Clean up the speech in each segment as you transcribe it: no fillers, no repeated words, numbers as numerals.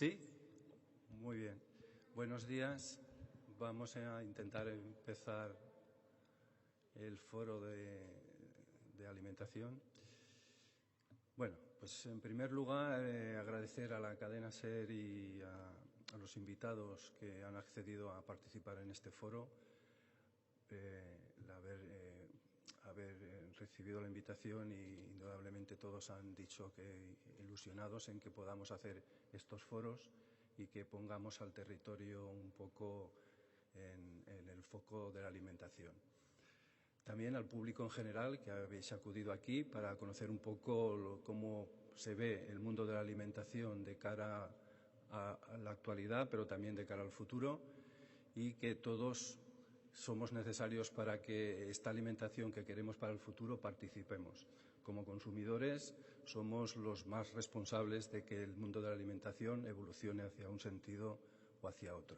¿Sí? Muy bien. Buenos días. Vamos a intentar empezar el foro de alimentación. Bueno, pues en primer lugar agradecer a la cadena SER y a los invitados que han accedido a participar en este foro, haber recibido la invitación y indudablemente todos han dicho que ilusionados en que podamos hacer estos foros y que pongamos al territorio un poco en el foco de la alimentación. También al público en general que habéis acudido aquí para conocer un poco cómo se ve el mundo de la alimentación de cara a la actualidad, pero también de cara al futuro, y que todos somos necesarios para que esta alimentación que queremos para el futuro participemos. Como consumidores somos los más responsables de que el mundo de la alimentación evolucione hacia un sentido o hacia otro.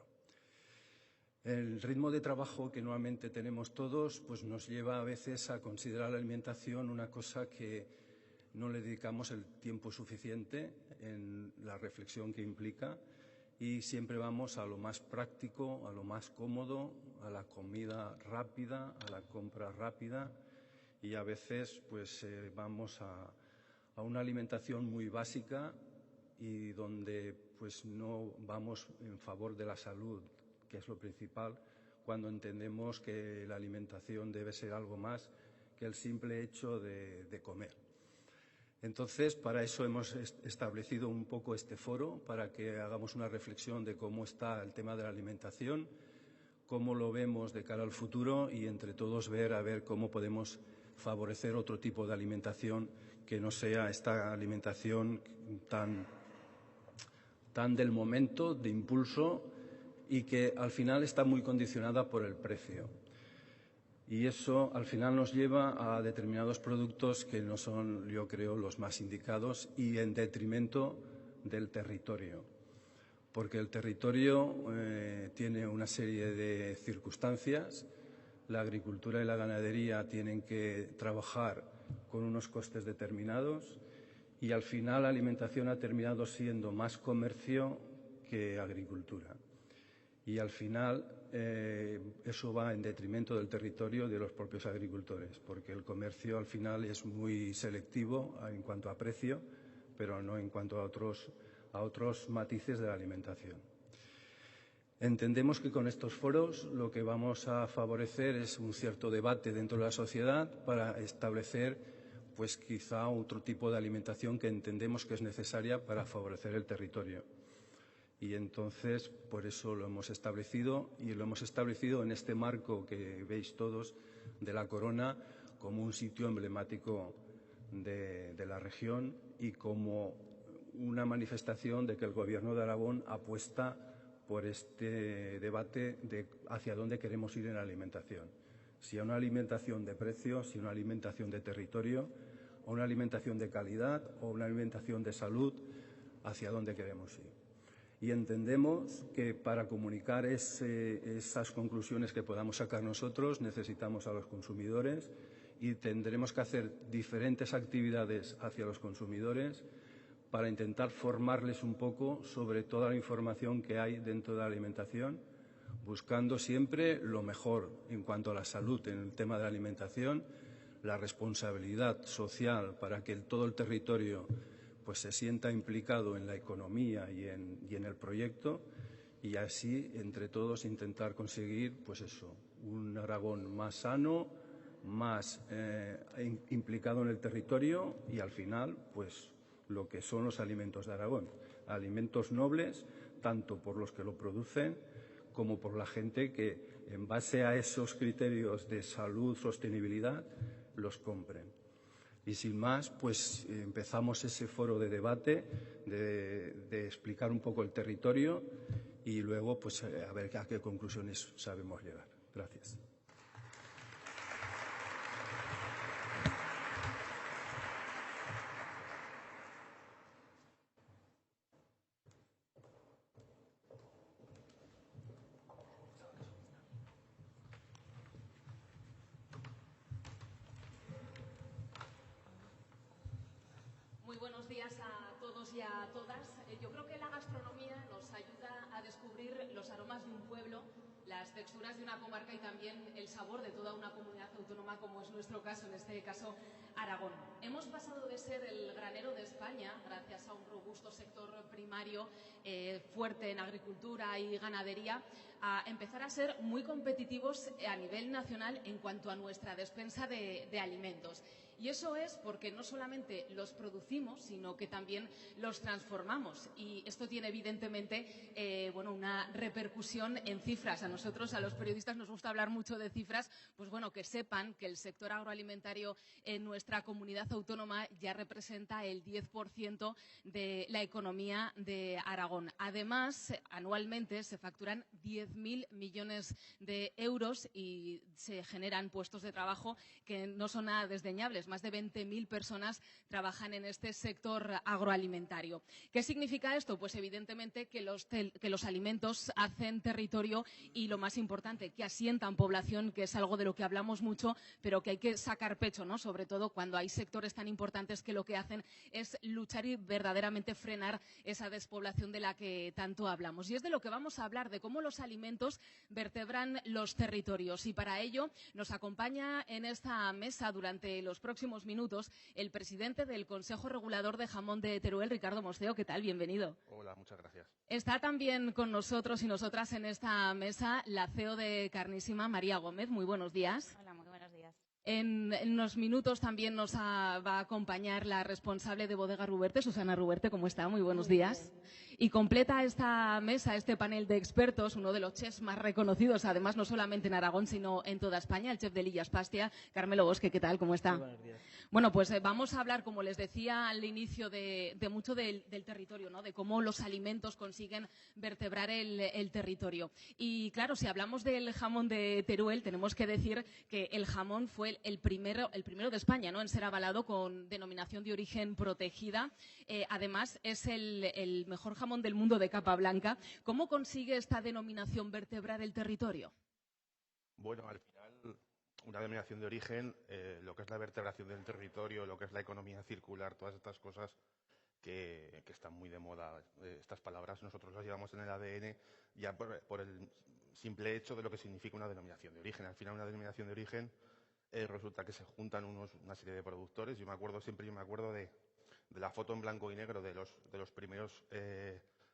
El ritmo de trabajo que normalmente tenemos todos pues nos lleva a veces a considerar la alimentación una cosa que no le dedicamos el tiempo suficiente en la reflexión que implica y siempre vamos a lo más práctico, a lo más cómodo, a la comida rápida, a la compra rápida y a veces pues vamos a una alimentación muy básica y donde pues no vamos en favor de la salud, que es lo principal, cuando entendemos que la alimentación debe ser algo más que el simple hecho de comer. Entonces, para eso hemos establecido un poco este foro, para que hagamos una reflexión de cómo está el tema de la alimentación, cómo lo vemos de cara al futuro y entre todos ver cómo podemos favorecer otro tipo de alimentación que no sea esta alimentación tan del momento, de impulso y que al final está muy condicionada por el precio. Y eso al final nos lleva a determinados productos que no son, yo creo, los más indicados y en detrimento del territorio. Porque el territorio tiene una serie de circunstancias. La agricultura y la ganadería tienen que trabajar con unos costes determinados y al final la alimentación ha terminado siendo más comercio que agricultura. Y al final eso va en detrimento del territorio y de los propios agricultores, porque el comercio al final es muy selectivo en cuanto a precio, pero no en cuanto a otros matices de la alimentación. Entendemos que con estos foros lo que vamos a favorecer es un cierto debate dentro de la sociedad para establecer pues quizá otro tipo de alimentación que entendemos que es necesaria para favorecer el territorio. Y entonces, por eso lo hemos establecido y lo hemos establecido en este marco que veis todos de la Corona como un sitio emblemático de la región y como una manifestación de que el Gobierno de Aragón apuesta por este debate de hacia dónde queremos ir en la alimentación. Si a una alimentación de precio, si a una alimentación de territorio, a una alimentación de calidad o una alimentación de salud, hacia dónde queremos ir. Y entendemos que para comunicar esas conclusiones que podamos sacar nosotros necesitamos a los consumidores y tendremos que hacer diferentes actividades hacia los consumidores para intentar formarles un poco sobre toda la información que hay dentro de la alimentación, buscando siempre lo mejor en cuanto a la salud en el tema de la alimentación, la responsabilidad social para que todo el territorio pues se sienta implicado en la economía y en el proyecto y así entre todos intentar conseguir pues eso, un Aragón más sano, más implicado en el territorio y al final pues lo que son los alimentos de Aragón, alimentos nobles tanto por los que lo producen como por la gente que en base a esos criterios de salud, sostenibilidad los compren. Y sin más, pues empezamos ese foro de debate, de explicar un poco el territorio y luego pues a ver a qué conclusiones sabemos llegar. Gracias. días a todos y a todas. Yo creo que la gastronomía nos ayuda a descubrir los aromas de un pueblo, las texturas de una comarca y también el sabor de toda una comunidad autónoma, como es nuestro caso, en este caso Aragón. Hemos pasado de ser el granero de España, gracias a un robusto sector primario fuerte en agricultura y ganadería, a empezar a ser muy competitivos a nivel nacional en cuanto a nuestra despensa de alimentos. Y eso es porque no solamente los producimos, sino que también los transformamos. Y esto tiene evidentemente una repercusión en cifras. A nosotros, a los periodistas, nos gusta hablar mucho de cifras, pues bueno, que sepan que el sector agroalimentario en nuestra comunidad autónoma ya representa el 10% de la economía de Aragón. Además, anualmente se facturan 10.000 millones de euros y se generan puestos de trabajo que no son nada desdeñables. Más de 20.000 personas trabajan en este sector agroalimentario. ¿Qué significa esto? Pues evidentemente que los alimentos hacen territorio y, lo más importante, que asientan población, que es algo de lo que hablamos mucho, pero que hay que sacar pecho, ¿no? Sobre todo cuando hay sectores tan importantes que lo que hacen es luchar y verdaderamente frenar esa despoblación de la que tanto hablamos. Y es de lo que vamos a hablar, de cómo los alimentos vertebran los territorios. Y para ello nos acompaña en esta mesa durante los próximos minutos el presidente del Consejo Regulador de Jamón de Teruel, Ricardo Mosceo. ¿Qué tal? Bienvenido. Hola, muchas gracias. Está también con nosotros y nosotras en esta mesa la CEO de Carnísima, María Gómez. Muy buenos días. Hola, muy buenos días. En unos minutos también nos va a acompañar la responsable de Bodega Ruberte, Susana Ruberte. ¿Cómo está? Muy buenos días. Y completa esta mesa, este panel de expertos, uno de los chefs más reconocidos, además no solamente en Aragón, sino en toda España, el chef de Lillas Pastia, Carmelo Bosque. ¿Qué tal? ¿Cómo está? Muy buenos días. Bueno, pues vamos a hablar, como les decía al inicio, de mucho del territorio, ¿no? De cómo los alimentos consiguen vertebrar el territorio. Y claro, si hablamos del jamón de Teruel, tenemos que decir que el jamón fue el primero de España, ¿no?, en ser avalado con denominación de origen protegida. Además, es el mejor jamón del mundo de capa blanca. ¿Cómo consigue esta denominación vertebrar el territorio? Bueno, al final, una denominación de origen, lo que es la vertebración del territorio, lo que es la economía circular, todas estas cosas que están muy de moda, estas palabras nosotros las llevamos en el ADN ya por el simple hecho de lo que significa una denominación de origen. Al final, una denominación de origen resulta que se juntan una serie de productores. Yo me acuerdo de la foto en blanco y negro de los primeros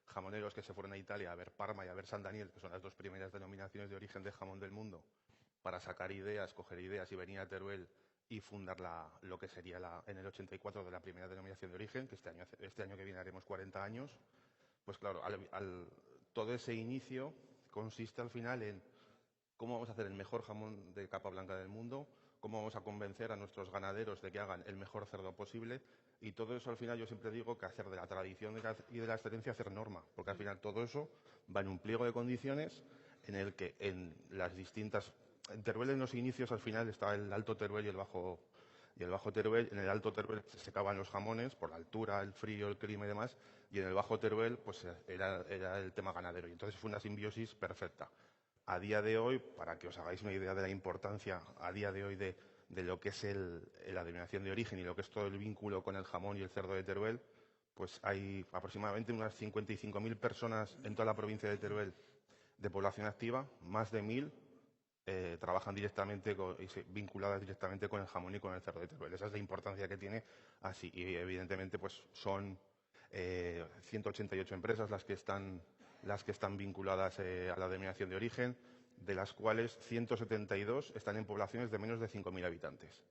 jamoneros que se fueron a Italia a ver Parma y a ver San Daniel, que son las dos primeras denominaciones de origen de jamón del mundo, para sacar ideas, coger ideas, y venir a Teruel y fundar lo que sería en el 84 de la primera denominación de origen, que este año que viene haremos 40 años. Pues claro, todo ese inicio consiste al final en cómo vamos a hacer el mejor jamón de capa blanca del mundo, cómo vamos a convencer a nuestros ganaderos de que hagan el mejor cerdo posible, y todo eso al final yo siempre digo que hacer de la tradición y de la excelencia hacer norma, porque al final todo eso va en un pliego de condiciones en el que en Teruel, en los inicios, al final estaba el Alto Teruel y el Bajo Teruel. En el Alto Teruel se secaban los jamones por la altura, el frío, el clima y demás, y en el Bajo Teruel pues era el tema ganadero, y entonces fue una simbiosis perfecta. A día de hoy, para que os hagáis una idea de la importancia a día de hoy de lo que es la denominación de origen y lo que es todo el vínculo con el jamón y el cerdo de Teruel, pues hay aproximadamente unas 55.000 personas en toda la provincia de Teruel de población activa, más de 1.000 trabajan directamente vinculadas directamente con el jamón y con el cerdo de Teruel. Esa es la importancia que tiene así. Y evidentemente pues son 188 empresas las que están vinculadas a la denominación de origen, de las cuales 172 están en poblaciones de menos de 5.000 habitantes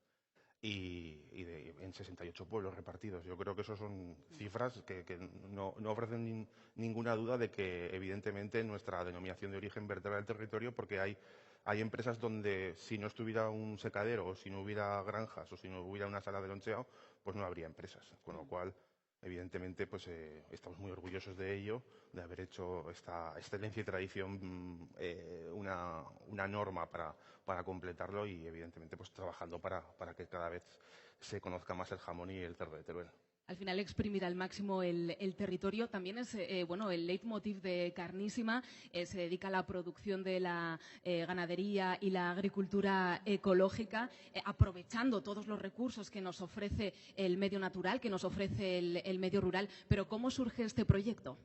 en 68 pueblos repartidos. Yo creo que eso son cifras que no ofrecen ninguna duda de que, evidentemente, nuestra denominación de origen vertebra el territorio, porque hay empresas donde, si no estuviera un secadero, o si no hubiera granjas, o si no hubiera una sala de loncheo, pues no habría empresas. Con lo cual, evidentemente, pues estamos muy orgullosos de ello, de haber hecho esta excelencia y tradición una norma para completarlo, y evidentemente pues trabajando para que cada vez se conozca más el jamón y el cerdo de Teruel. al final exprimir al máximo el territorio. También es bueno, el leitmotiv de Carnísima, se dedica a la producción de la ganadería y la agricultura ecológica, aprovechando todos los recursos que nos ofrece el medio natural, que nos ofrece el medio rural. Pero ¿cómo surge este proyecto?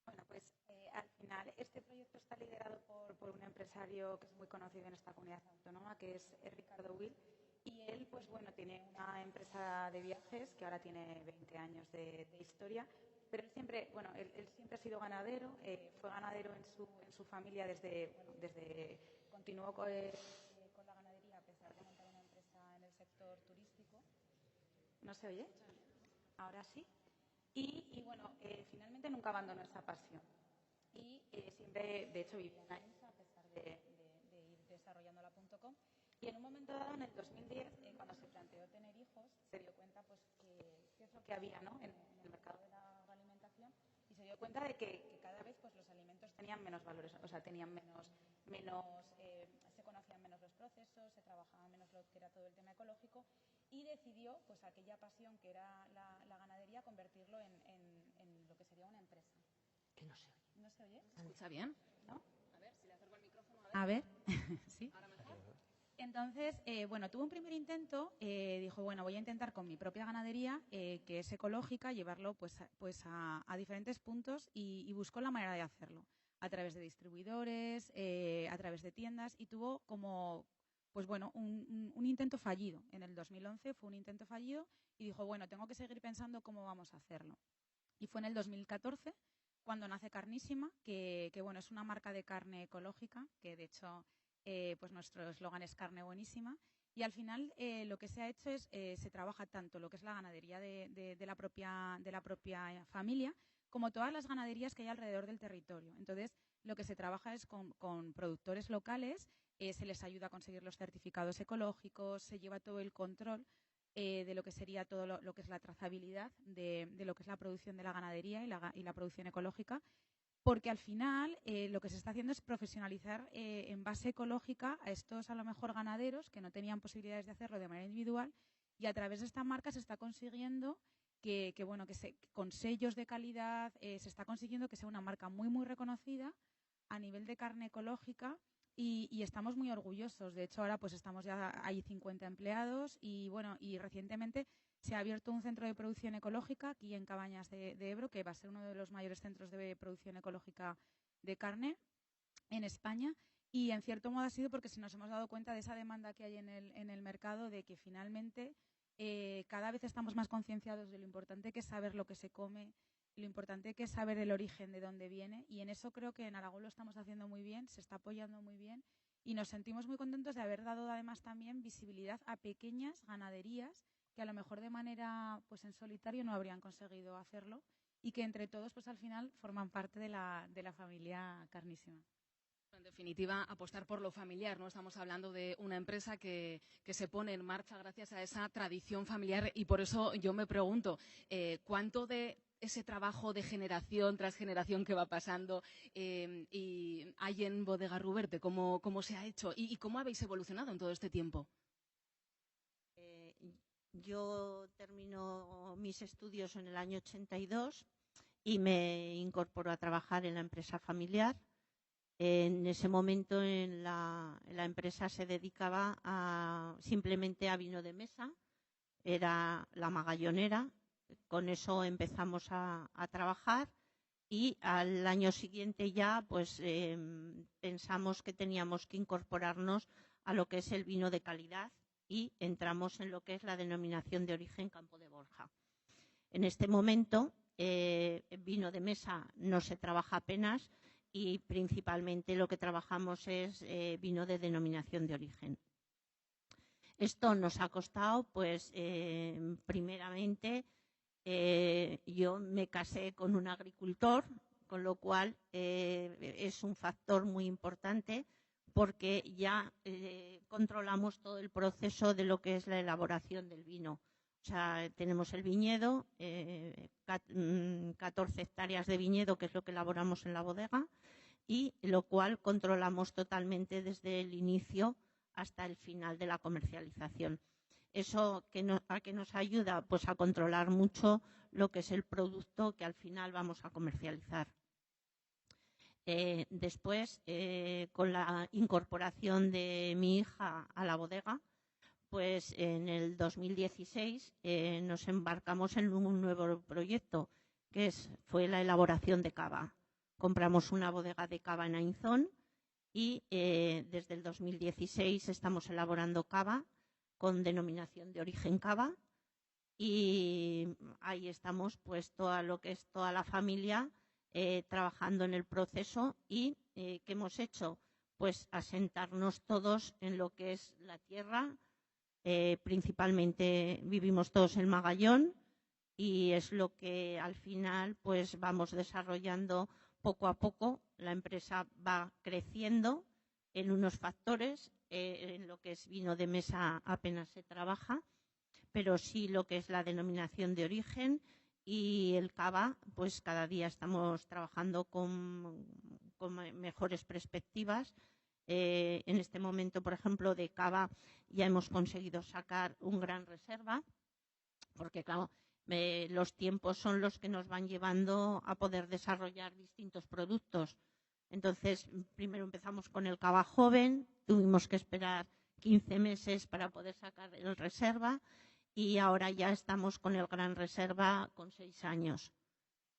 Bueno, pues al final este proyecto está liderado por un empresario que es muy conocido en esta comunidad autónoma, que es Ricardo Will. Y él, pues bueno, tiene una empresa de viajes que ahora tiene 20 años de historia, pero él siempre, bueno, él siempre ha sido ganadero, fue ganadero en su familia desde continuó con la ganadería a pesar de montar una empresa en el sector turístico. ¿No se oye? Ahora sí. Y bueno, finalmente nunca abandonó esa pasión. Y siempre, de hecho, vivía en Aensa a pesar de ir desarrollándola.com. Y en un momento dado, en el 2010, cuando se planteó tener hijos, se dio cuenta pues qué es lo que había, ¿no?, en el mercado de la agroalimentación, y se dio cuenta de que cada vez pues los alimentos tenían menos valores, o sea, tenían se conocían menos los procesos, se trabajaba menos lo que era todo el tema ecológico, y decidió pues aquella pasión que era la ganadería convertirlo en lo que sería una empresa. Que no se oye. ¿No se oye? ¿Se escucha bien? ¿No? A ver, si le acerco el micrófono. A ver. ¿Sí? ¿Ahora mejor? Entonces, bueno, tuvo un primer intento, dijo, bueno, voy a intentar con mi propia ganadería, que es ecológica, llevarlo pues a diferentes puntos, y buscó la manera de hacerlo, a través de distribuidores, a través de tiendas, y tuvo como, pues bueno, un intento fallido. En el 2011 fue un intento fallido y dijo, bueno, tengo que seguir pensando cómo vamos a hacerlo. Y fue en el 2014 cuando nace Carnísima, que bueno, es una marca de carne ecológica, que de hecho pues nuestro eslogan es carne buenísima, y al final lo que se ha hecho es se trabaja tanto lo que es la ganadería de la propia familia como todas las ganaderías que hay alrededor del territorio. Entonces, lo que se trabaja es con productores locales, se les ayuda a conseguir los certificados ecológicos, se lleva todo el control de lo que sería todo lo que es la trazabilidad de lo que es la producción de la ganadería y la producción ecológica, porque al final lo que se está haciendo es profesionalizar en base ecológica a estos, a lo mejor, ganaderos que no tenían posibilidades de hacerlo de manera individual, y a través de esta marca se está consiguiendo con sellos de calidad, se está consiguiendo que sea una marca muy, muy reconocida a nivel de carne ecológica, y estamos muy orgullosos. De hecho, ahora pues hay 50 empleados y bueno, y recientemente se ha abierto un centro de producción ecológica aquí en Cabañas de Ebro, que va a ser uno de los mayores centros de producción ecológica de carne en España. Y en cierto modo ha sido porque nos hemos dado cuenta de esa demanda que hay en el mercado, de que finalmente cada vez estamos más concienciados de lo importante que es saber lo que se come, lo importante que es saber el origen de dónde viene, y en eso creo que en Aragón lo estamos haciendo muy bien, se está apoyando muy bien, y nos sentimos muy contentos de haber dado además también visibilidad a pequeñas ganaderías que a lo mejor de manera pues en solitario no habrían conseguido hacerlo, y que entre todos pues al final forman parte de la familia Carnísima. En definitiva, apostar por lo familiar, ¿no? Estamos hablando de una empresa que se pone en marcha gracias a esa tradición familiar, y por eso yo me pregunto, ¿cuánto de ese trabajo de generación tras generación que va pasando y hay en Bodega Ruberte? ¿Cómo se ha hecho y cómo habéis evolucionado en todo este tiempo? Yo termino mis estudios en el año 82 y me incorporo a trabajar en la empresa familiar. En ese momento en la empresa se dedicaba simplemente a vino de mesa, era la magallonera. Con eso empezamos a trabajar, y al año siguiente ya pues pensamos que teníamos que incorporarnos a lo que es el vino de calidad, y entramos en lo que es la denominación de origen Campo de Borja. En este momento vino de mesa no se trabaja apenas, y principalmente lo que trabajamos es vino de denominación de origen. Esto nos ha costado, pues, primeramente, yo me casé con un agricultor, con lo cual es un factor muy importante, porque ya controlamos todo el proceso de lo que es la elaboración del vino. O sea, tenemos el viñedo, 14 hectáreas de viñedo, que es lo que elaboramos en la bodega, y lo cual controlamos totalmente desde el inicio hasta el final de la comercialización. Eso a que nos ayuda pues a controlar mucho lo que es el producto que al final vamos a comercializar. Después, con la incorporación de mi hija a la bodega, pues en el 2016 nos embarcamos en un nuevo proyecto, que fue la elaboración de cava. Compramos una bodega de cava en Ainzón y desde el 2016 estamos elaborando cava con denominación de origen cava, y ahí estamos pues toda la familia trabajando en el proceso. Y ¿qué hemos hecho? Pues asentarnos todos en lo que es la tierra. Principalmente vivimos todos en Magallón y es lo que al final pues vamos desarrollando poco a poco. La empresa va creciendo en unos factores, en lo que es vino de mesa apenas se trabaja, pero sí lo que es la denominación de origen y el cava, pues cada día estamos trabajando con mejores perspectivas. En este momento, por ejemplo, de cava ya hemos conseguido sacar un gran reserva, porque claro, los tiempos son los que nos van llevando a poder desarrollar distintos productos. Entonces, primero empezamos con el cava joven, tuvimos que esperar 15 meses para poder sacar el reserva, y ahora ya estamos con el gran reserva con 6 años.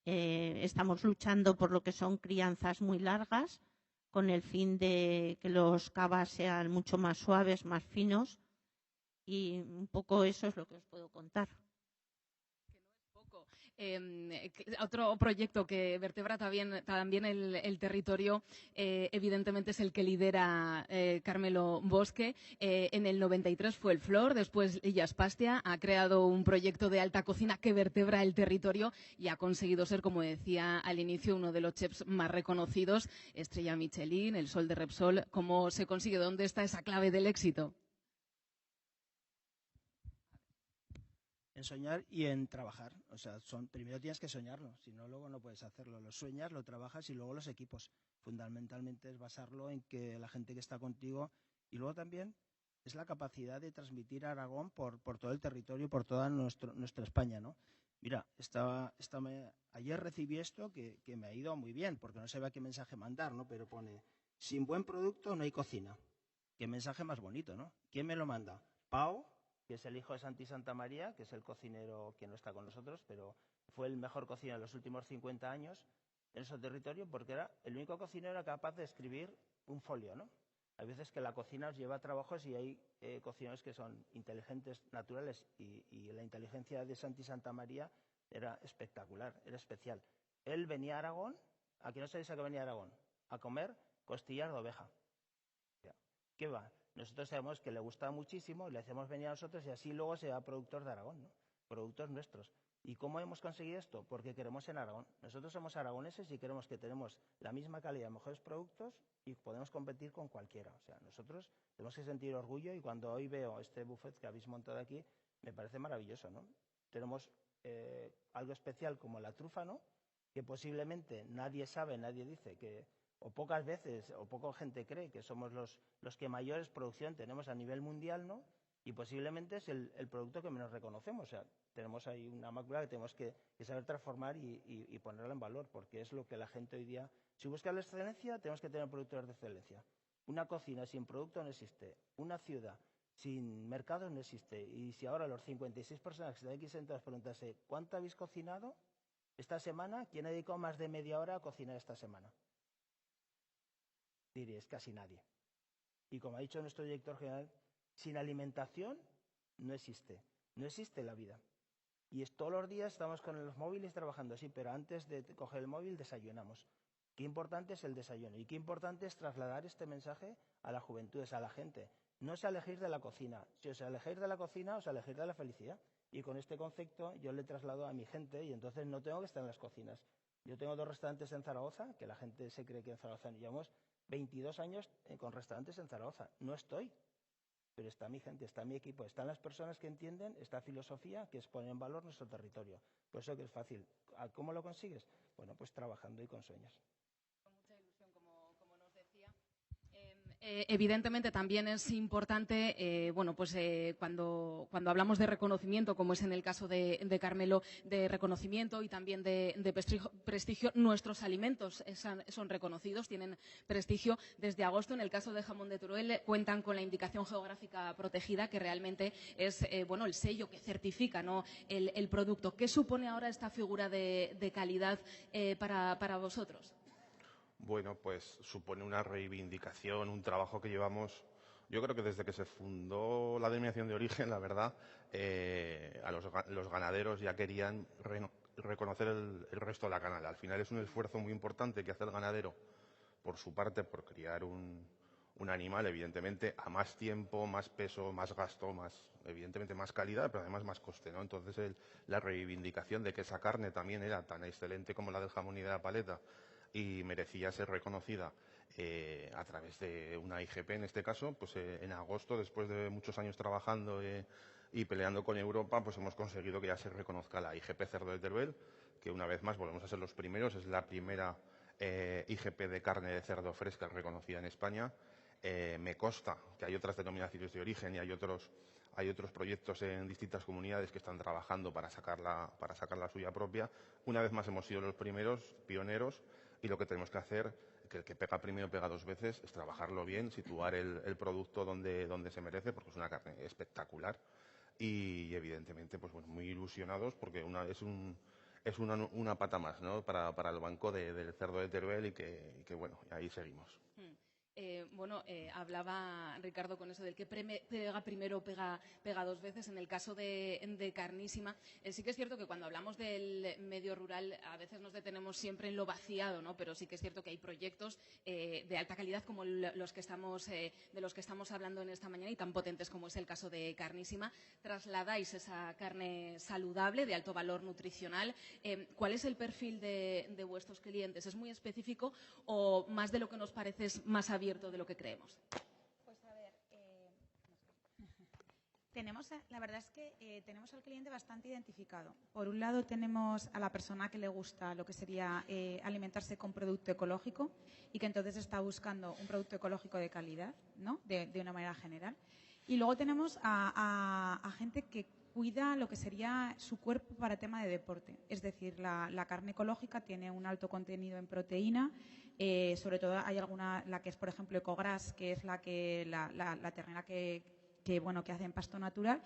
Estamos luchando por lo que son crianzas muy largas, con el fin de que los cavas sean mucho más suaves, más finos, y un poco eso es lo que os puedo contar. Otro proyecto que vertebra también el territorio, evidentemente es el que lidera Carmelo Bosque. En el 93 fue el Flor, después Illas Pastia. Ha creado un proyecto de alta cocina que vertebra el territorio y ha conseguido ser, como decía al inicio, uno de los chefs más reconocidos, estrella Michelin, el Sol de Repsol. ¿Cómo se consigue? ¿Dónde está esa clave del éxito? En soñar y en trabajar. O sea, primero tienes que soñarlo, si no, luego no puedes hacerlo. Lo sueñas, lo trabajas y luego los equipos. Fundamentalmente es basarlo en que la gente que está contigo, y luego también es la capacidad de transmitir a Aragón por todo el territorio, por toda nuestra España, ¿no? Mira, ayer recibí esto que me ha ido muy bien, porque no sabía qué mensaje mandar, ¿no? Pero pone, sin buen producto no hay cocina. Qué mensaje más bonito, ¿no? ¿Quién me lo manda? Pau, que es el hijo de Santi Santamaría, que es el cocinero que no está con nosotros, pero fue el mejor cocinero en los últimos 50 años en ese territorio, porque era el único cocinero capaz de escribir un folio, ¿no? Hay veces que la cocina os lleva a trabajos y hay cocineros que son inteligentes, naturales, y la inteligencia de Santi Santamaría era espectacular, era especial. Él venía a Aragón, ¿a qué no sabéis a qué venía a Aragón? A comer costillas de oveja. ¿Qué va? Nosotros sabemos que le gusta muchísimo y le hacemos venir a nosotros, y así luego se va productor de Aragón, ¿no? Productos nuestros. ¿Y cómo hemos conseguido esto? Porque queremos en Aragón. Nosotros somos aragoneses y queremos que tenemos la misma calidad, mejores productos, y podemos competir con cualquiera. O sea, nosotros tenemos que sentir orgullo, y cuando hoy veo este buffet que habéis montado aquí, me parece maravilloso, ¿no? Tenemos algo especial como la trufa, ¿no? Que posiblemente nadie sabe, nadie dice que, o pocas veces, o poca gente cree que somos los que mayores producción tenemos a nivel mundial, ¿no? Y posiblemente es el producto que menos reconocemos. O sea, tenemos ahí una mácula que tenemos que saber transformar y ponerla en valor, porque es lo que la gente hoy día... Si busca la excelencia, tenemos que tener productores de excelencia. Una cocina sin producto no existe. Una ciudad sin mercado no existe. Y si ahora los 56 personas que están aquí sentados preguntarse ¿cuánto habéis cocinado esta semana? ¿Quién ha dedicado más de media hora a cocinar esta semana? Diréis, casi nadie. Y como ha dicho nuestro director general, sin alimentación no existe la vida. Y todos los días estamos con los móviles trabajando, sí, pero antes de coger el móvil desayunamos. Qué importante es el desayuno y qué importante es trasladar este mensaje a la juventud, a la gente. No es elegir de la cocina. Si os elegir de la cocina, os elegir de la felicidad. Y con este concepto yo le traslado a mi gente, y entonces no tengo que estar en las cocinas. Yo tengo 2 restaurantes en Zaragoza, que la gente se cree que en Zaragoza llevamos 22 años con restaurantes en Zaragoza. No estoy, pero está mi gente, está mi equipo, están las personas que entienden esta filosofía, que es poner en valor nuestro territorio. Por eso que es fácil. ¿Cómo lo consigues? Bueno, pues trabajando y con sueños. Con mucha ilusión, como nos decía. Evidentemente también es importante, cuando hablamos de reconocimiento, como es en el caso de Carmelo, de reconocimiento y también de prestigio, nuestros alimentos son reconocidos, tienen prestigio. Desde agosto, en el caso de jamón de Teruel, cuentan con la indicación geográfica protegida, que realmente es el sello que certifica, ¿no?, el producto. ¿Qué supone ahora esta figura de calidad para vosotros? Bueno, pues supone una reivindicación, un trabajo que llevamos, yo creo que desde que se fundó la denominación de origen, la verdad, los ganaderos ya querían reconocer el resto de la canal. Al final es un esfuerzo muy importante que hace el ganadero, por su parte, por criar un animal, evidentemente, a más tiempo, más peso, más gasto, evidentemente más calidad, pero además más coste, ¿no? Entonces, la reivindicación de que esa carne también era tan excelente como la del jamón y de la paleta, y merecía ser reconocida a través de una IGP, en este caso, pues en agosto, después de muchos años trabajando y peleando con Europa, pues hemos conseguido que ya se reconozca la IGP Cerdo de Teruel, que una vez más volvemos a ser los primeros, es la primera IGP de carne de cerdo fresca reconocida en España. Me consta que hay otras denominaciones de origen y hay otros proyectos en distintas comunidades que están trabajando para sacar la suya propia. Una vez más hemos sido los primeros, pioneros, y lo que tenemos que hacer, que el que pega primero pega dos veces, es trabajarlo bien, situar el producto donde se merece, porque es una carne espectacular. Y evidentemente, pues bueno, muy ilusionados, porque es una pata más, ¿no?, para el banco del cerdo de Teruel, y que bueno, ahí seguimos. Hablaba Ricardo con eso del que pega primero, pega dos veces. En el caso de Carnísima, sí que es cierto que cuando hablamos del medio rural a veces nos detenemos siempre en lo vaciado, ¿no? Pero sí que es cierto que hay proyectos de alta calidad como de los que estamos hablando en esta mañana, y tan potentes como es el caso de Carnísima. Trasladáis esa carne saludable, de alto valor nutricional. ¿Cuál es el perfil de vuestros clientes? ¿Es muy específico o más de lo que nos parece es más abierto de lo que creemos? Pues a ver, la verdad es que tenemos al cliente bastante identificado. Por un lado tenemos a la persona que le gusta lo que sería alimentarse con producto ecológico y que entonces está buscando un producto ecológico de calidad, ¿no?, de una manera general. Y luego tenemos a gente que cuida lo que sería su cuerpo para tema de deporte. Es decir, la carne ecológica tiene un alto contenido en proteína. Sobre todo hay alguna, la que es, por ejemplo, Ecogras, que es la ternera que hace en pasto natural.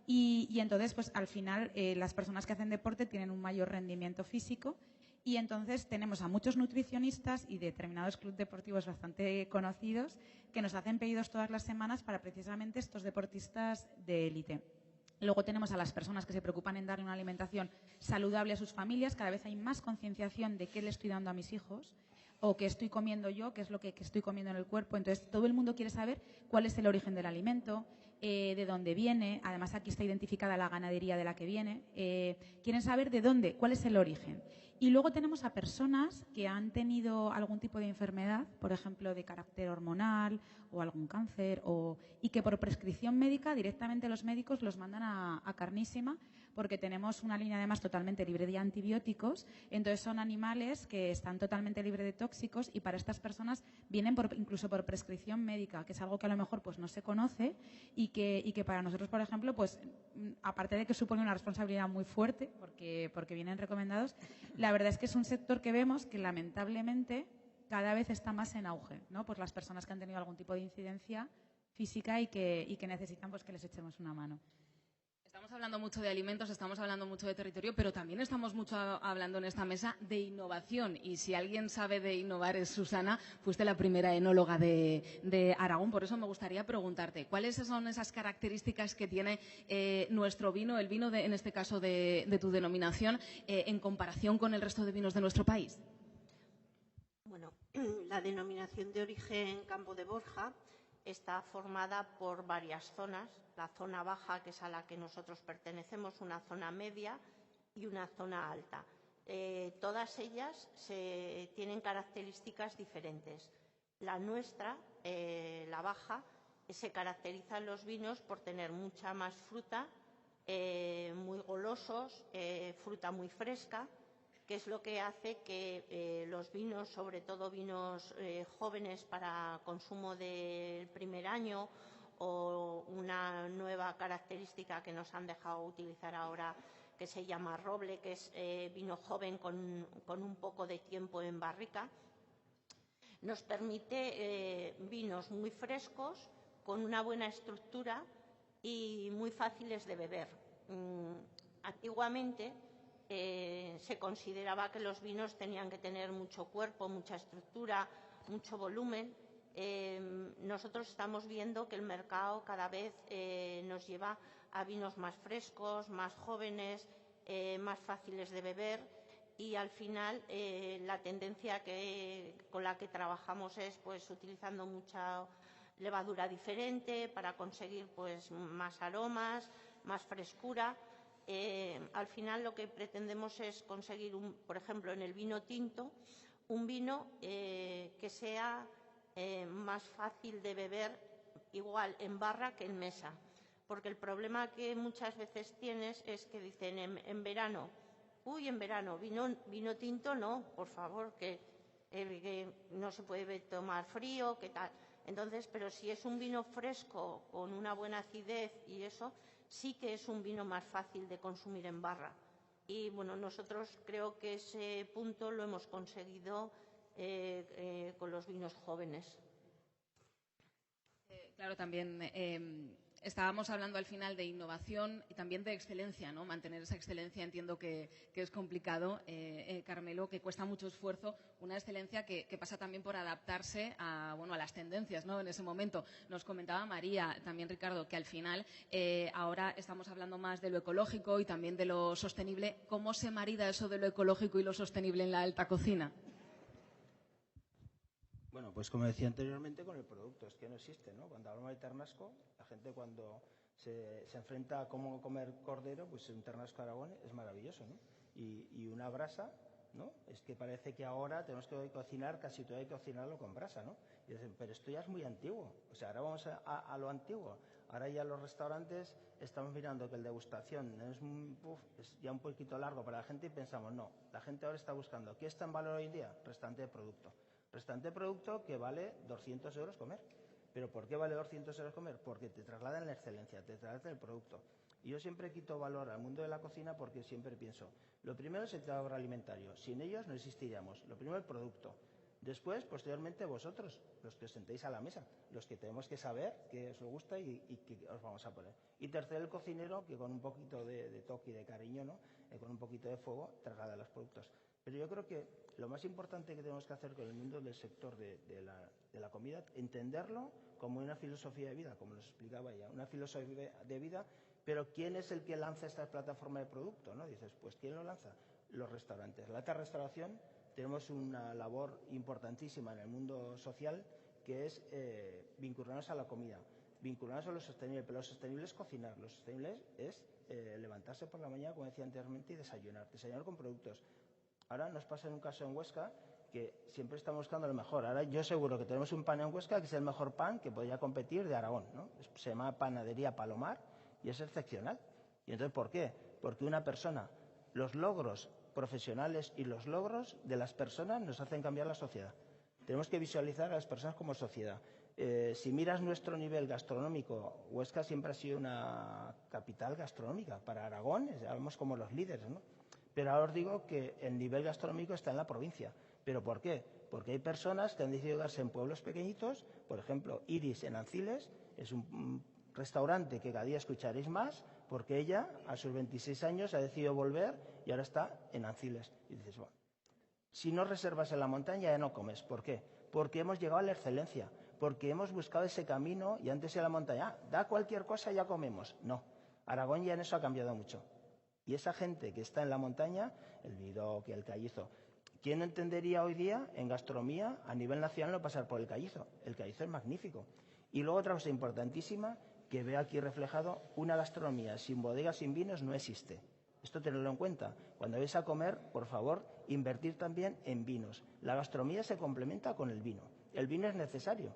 Y entonces, pues al final, las personas que hacen deporte tienen un mayor rendimiento físico. Y entonces tenemos a muchos nutricionistas y determinados clubes deportivos bastante conocidos que nos hacen pedidos todas las semanas para precisamente estos deportistas de élite. Luego tenemos a las personas que se preocupan en darle una alimentación saludable a sus familias. Cada vez hay más concienciación de qué le estoy dando a mis hijos o qué estoy comiendo yo, qué es lo que estoy comiendo en el cuerpo. Entonces, todo el mundo quiere saber cuál es el origen del alimento, de dónde viene. Además, aquí está identificada la ganadería de la que viene. Quieren saber de dónde, cuál es el origen. Y luego tenemos a personas que han tenido algún tipo de enfermedad, por ejemplo, de carácter hormonal o algún cáncer, y que por prescripción médica directamente los médicos los mandan a Carnísima, porque tenemos una línea además totalmente libre de antibióticos. Entonces son animales que están totalmente libres de tóxicos, y para estas personas vienen incluso por prescripción médica, que es algo que a lo mejor pues no se conoce y que para nosotros, por ejemplo, pues aparte de que supone una responsabilidad muy fuerte porque vienen recomendados, la verdad es que es un sector que vemos que lamentablemente cada vez está más en auge, ¿no? Pues las personas que han tenido algún tipo de incidencia física y que necesitan pues que les echemos una mano. Estamos hablando mucho de alimentos, estamos hablando mucho de territorio, pero también estamos mucho hablando en esta mesa de innovación. Y si alguien sabe de innovar es Susana. Fuiste la primera enóloga de Aragón. Por eso me gustaría preguntarte, ¿cuáles son esas características que tiene nuestro vino, el vino en este caso de tu denominación, en comparación con el resto de vinos de nuestro país? Bueno, la denominación de origen Campo de Borja está formada por varias zonas. La zona baja, que es a la que nosotros pertenecemos, una zona media y una zona alta. Todas ellas tienen características diferentes. La nuestra, la baja, se caracterizan los vinos por tener mucha más fruta, muy golosos, fruta muy fresca, que es lo que hace que los vinos, sobre todo vinos jóvenes para consumo del primer año, o una nueva característica que nos han dejado utilizar ahora, que se llama roble, que es vino joven con un poco de tiempo en barrica, nos permite vinos muy frescos, con una buena estructura y muy fáciles de beber. Antiguamente se consideraba que los vinos tenían que tener mucho cuerpo, mucha estructura, mucho volumen. Nosotros estamos viendo que el mercado cada vez nos lleva a vinos más frescos, más jóvenes, más fáciles de beber, y al final la tendencia con la que trabajamos es pues utilizando mucha levadura diferente para conseguir pues más aromas, más frescura. Al final lo que pretendemos es conseguir, por ejemplo, en el vino tinto, un vino que sea más fácil de beber igual en barra que en mesa. Porque el problema que muchas veces tienes es que dicen en verano, en verano, vino tinto no, por favor, que no se puede tomar frío, ¿qué tal? Entonces, pero si es un vino fresco, con una buena acidez y eso, sí que es un vino más fácil de consumir en barra. Y bueno, nosotros creo que ese punto lo hemos conseguido con los vinos jóvenes. Claro, también estábamos hablando al final de innovación y también de excelencia, ¿no? Mantener esa excelencia entiendo que es complicado, Carmelo, que cuesta mucho esfuerzo, una excelencia que pasa también por adaptarse a las tendencias, ¿no? En ese momento. Nos comentaba María, también Ricardo, que al final ahora estamos hablando más de lo ecológico y también de lo sostenible. ¿Cómo se marida eso de lo ecológico y lo sostenible en la alta cocina? Bueno, pues como decía anteriormente, con el producto, es que no existe, ¿no? Cuando hablamos de ternasco, la gente cuando se enfrenta a cómo comer cordero, pues un ternasco Aragón es maravilloso, ¿no? Y una brasa, ¿no? Es que parece que ahora tenemos que cocinar, casi todo hay que cocinarlo con brasa, ¿no? Y dicen, pero esto ya es muy antiguo, o sea, ahora vamos a lo antiguo. Ahora ya los restaurantes estamos mirando que el degustación es ya un poquito largo para la gente y pensamos, no, la gente ahora está buscando, ¿qué está en valor hoy en día? Restaurante de producto. Restaurante de producto que vale 200 euros comer. ¿Pero por qué vale 200 euros comer? Porque te trasladan la excelencia, te trasladan el producto. Y yo siempre quito valor al mundo de la cocina porque siempre pienso, lo primero es el sector agroalimentario, sin ellos no existiríamos. Lo primero el producto. Después, posteriormente, vosotros, los que os sentéis a la mesa, los que tenemos que saber qué os gusta y qué os vamos a poner. Y tercero, el cocinero, que con un poquito de toque y de cariño, ¿no? Con un poquito de fuego, traslada los productos. Pero yo creo que lo más importante que tenemos que hacer con el mundo del sector de la comida, entenderlo como una filosofía de vida, como nos explicaba ella, una filosofía de vida, pero ¿quién es el que lanza esta plataforma de producto? ¿No? Dices, pues ¿quién lo lanza? Los restaurantes. La alta restauración tenemos una labor importantísima en el mundo social que es vincularnos a la comida, vincularnos a lo sostenible, pero lo sostenible es cocinar, lo sostenible es levantarse por la mañana, como decía anteriormente, y desayunar con productos. Ahora nos pasa en un caso en Huesca que siempre estamos buscando lo mejor. Ahora yo seguro que tenemos un pan en Huesca que es el mejor pan que podría competir de Aragón, ¿no? Se llama Panadería Palomar y es excepcional. ¿Y entonces por qué? Porque una persona, los logros profesionales y los logros de las personas nos hacen cambiar la sociedad. Tenemos que visualizar a las personas como sociedad. Si miras nuestro nivel gastronómico, Huesca siempre ha sido una capital gastronómica. Para Aragón, éramos como los líderes, ¿no? Pero ahora os digo que el nivel gastronómico está en la provincia. ¿Pero por qué? Porque hay personas que han decidido darse en pueblos pequeñitos. Por ejemplo, Iris en Anciles es un restaurante que cada día escucharéis más porque ella, a sus 26 años, ha decidido volver y ahora está en Anciles. Y dices, bueno, si no reservas en la montaña ya no comes. ¿Por qué? Porque hemos llegado a la excelencia, porque hemos buscado ese camino y antes en la montaña, da cualquier cosa ya comemos. No, Aragón ya en eso ha cambiado mucho. Y esa gente que está en la montaña, el Vidoc y el Callizo, ¿quién entendería hoy día en gastronomía a nivel nacional no pasar por el Callizo? El Callizo es magnífico. Y luego otra cosa importantísima que veo aquí reflejado, una gastronomía sin bodegas, sin vinos no existe. Esto tenerlo en cuenta. Cuando vais a comer, por favor, invertir también en vinos. La gastronomía se complementa con el vino. El vino es necesario.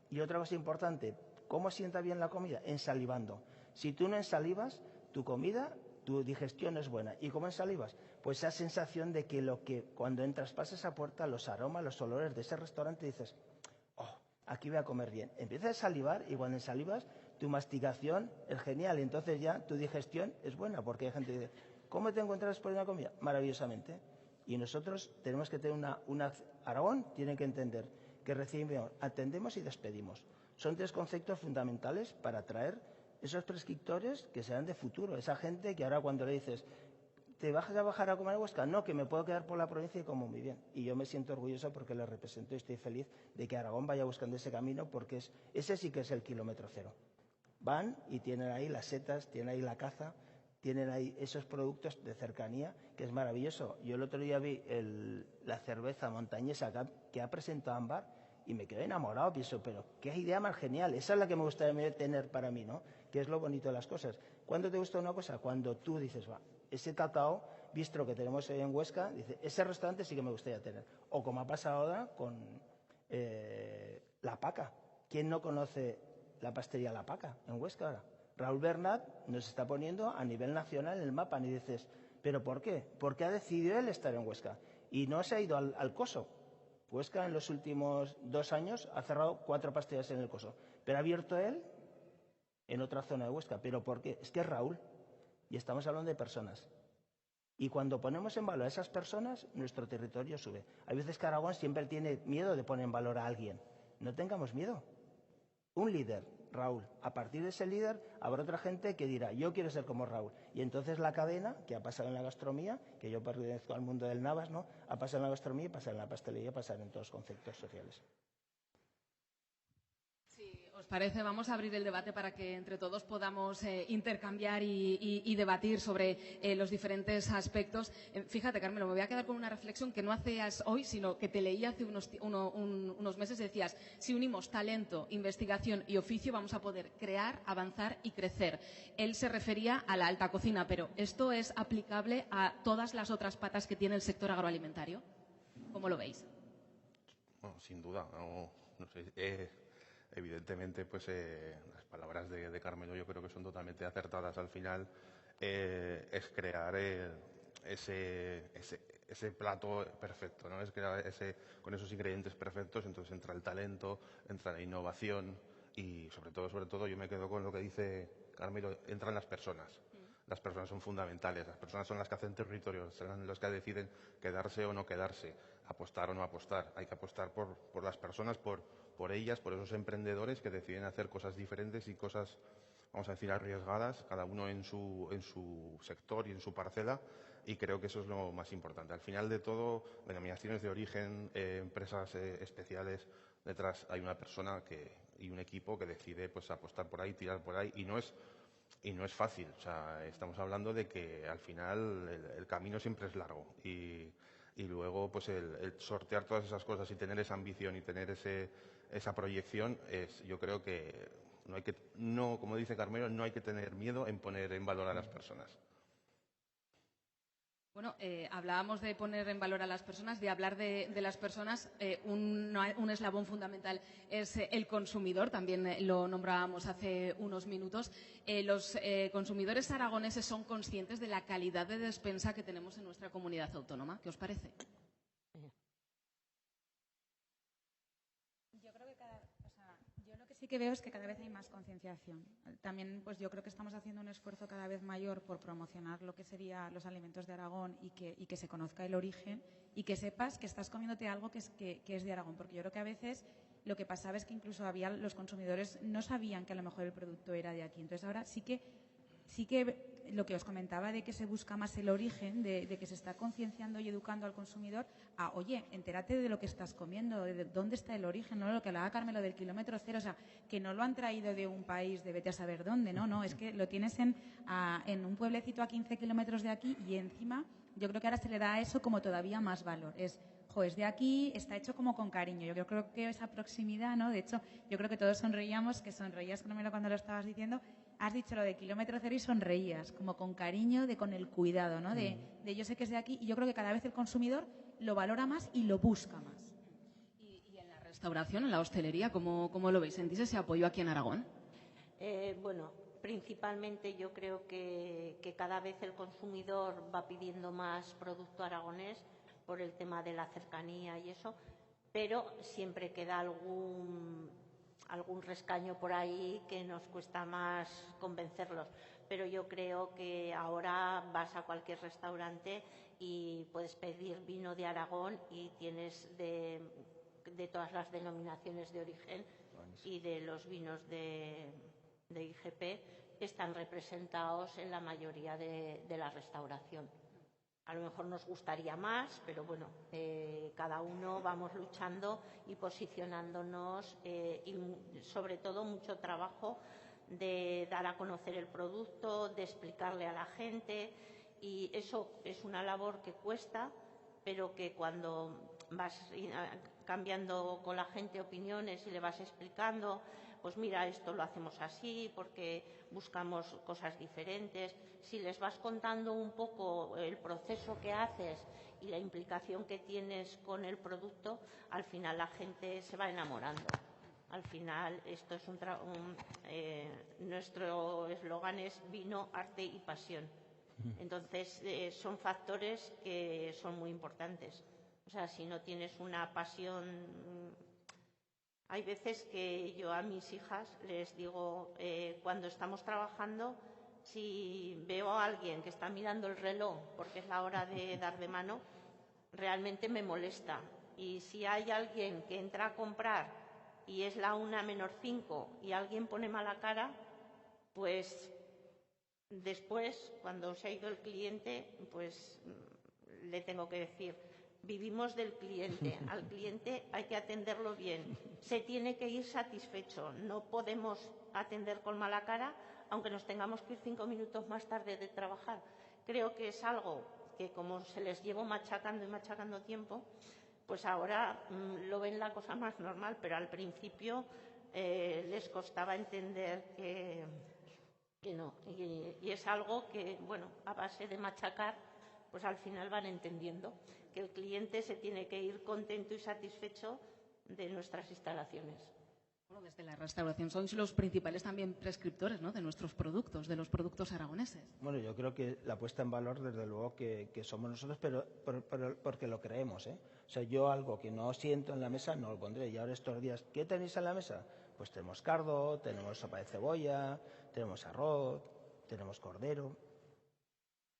Y otra cosa importante, ¿cómo sienta bien la comida? Ensalivando. Si tú no ensalivas, tu comida tu digestión es buena. ¿Y cómo ensalivas? Pues esa sensación de que cuando entras, pasas esa puerta, los aromas, los olores de ese restaurante, dices, oh, aquí voy a comer bien. Empiezas a salivar y cuando ensalivas, tu masticación es genial y entonces ya tu digestión es buena, porque hay gente que dice, ¿cómo te encuentras después de una comida? Maravillosamente. Y nosotros tenemos que tener Aragón tiene que entender que recibimos, atendemos y despedimos. Son 3 conceptos fundamentales para atraer esos prescriptores que sean de futuro. Esa gente que ahora cuando le dices, ¿te vas a bajar a comer a Huesca? No, que me puedo quedar por la provincia y como muy bien. Y yo me siento orgulloso porque le represento y estoy feliz de que Aragón vaya buscando ese camino porque ese sí que es el kilómetro cero. Van y tienen ahí las setas, tienen ahí la caza, tienen ahí esos productos de cercanía, que es maravilloso. Yo el otro día vi la cerveza montañesa que ha presentado Ámbar y me quedé enamorado. Pienso, pero qué idea más genial. Esa es la que me gustaría tener para mí, ¿no? Que es lo bonito de las cosas. ¿Cuándo te gusta una cosa? Cuando tú dices, va, ese cacao bistro que tenemos hoy en Huesca, dice, ese restaurante sí que me gustaría tener. O como ha pasado ahora con La Paca. ¿Quién no conoce la pastelería La Paca en Huesca ahora? Raúl Bernat nos está poniendo a nivel nacional en el mapa. Y dices, ¿pero por qué? Porque ha decidido él estar en Huesca. Y no se ha ido al Coso. Huesca en los últimos 2 años ha cerrado 4 pastelerías en el Coso. Pero ha abierto él en otra zona de Huesca. ¿Pero por qué? Es que es Raúl. Y estamos hablando de personas. Y cuando ponemos en valor a esas personas, nuestro territorio sube. Hay veces que Aragón siempre tiene miedo de poner en valor a alguien. No tengamos miedo. Un líder, Raúl. A partir de ese líder habrá otra gente que dirá, yo quiero ser como Raúl. Y entonces la cadena, que ha pasado en la gastronomía, que yo pertenezco al mundo del Navas, ¿no? Ha pasado en la gastronomía, pasa en la pastelería, pasa en todos los conceptos sociales. ¿Os parece? Vamos a abrir el debate para que entre todos podamos intercambiar y debatir sobre los diferentes aspectos. Fíjate, Carmelo, me voy a quedar con una reflexión que no hacías hoy, sino que te leí hace unos meses. Decías, si unimos talento, investigación y oficio, vamos a poder crear, avanzar y crecer. Él se refería a la alta cocina, pero ¿esto es aplicable a todas las otras patas que tiene el sector agroalimentario? ¿Cómo lo veis? Bueno, sin duda, no sé. Evidentemente, pues las palabras de Carmelo yo creo que son totalmente acertadas. Al final es crear ese plato perfecto, ¿no? Es crear con esos ingredientes perfectos. Entonces entra el talento, entra la innovación y sobre todo yo me quedo con lo que dice Carmelo, entran las personas. Las personas son fundamentales, las personas son las que hacen territorio, serán los que deciden quedarse o no quedarse, apostar o no apostar. Hay que apostar por las personas, por ellas, por esos emprendedores que deciden hacer cosas diferentes y cosas, vamos a decir, arriesgadas, cada uno en su sector y en su parcela, y creo que eso es lo más importante. Al final de todo, denominaciones de origen, empresas especiales, detrás hay una persona y un equipo que decide pues apostar por ahí, tirar por ahí, y no es fácil. O sea, estamos hablando de que al final el camino siempre es largo y luego pues el sortear todas esas cosas y tener esa ambición y tener esa proyección, yo creo que como dice Carmelo, no hay que tener miedo en poner en valor a las personas. Bueno, hablábamos de poner en valor a las personas, de hablar de las personas. Un eslabón fundamental es el consumidor, también lo nombrábamos hace unos minutos. Los consumidores aragoneses son conscientes de la calidad de despensa que tenemos en nuestra comunidad autónoma. ¿Qué os parece? Yo lo que sí que veo es que cada vez hay más concienciación. También, pues yo creo que estamos haciendo un esfuerzo cada vez mayor por promocionar lo que serían los alimentos de Aragón y que se conozca el origen y que sepas que estás comiéndote algo que es de Aragón. Porque yo creo que a veces lo que pasaba es que incluso los consumidores no sabían que a lo mejor el producto era de aquí. Entonces ahora sí que lo que os comentaba de que se busca más el origen, de que se está concienciando y educando al consumidor a, oye, entérate de lo que estás comiendo, de dónde está el origen, no lo que hablaba Carmelo del kilómetro cero, o sea, que no lo han traído de un país de vete a saber dónde, no, es que lo tienes en un pueblecito a 15 kilómetros de aquí y encima yo creo que ahora se le da a eso como todavía más valor, es de aquí, está hecho como con cariño. Yo creo que esa proximidad, ¿no? De hecho, yo creo que todos sonreías, Carmelo, cuando lo estabas diciendo. Has dicho lo de kilómetro cero y sonreías, como con cariño, con el cuidado, ¿no? De yo sé que es de aquí y yo creo que cada vez el consumidor lo valora más y lo busca más. ¿Y en la restauración, en la hostelería, cómo lo veis? ¿Sentís ese apoyo aquí en Aragón? Bueno, principalmente yo creo que cada vez el consumidor va pidiendo más producto aragonés por el tema de la cercanía y eso, pero siempre queda algún rescaño por ahí que nos cuesta más convencerlos. Pero yo creo que ahora vas a cualquier restaurante y puedes pedir vino de Aragón y tienes de todas las denominaciones de origen y de los vinos de IGP están representados en la mayoría de la restauración. A lo mejor nos gustaría más, pero bueno, cada uno vamos luchando y posicionándonos y sobre todo mucho trabajo de dar a conocer el producto, de explicarle a la gente, y eso es una labor que cuesta, pero que cuando vas cambiando con la gente opiniones y le vas explicando, pues mira, esto lo hacemos así porque buscamos cosas diferentes. Si les vas contando un poco el proceso que haces y la implicación que tienes con el producto, al final la gente se va enamorando. Al final esto es nuestro eslogan es vino, arte y pasión. Entonces son factores que son muy importantes. O sea, si no tienes una pasión... Hay veces que yo a mis hijas les digo, cuando estamos trabajando, si veo a alguien que está mirando el reloj porque es la hora de dar de mano, realmente me molesta. Y si hay alguien que entra a comprar y es la 1:05 y alguien pone mala cara, pues después, cuando se ha ido el cliente, pues le tengo que decir, vivimos del cliente, al cliente hay que atenderlo bien, se tiene que ir satisfecho, no podemos atender con mala cara, aunque nos tengamos que ir 5 minutos más tarde de trabajar. Creo que es algo que, como se les llevo machacando y machacando tiempo, pues ahora lo ven la cosa más normal, pero al principio les costaba entender que no. Y es algo que, bueno, a base de machacar, pues al final van entendiendo que el cliente se tiene que ir contento y satisfecho de nuestras instalaciones. Bueno, desde la restauración sois los principales también prescriptores, ¿no?, de nuestros productos, de los productos aragoneses. Bueno, yo creo que la puesta en valor, desde luego, que somos nosotros, pero porque lo creemos, ¿eh? O sea, yo algo que no siento en la mesa no lo pondré. Y ahora estos días, ¿qué tenéis en la mesa? Pues tenemos cardo, tenemos sopa de cebolla, tenemos arroz, tenemos cordero,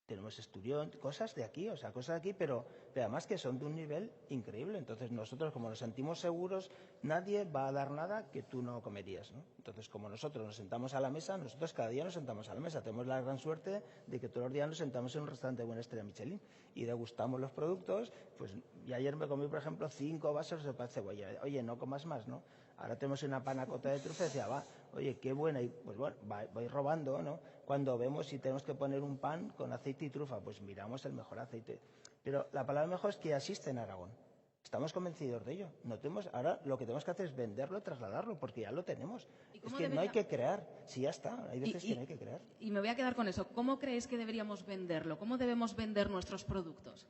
tenemos esturión, cosas de aquí, o sea, cosas de aquí, pero además que son de un nivel increíble. Entonces nosotros, como nos sentimos seguros, nadie va a dar nada que tú no comerías, ¿no? Entonces, como nosotros nos sentamos a la mesa, nosotros cada día nos sentamos a la mesa. Tenemos la gran suerte de que todos los días nos sentamos en un restaurante de buena estrella Michelin y degustamos los productos. Pues y ayer me comí, por ejemplo, 5 vasos de sopa de cebolla. Oye, no comas más, ¿no? Ahora tenemos una panacota de trufa y decía, va, oye, qué buena. Y pues bueno, voy robando, ¿no? Cuando vemos si tenemos que poner un pan con aceite y trufa, pues miramos el mejor aceite. Pero la palabra mejor es que existe en Aragón. Estamos convencidos de ello. Ahora lo que tenemos que hacer es venderlo, trasladarlo, porque ya lo tenemos. Es que no hay que crear, si ya está. Hay veces que no hay que crear. Y me voy a quedar con eso. ¿Cómo creéis que deberíamos venderlo? ¿Cómo debemos vender nuestros productos?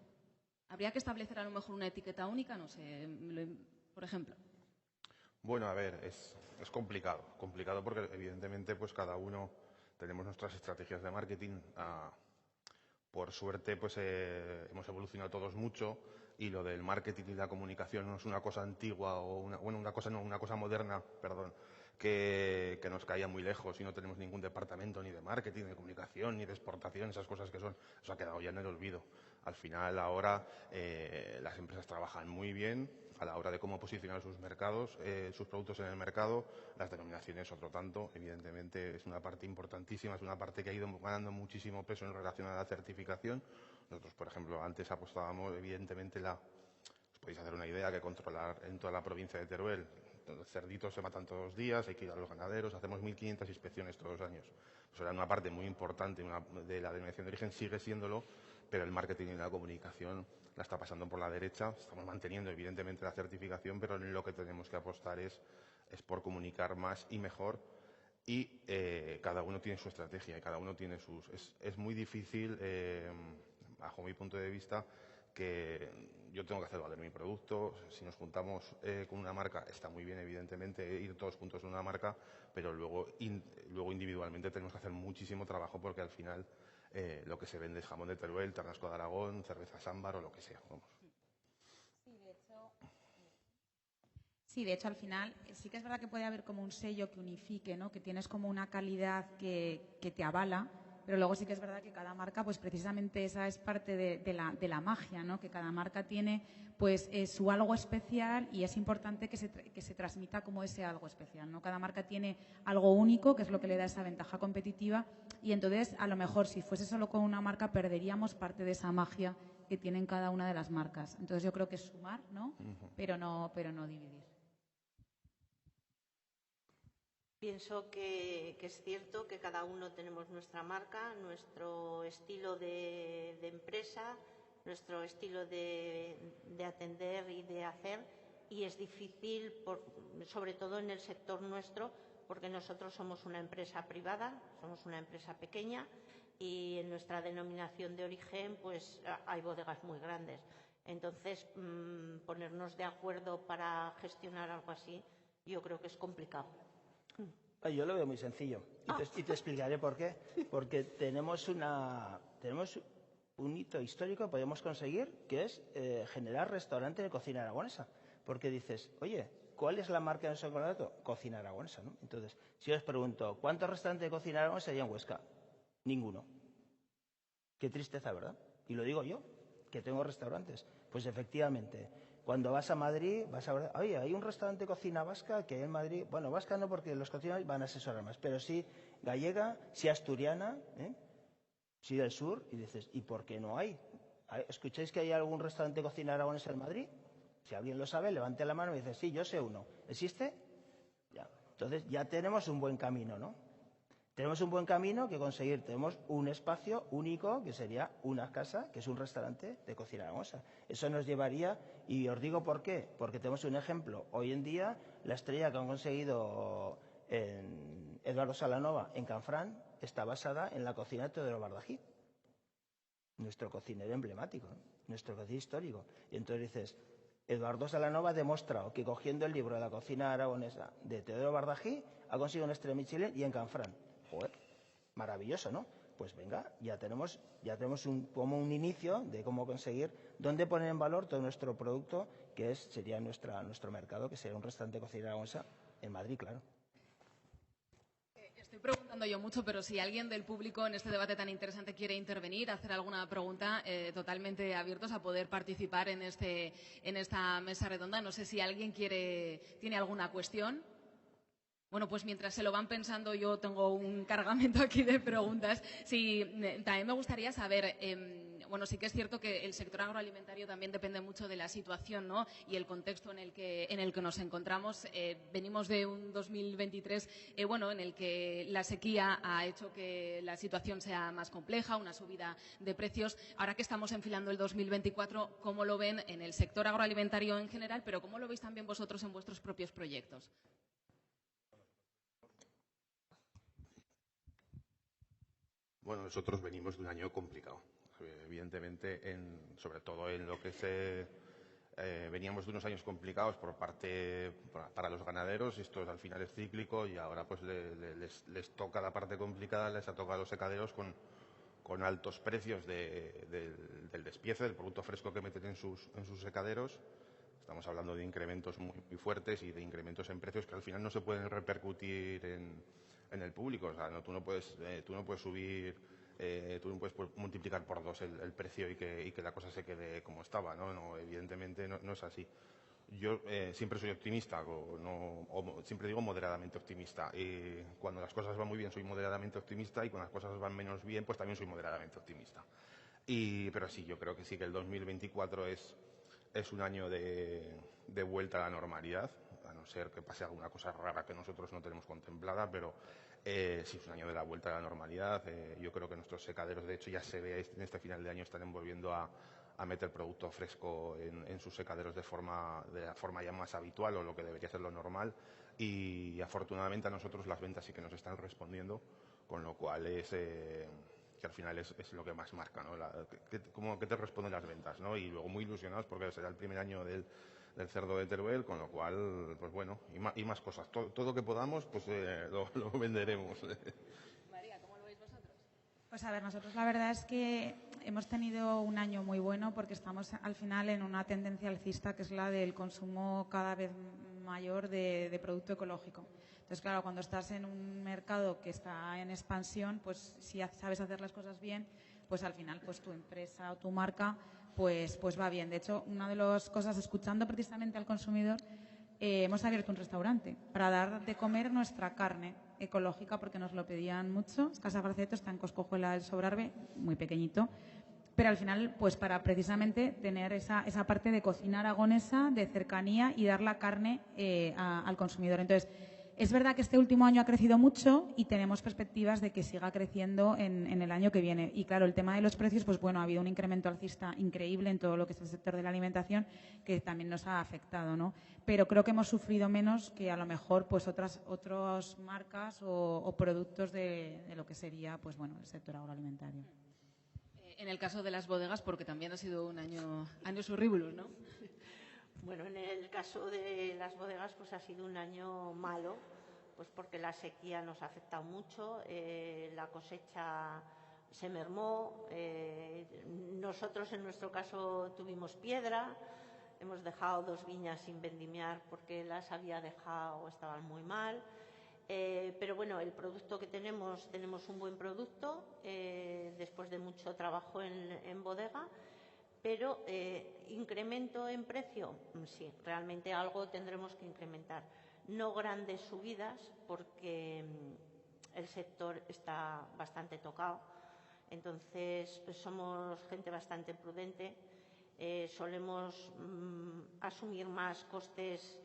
¿Habría que establecer a lo mejor una etiqueta única? No sé, por ejemplo. Bueno, a ver, es complicado porque evidentemente pues cada uno tenemos nuestras estrategias de marketing. Por suerte pues hemos evolucionado todos mucho y lo del marketing y la comunicación no es una cosa antigua o una cosa moderna, perdón, que nos caía muy lejos y no tenemos ningún departamento ni de marketing, ni de comunicación, ni de exportación, esas cosas eso ha quedado ya en el olvido. Al final ahora las empresas trabajan muy bien a la hora de cómo posicionar sus mercados, sus productos en el mercado. Las denominaciones otro tanto, evidentemente es una parte importantísima, es una parte que ha ido ganando muchísimo peso en relación a la certificación. Nosotros, por ejemplo, antes apostábamos evidentemente os podéis hacer una idea, que controlar en toda la provincia de Teruel. Los cerditos se matan todos los días, hay que ir a los ganaderos, hacemos 1.500 inspecciones todos los años. Eso era una parte muy importante de la denominación de origen, sigue siéndolo, pero el marketing y la comunicación la está pasando por la derecha. Estamos manteniendo evidentemente la certificación, pero en lo que tenemos que apostar es por comunicar más y mejor, y cada uno tiene su estrategia y cada uno tiene sus... Es muy difícil, bajo mi punto de vista, que yo tengo que hacer valer mi producto. Si nos juntamos con una marca, está muy bien, evidentemente, ir todos juntos en una marca, pero luego individualmente tenemos que hacer muchísimo trabajo porque al final lo que se vende es jamón de Teruel, Ternasco de Aragón, cerveza Sámbar o lo que sea. Vamos. Sí, de hecho, al final sí que es verdad que puede haber como un sello que unifique, ¿no? Que tienes como una calidad que te avala, pero luego sí que es verdad que cada marca, pues precisamente esa es parte de la magia, ¿no? Que cada marca tiene pues su algo especial y es importante que se transmita como ese algo especial, ¿no? Cada marca tiene algo único, que es lo que le da esa ventaja competitiva, y entonces a lo mejor si fuese solo con una marca perderíamos parte de esa magia que tienen cada una de las marcas. Entonces yo creo que es sumar, ¿no? Pero no dividir. Pienso que es cierto que cada uno tenemos nuestra marca, nuestro estilo de empresa, nuestro estilo de atender y de hacer, y es difícil, sobre todo en el sector nuestro, porque nosotros somos una empresa privada, somos una empresa pequeña y en nuestra denominación de origen pues hay bodegas muy grandes. Entonces, ponernos de acuerdo para gestionar algo así, yo creo que es complicado. Yo lo veo muy sencillo y te explicaré por qué. Porque tenemos un hito histórico que podemos conseguir, que es generar restaurante de cocina aragonesa. Porque dices, oye, ¿cuál es la marca de nuestro contrato? Cocina aragonesa, ¿no? Entonces, si os pregunto, ¿cuántos restaurantes de cocina aragonesa hay en Huesca? Ninguno. Qué tristeza, ¿verdad? Y lo digo yo, que tengo restaurantes. Pues efectivamente, cuando vas a Madrid, vas a ver, oye, hay un restaurante de cocina vasca que en Madrid, bueno, vasca no porque los cocineros van a asesorar más, pero sí gallega, sí asturiana, sí del sur, y dices, ¿y por qué no hay? ¿Escucháis que hay algún restaurante de cocina aragonesa en Madrid? Si alguien lo sabe, levante la mano y dice, sí, yo sé uno. ¿Existe? Ya. Entonces ya tenemos un buen camino, ¿no? Tenemos un buen camino que conseguir. Tenemos un espacio único que sería una casa, que es un restaurante de cocina aragonesa. Eso nos llevaría, y os digo por qué, porque tenemos un ejemplo. Hoy en día, la estrella que han conseguido en Eduardo Salanova en Canfrán está basada en la cocina de Teodoro Bardají, nuestro cocinero emblemático, ¿no? Nuestro cocinero histórico. Y entonces dices, Eduardo Salanova ha demostrado que cogiendo el libro de la cocina aragonesa de Teodoro Bardají ha conseguido una estrella Michelin y en Canfrán. Joder, maravilloso, ¿no? Pues venga, ya tenemos como un inicio de cómo conseguir, dónde poner en valor todo nuestro producto, que sería nuestro mercado, que sería un restaurante de cocina aragonesa en Madrid, claro. Estoy preguntando yo mucho, pero si alguien del público en este debate tan interesante quiere intervenir, hacer alguna pregunta, totalmente abiertos a poder participar en esta mesa redonda. No sé si alguien tiene alguna cuestión. Bueno, pues mientras se lo van pensando, yo tengo un cargamento aquí de preguntas. Sí, también me gustaría saber, bueno, sí que es cierto que el sector agroalimentario también depende mucho de la situación, ¿no? Y el contexto en el que nos encontramos. Venimos de un 2023, bueno, en el que la sequía ha hecho que la situación sea más compleja, una subida de precios. Ahora que estamos enfilando el 2024, ¿cómo lo ven en el sector agroalimentario en general, pero cómo lo veis también vosotros en vuestros propios proyectos? Bueno, nosotros venimos de un año complicado. Evidentemente, sobre todo en lo que veníamos de unos años complicados para los ganaderos. Esto al final es cíclico y ahora pues les toca la parte complicada, les ha tocado a los secaderos con altos precios del despiece, del producto fresco que meten en sus secaderos. Estamos hablando de incrementos muy fuertes y de incrementos en precios que al final no se pueden repercutir en el público. O sea, tú no puedes subir, tú no puedes multiplicar por 2 el precio y que la cosa se quede como estaba, ¿no? No, evidentemente no es así. Yo siempre soy optimista, siempre digo moderadamente optimista. Cuando las cosas van muy bien soy moderadamente optimista y cuando las cosas van menos bien pues también soy moderadamente optimista. Pero sí, yo creo que sí que el 2024 es un año de vuelta a la normalidad, a no ser que pase alguna cosa rara que nosotros no tenemos contemplada, pero sí es un año de la vuelta a la normalidad. Yo creo que nuestros secaderos, de hecho, ya se ve en este final de año, están volviendo a meter producto fresco en sus secaderos de la forma ya más habitual o lo que debería ser lo normal. Y afortunadamente a nosotros las ventas sí que nos están respondiendo, con lo cual que al final es lo que más marca, ¿no? Cómo que te responden las ventas, ¿no? Y luego muy ilusionados porque será el primer año del cerdo de Teruel, con lo cual, pues bueno, y más cosas. Todo lo que podamos, pues lo venderemos. María, ¿cómo lo veis vosotros? Pues a ver, nosotros la verdad es que hemos tenido un año muy bueno porque estamos al final en una tendencia alcista que es la del consumo cada vez mayor de producto ecológico. Entonces, claro, cuando estás en un mercado que está en expansión, pues si sabes hacer las cosas bien, pues al final pues tu empresa o tu marca pues va bien. De hecho, una de las cosas, escuchando precisamente al consumidor, hemos abierto un restaurante para dar de comer nuestra carne ecológica porque nos lo pedían mucho. Casa Braceto está en Coscojuela del Sobrarbe, muy pequeñito, pero al final pues para precisamente tener esa parte de cocina aragonesa, de cercanía y dar la carne al consumidor. Entonces, es verdad que este último año ha crecido mucho y tenemos perspectivas de que siga creciendo en el año que viene. Y claro, el tema de los precios, pues bueno, ha habido un incremento alcista increíble en todo lo que es el sector de la alimentación que también nos ha afectado, ¿no? Pero creo que hemos sufrido menos que a lo mejor pues otras marcas o productos de lo que sería pues bueno el sector agroalimentario. En el caso de las bodegas, porque también ha sido un año horrible, ¿no? Bueno, en el caso de las bodegas pues ha sido un año malo, pues porque la sequía nos ha afectado mucho, la cosecha se mermó, nosotros en nuestro caso tuvimos piedra, hemos dejado 2 viñas sin vendimiar porque las había dejado, estaban muy mal, pero bueno, el producto que tenemos un buen producto, después de mucho trabajo en bodega. Pero incremento en precio, sí, realmente algo tendremos que incrementar. No grandes subidas porque el sector está bastante tocado. Entonces, pues somos gente bastante prudente. Solemos asumir más costes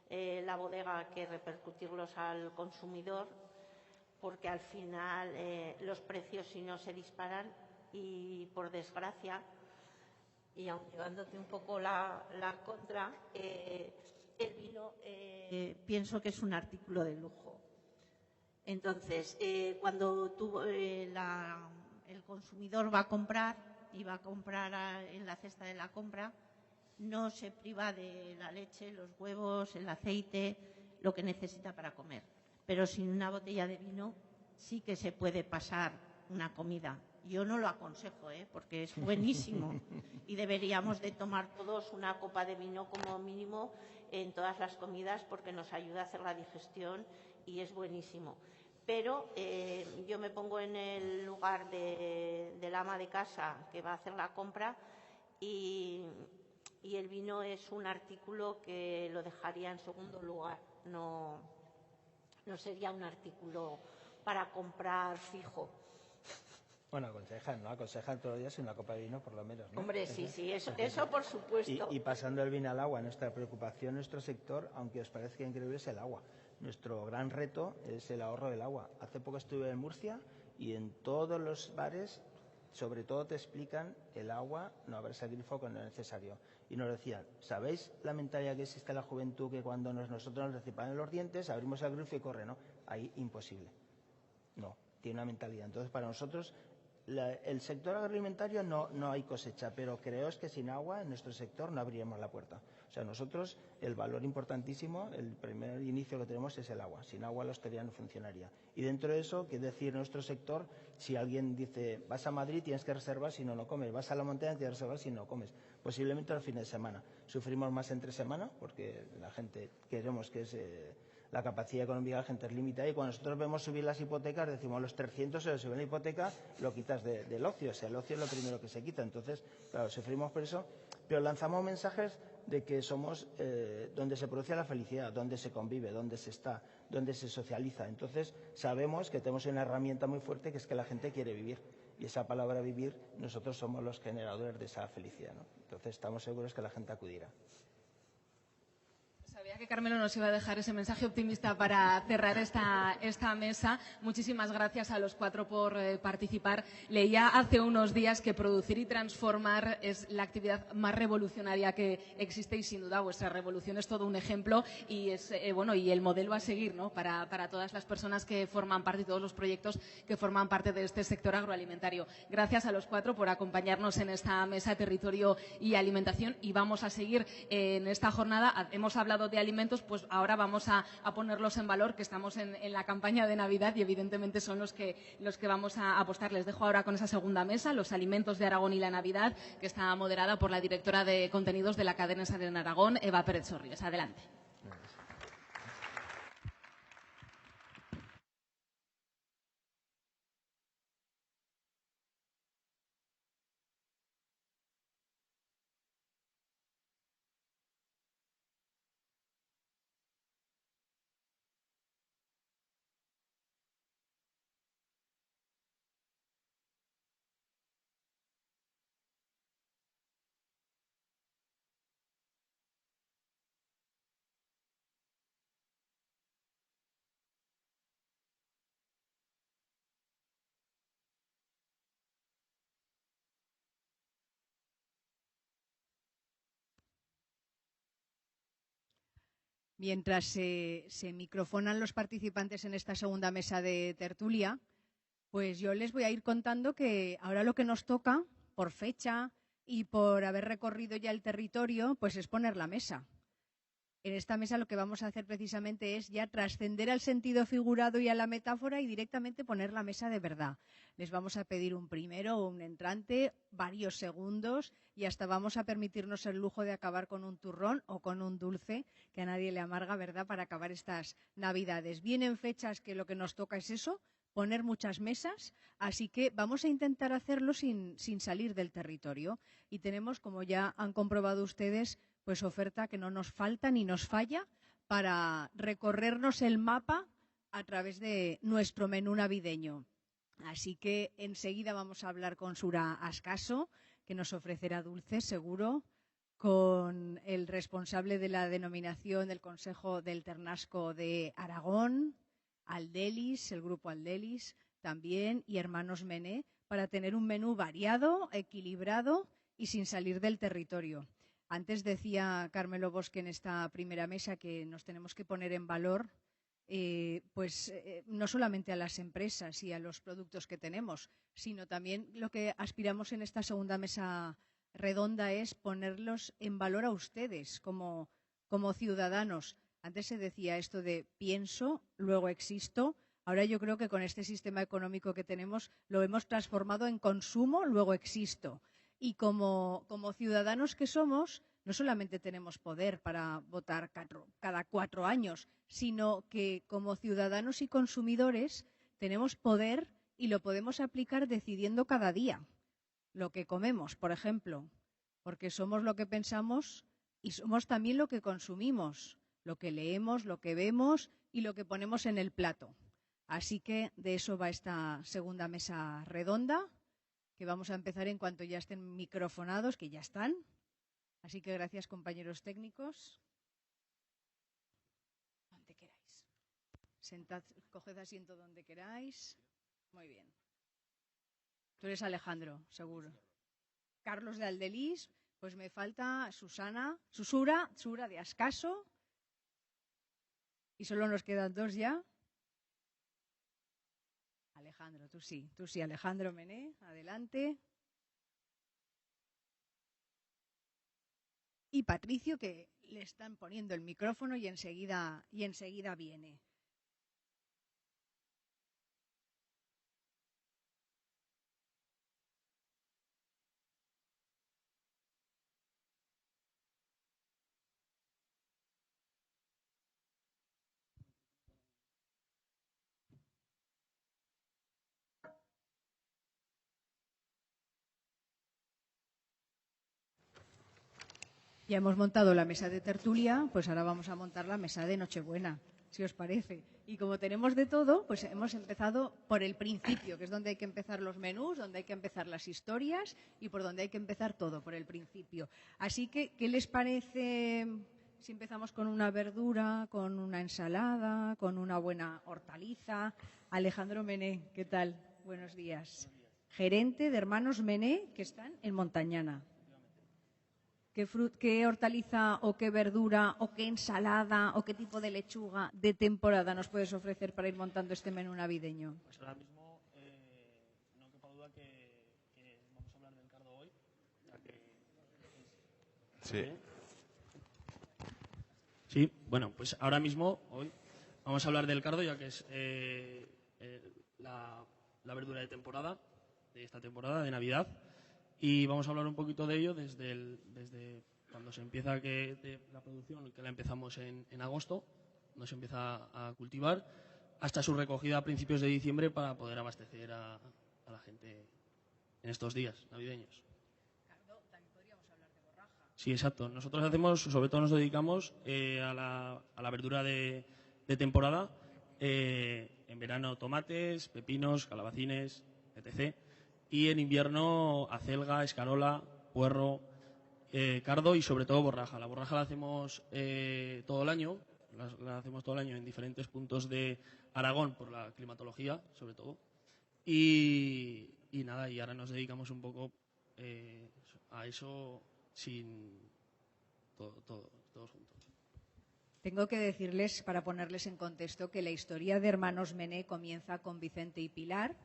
la bodega que repercutirlos al consumidor porque al final los precios si no se disparan y por desgracia y aun llevándote un poco la contra, el vino pienso que es un artículo de lujo. Entonces, cuando el consumidor va a comprar y va a comprar en la cesta de la compra, no se priva de la leche, los huevos, el aceite, lo que necesita para comer. Pero sin una botella de vino sí que se puede pasar una comida. Yo no lo aconsejo, porque es buenísimo y deberíamos de tomar todos una copa de vino como mínimo en todas las comidas porque nos ayuda a hacer la digestión y es buenísimo. Pero yo me pongo en el lugar del ama de casa que va a hacer la compra y el vino es un artículo que lo dejaría en segundo lugar, no sería un artículo para comprar fijo. Bueno, aconsejan todos los días una copa de vino por lo menos, ¿no? Hombre, sí, eso por supuesto. Y pasando el vino al agua, nuestra preocupación, nuestro sector, aunque os parezca increíble, es el agua. Nuestro gran reto es el ahorro del agua. Hace poco estuve en Murcia y en todos los bares, sobre todo te explican el agua, no abres el grifo cuando es necesario. Y nos decían, ¿sabéis la mentalidad que existe en la juventud que cuando nosotros nos reciban los dientes, abrimos el grifo y corre, ¿no? Ahí imposible. No, tiene una mentalidad. Entonces, para nosotros, el sector agroalimentario no hay cosecha, pero creo que sin agua en nuestro sector no abriríamos la puerta. O sea, nosotros el valor importantísimo, el primer inicio que tenemos es el agua. Sin agua la hostelería no funcionaría. Y dentro de eso, qué decir nuestro sector, si alguien dice, vas a Madrid tienes que reservar si no, no comes, vas a la montaña tienes que reservar si no comes. Posiblemente al fin de semana. Sufrimos más entre semana porque la gente queremos que es... la capacidad económica de la gente es limitada y cuando nosotros vemos subir las hipotecas decimos los 300 euros sube la hipoteca, lo quitas del ocio, o sea, el ocio es lo primero que se quita. Entonces, claro, sufrimos por eso, pero lanzamos mensajes de que somos donde se produce la felicidad, donde se convive, donde se está, donde se socializa. Entonces, sabemos que tenemos una herramienta muy fuerte que es que la gente quiere vivir y esa palabra vivir, nosotros somos los generadores de esa felicidad, ¿no? Entonces, estamos seguros que la gente acudirá. Sabía que Carmelo nos iba a dejar ese mensaje optimista para cerrar esta mesa. Muchísimas gracias a los 4 por participar. Leía hace unos días que producir y transformar es la actividad más revolucionaria que existe y sin duda vuestra revolución es todo un ejemplo y es y el modelo a seguir, ¿no? para todas las personas que forman parte y todos los proyectos que forman parte de este sector agroalimentario. Gracias a los 4 por acompañarnos en esta mesa Territorio y Alimentación y vamos a seguir en esta jornada. Hemos hablado de alimentos, pues ahora vamos a ponerlos en valor, que estamos en la campaña de Navidad y evidentemente son los que vamos a apostar. Les dejo ahora con esa segunda mesa, los alimentos de Aragón y la Navidad, que está moderada por la directora de contenidos de la cadena SER en Aragón, Eva Pérez Sorrios. Adelante. Mientras se microfonan los participantes en esta segunda mesa de tertulia, pues yo les voy a ir contando que ahora lo que nos toca, por fecha y por haber recorrido ya el territorio, pues es poner la mesa. En esta mesa lo que vamos a hacer precisamente es ya trascender al sentido figurado y a la metáfora y directamente poner la mesa de verdad. Les vamos a pedir un primero o un entrante, varios segundos y hasta vamos a permitirnos el lujo de acabar con un turrón o con un dulce que a nadie le amarga, ¿verdad?, para acabar estas Navidades. Vienen fechas que lo que nos toca es eso, poner muchas mesas, así que vamos a intentar hacerlo sin salir del territorio. Y tenemos, como ya han comprobado ustedes, pues oferta que no nos falta ni nos falla para recorrernos el mapa a través de nuestro menú navideño. Así que enseguida vamos a hablar con Sura Ascaso, que nos ofrecerá dulces, seguro, con el responsable de la denominación del Consejo del Ternasco de Aragón, Aldelis, el grupo Aldelis también, y Hermanos Mené, para tener un menú variado, equilibrado y sin salir del territorio. Antes decía Carmelo Bosque en esta primera mesa que nos tenemos que poner en valor no solamente a las empresas y a los productos que tenemos, sino también lo que aspiramos en esta segunda mesa redonda es ponerlos en valor a ustedes como ciudadanos. Antes se decía esto de pienso, luego existo. Ahora yo creo que con este sistema económico que tenemos lo hemos transformado en consumo, luego existo. Y como ciudadanos que somos, no solamente tenemos poder para votar cada 4 años, sino que como ciudadanos y consumidores tenemos poder y lo podemos aplicar decidiendo cada día lo que comemos, por ejemplo, porque somos lo que pensamos y somos también lo que consumimos, lo que leemos, lo que vemos y lo que ponemos en el plato. Así que de eso va esta segunda mesa redonda, que vamos a empezar en cuanto ya estén microfonados, que ya están. Así que gracias, compañeros técnicos. Donde queráis. Sentad, coged asiento donde queráis. Muy bien. Tú eres Alejandro, seguro. Carlos de Aldelis, pues me falta Sura de Ascaso. Y solo nos quedan 2 ya. Alejandro, tú sí, Alejandro Mené, adelante. Y Patricio, que le están poniendo el micrófono y enseguida viene. Ya hemos montado la mesa de tertulia, pues ahora vamos a montar la mesa de Nochebuena, si os parece. Y como tenemos de todo, pues hemos empezado por el principio, que es donde hay que empezar los menús, donde hay que empezar las historias y por donde hay que empezar todo, por el principio. Así que, ¿qué les parece si empezamos con una verdura, con una ensalada, con una buena hortaliza. Alejandro Mené, ¿qué tal? Buenos días. Gerente de Hermanos Mené, que están en Montañana. ¿Qué hortaliza o qué verdura o qué ensalada o qué tipo de lechuga de temporada nos puedes ofrecer para ir montando este menú navideño? Pues ahora mismo no quepa duda que vamos a hablar del cardo hoy. Sí. Sí, bueno, pues ahora mismo, hoy, vamos a hablar del cardo, ya que es la verdura de temporada, de esta temporada, de Navidad. Y vamos a hablar un poquito de ello desde cuando se empieza la producción, que la empezamos en agosto, cuando se empieza a cultivar, hasta su recogida a principios de diciembre para poder abastecer a la gente en estos días navideños. Cardo, también podríamos hablar de borraja. Sí, exacto. Nosotros sobre todo nos dedicamos a la verdura de temporada. En verano tomates, pepinos, calabacines, etc. Y en invierno acelga, escarola, puerro, cardo y sobre todo borraja. La borraja la hacemos todo el año, la hacemos todo el año en diferentes puntos de Aragón por la climatología, sobre todo. Y nada, y ahora nos dedicamos un poco a eso todos juntos. Tengo que decirles, para ponerles en contexto, que la historia de Hermanos Mené comienza con Vicente y Pilar,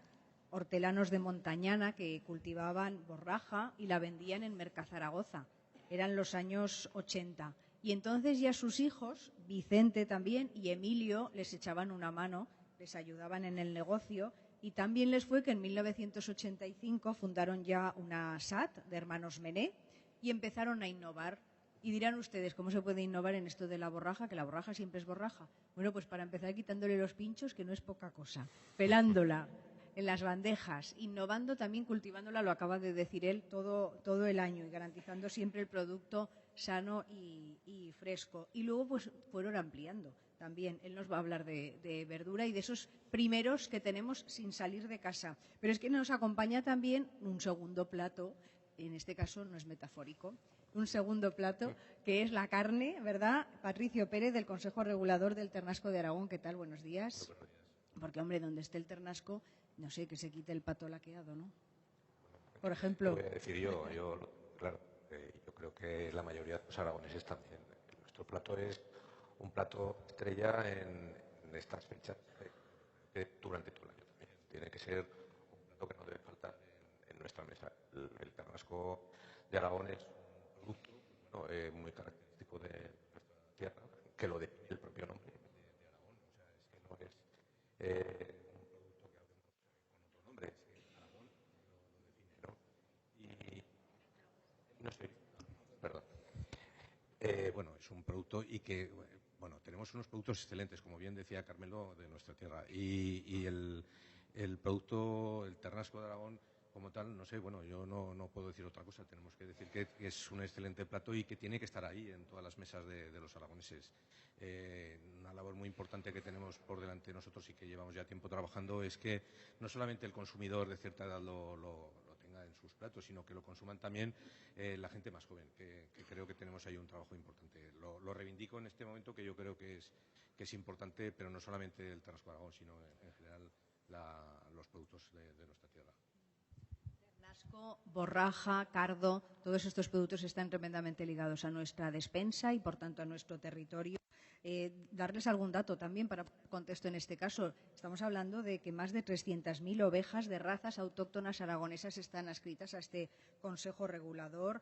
hortelanos de Montañana que cultivaban borraja y la vendían en Mercazaragoza. Eran los años 80. Y entonces ya sus hijos, Vicente también y Emilio, les echaban una mano, les ayudaban en el negocio. Y también les fue que en 1985 fundaron ya una SAT de Hermanos Mené y empezaron a innovar. Y dirán ustedes, ¿cómo se puede innovar en esto de la borraja? Que la borraja siempre es borraja. Bueno, pues para empezar quitándole los pinchos, que no es poca cosa, pelándola en las bandejas, innovando también, cultivándola, lo acaba de decir él, todo el año y garantizando siempre el producto sano y fresco. Y luego pues fueron ampliando también. Él nos va a hablar de verdura y de esos primeros que tenemos sin salir de casa. Pero es que nos acompaña también un segundo plato, en este caso no es metafórico, un segundo plato, que es la carne, ¿verdad? Patricio Pérez, del Consejo Regulador del Ternasco de Aragón. ¿Qué tal? Buenos días. Buenos días. Porque, hombre, donde esté el ternasco, no sé, que se quite el pato laqueado, ¿no? Por ejemplo. Lo voy a decir yo claro, yo creo que la mayoría de los aragoneses también. Nuestro plato es un plato estrella en estas fechas durante todo el año también. Tiene que ser un plato que no debe faltar en nuestra mesa. El ternasco de Aragón es un producto muy característico de nuestra tierra, que lo define el propio nombre de Aragón. O sea, es que no es un producto que hacemos con otro nombre, es que Aragón lo define, ¿no? Y no estoy, perdón. Bueno, es un producto y que, bueno, tenemos unos productos excelentes, como bien decía Carmelo, de nuestra tierra. Y el producto, el ternasco de Aragón, como tal, no sé, bueno, yo no puedo decir otra cosa. Tenemos que decir que es un excelente plato y que tiene que estar ahí en todas las mesas de los aragoneses. Una labor muy importante que tenemos por delante de nosotros y que llevamos ya tiempo trabajando es que no solamente el consumidor de cierta edad lo tenga en sus platos, sino que lo consuman también la gente más joven, que creo que tenemos ahí un trabajo importante. Lo reivindico en este momento, que yo creo que es importante, pero no solamente el ternasco de Aragón, sino en general los productos de nuestra tierra. Borraja, cardo, todos estos productos están tremendamente ligados a nuestra despensa y, por tanto, a nuestro territorio. Darles algún dato también para poner contexto en este caso. Estamos hablando de que más de 300.000 ovejas de razas autóctonas aragonesas están adscritas a este Consejo Regulador.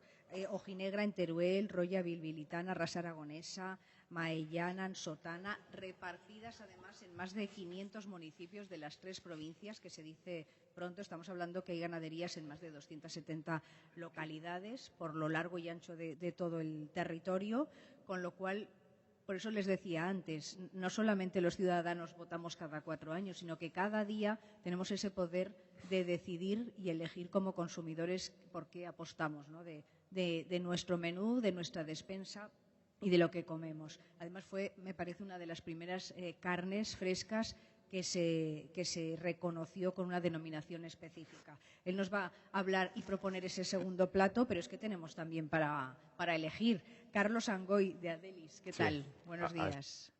Ojinegra en Teruel, Roya Bilbilitana, Raza Aragonesa, Maellana, Ansotana, repartidas además en más de 500 municipios de las 3 provincias, que se dice pronto. Estamos hablando que hay ganaderías en más de 270 localidades por lo largo y ancho de todo el territorio, con lo cual, por eso les decía antes, no solamente los ciudadanos votamos cada 4 años, sino que cada día tenemos ese poder de decidir y elegir como consumidores por qué apostamos, ¿no? de nuestro menú, de nuestra despensa y de lo que comemos. Además me parece una de las primeras carnes frescas que se reconoció con una denominación específica. Él nos va a hablar y proponer ese segundo plato, pero es que tenemos también para elegir. Carlos Angoy, de Adelis, ¿qué tal? Buenos días.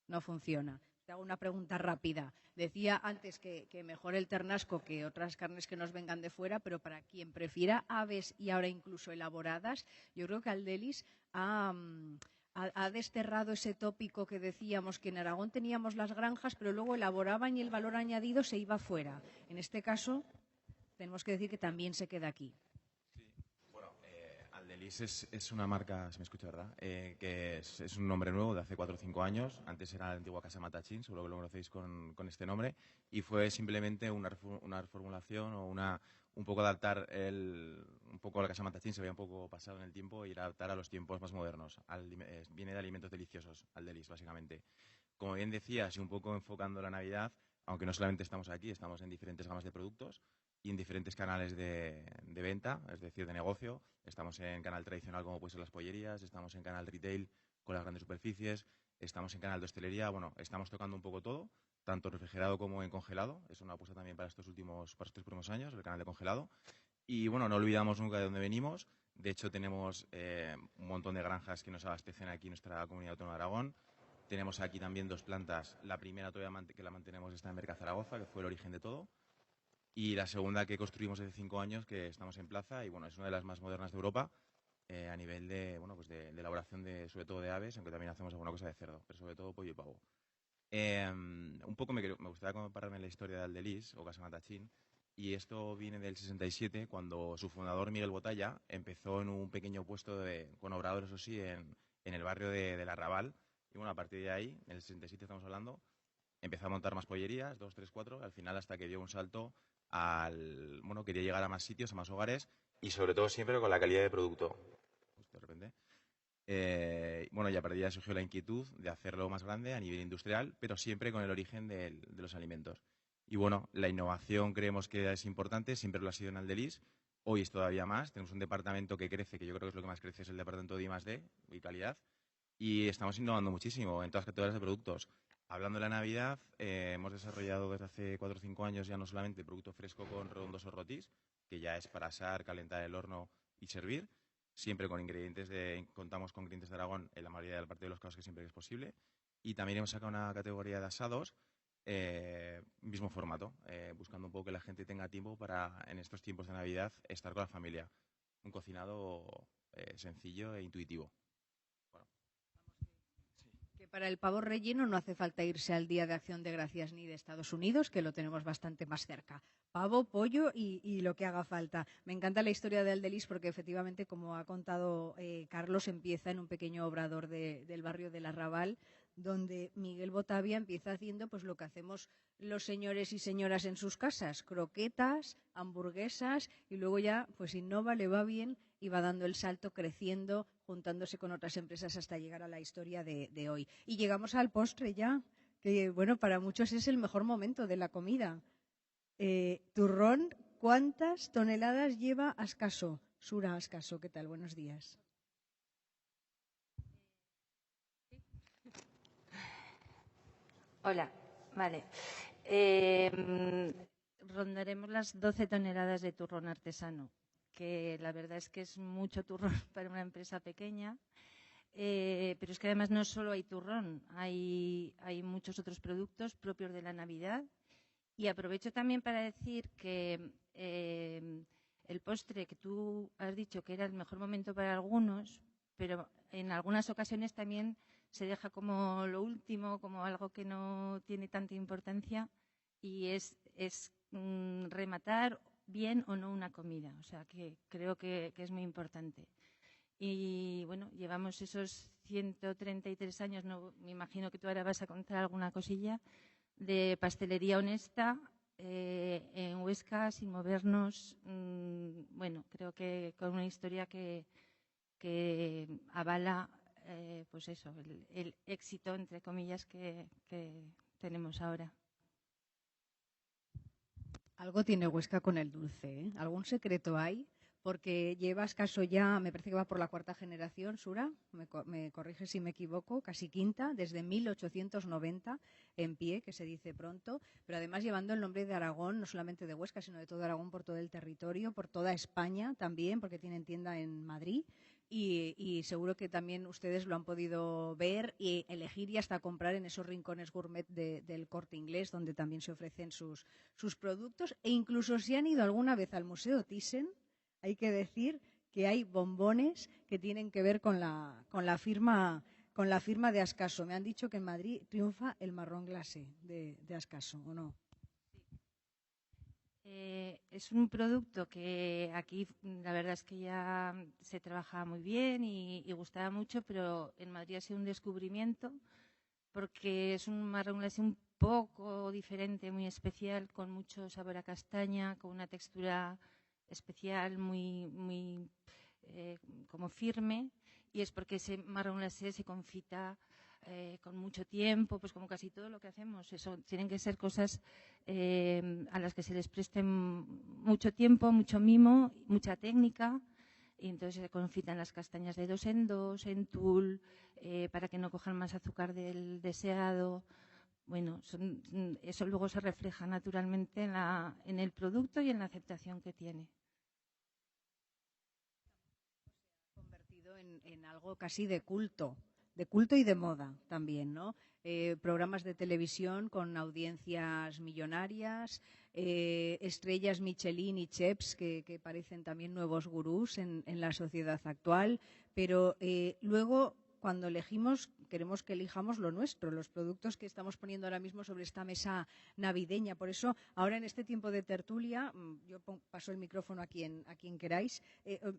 No funciona. Te hago una pregunta rápida. Decía antes que mejor el ternasco que otras carnes que nos vengan de fuera, pero para quien prefiera aves y ahora incluso elaboradas, yo creo que Adelis ha desterrado ese tópico que decíamos que en Aragón teníamos las granjas, pero luego elaboraban y el valor añadido se iba fuera. En este caso, tenemos que decir que también se queda aquí. Aldelis es una marca, se me escucha, ¿verdad? Que es un nombre nuevo de hace 4 o 5 años. Antes era la antigua Casa Matachín, seguro que lo conocéis con este nombre. Y fue simplemente una reformulación o un poco adaptar un poco la Casa Matachín, se había un poco pasado en el tiempo, y adaptar a los tiempos más modernos. Viene de alimentos deliciosos, Aldelis, básicamente. Como bien decías, y un poco enfocando la Navidad, aunque no solamente estamos aquí, estamos en diferentes gamas de productos y en diferentes canales de venta, es decir, de negocio. Estamos en canal tradicional, como pueden ser las pollerías, estamos en canal retail con las grandes superficies, estamos en canal de hostelería. Bueno, estamos tocando un poco todo, tanto refrigerado como en congelado. Es una apuesta también para estos últimos años, el canal de congelado. Y bueno, no olvidamos nunca de dónde venimos. De hecho, tenemos un montón de granjas que nos abastecen aquí en nuestra comunidad autónoma de Aragón. Tenemos aquí también 2 plantas. La primera todavía que la mantenemos está en Merca Zaragoza, que fue el origen de todo. Y la segunda que construimos hace 5 años, que estamos en plaza, y bueno, es una de las más modernas de Europa a nivel de elaboración sobre todo de aves, aunque también hacemos alguna cosa de cerdo, pero sobre todo pollo y pavo. Un poco me gustaría compararme la historia de Aldelis o Casa Matachín, y esto viene del 67, cuando su fundador, Miguel Botalla, empezó en un pequeño puesto con obradores, eso sí, en el barrio del Arrabal. Y bueno, a partir de ahí, en el 67 estamos hablando, empezó a montar más pollerías, 2, 3, 4, al final hasta que dio un salto quería llegar a más sitios, a más hogares, y sobre todo siempre con la calidad de producto. Justo de repente. Y a partir de ahí surgió la inquietud de hacerlo más grande a nivel industrial, pero siempre con el origen de los alimentos. Y bueno, la innovación creemos que es importante, siempre lo ha sido en Aldelis, hoy es todavía más. Tenemos un departamento que crece, que yo creo que es lo que más crece, es el departamento de I+D y calidad, y estamos innovando muchísimo en todas las categorías de productos. Hablando de la Navidad, hemos desarrollado desde hace 4 o 5 años ya no solamente producto fresco con redondos o rotis, que ya es para asar, calentar el horno y servir, siempre con contamos con ingredientes de Aragón en la mayoría de la parte de los casos, que siempre es posible. Y también hemos sacado una categoría de asados, mismo formato, buscando un poco que la gente tenga tiempo para, en estos tiempos de Navidad, estar con la familia. Un cocinado sencillo e intuitivo. Para el pavo relleno no hace falta irse al Día de Acción de Gracias ni de Estados Unidos, que lo tenemos bastante más cerca. Pavo, pollo y lo que haga falta. Me encanta la historia de Aldelis porque efectivamente, como ha contado Carlos, empieza en un pequeño obrador del barrio del Arrabal, donde Miguel Botavia empieza haciendo pues lo que hacemos los señores y señoras en sus casas: croquetas, hamburguesas, y luego ya pues innova, le va bien y va dando el salto, creciendo, juntándose con otras empresas hasta llegar a la historia de hoy. Y llegamos al postre ya, que bueno, para muchos es el mejor momento de la comida. Turrón, ¿cuántas toneladas lleva Ascaso? Sura Ascaso, ¿qué tal? Buenos días. Hola, vale. Rondaremos las 12 toneladas de turrón artesano, que la verdad es que es mucho turrón para una empresa pequeña, pero es que además no solo hay turrón, hay muchos otros productos propios de la Navidad. Y aprovecho también para decir que el postre, que tú has dicho que era el mejor momento para algunos, pero en algunas ocasiones también se deja como lo último, como algo que no tiene tanta importancia, y es rematar bien o no una comida. O sea, que creo que es muy importante. Y bueno, llevamos esos 133 años, no, me imagino que tú ahora vas a contar alguna cosilla, de pastelería honesta en Huesca, sin movernos. Bueno, creo que con una historia que avala pues eso, el éxito, entre comillas, que tenemos ahora. Algo tiene Huesca con el dulce, ¿eh? ¿Algún secreto hay? porque lleva escaso ya, me parece que va por la 4ª generación, Sura, me corrige si me equivoco, casi 5ª, desde 1890 en pie, que se dice pronto, pero además llevando el nombre de Aragón, no solamente de Huesca, sino de todo Aragón, por todo el territorio, por toda España también, porque tienen tienda en Madrid. Y seguro que también ustedes lo han podido ver y elegir y hasta comprar en esos rincones gourmet del Corte Inglés, donde también se ofrecen sus productos. E incluso si han ido alguna vez al Museo Thyssen, hay que decir que hay bombones que tienen que ver con la firma de Ascaso. Me han dicho que en Madrid triunfa el marrón glacé de Ascaso, ¿o no? Es un producto que aquí la verdad es que ya se trabaja muy bien y gustaba mucho, pero en Madrid ha sido un descubrimiento porque es un marrón glacé un poco diferente, muy especial, con mucho sabor a castaña, con una textura especial, muy como firme, y es porque ese marrón glacé se confita con mucho tiempo, pues como casi todo lo que hacemos. Eso tienen que ser cosas a las que se les preste mucho tiempo, mucho mimo, mucha técnica, y entonces se confitan las castañas de 2 en 2, en tul, para que no cojan más azúcar del deseado. Bueno, eso luego se refleja naturalmente en el producto y en la aceptación que tiene. Convertido en algo casi de culto y de moda también, ¿no? Programas de televisión con audiencias millonarias, estrellas Michelin y chefs que parecen también nuevos gurús en la sociedad actual, pero luego cuando elegimos, queremos que elijamos lo nuestro, los productos que estamos poniendo ahora mismo sobre esta mesa navideña. Por eso, ahora en este tiempo de tertulia, yo paso el micrófono a quien queráis,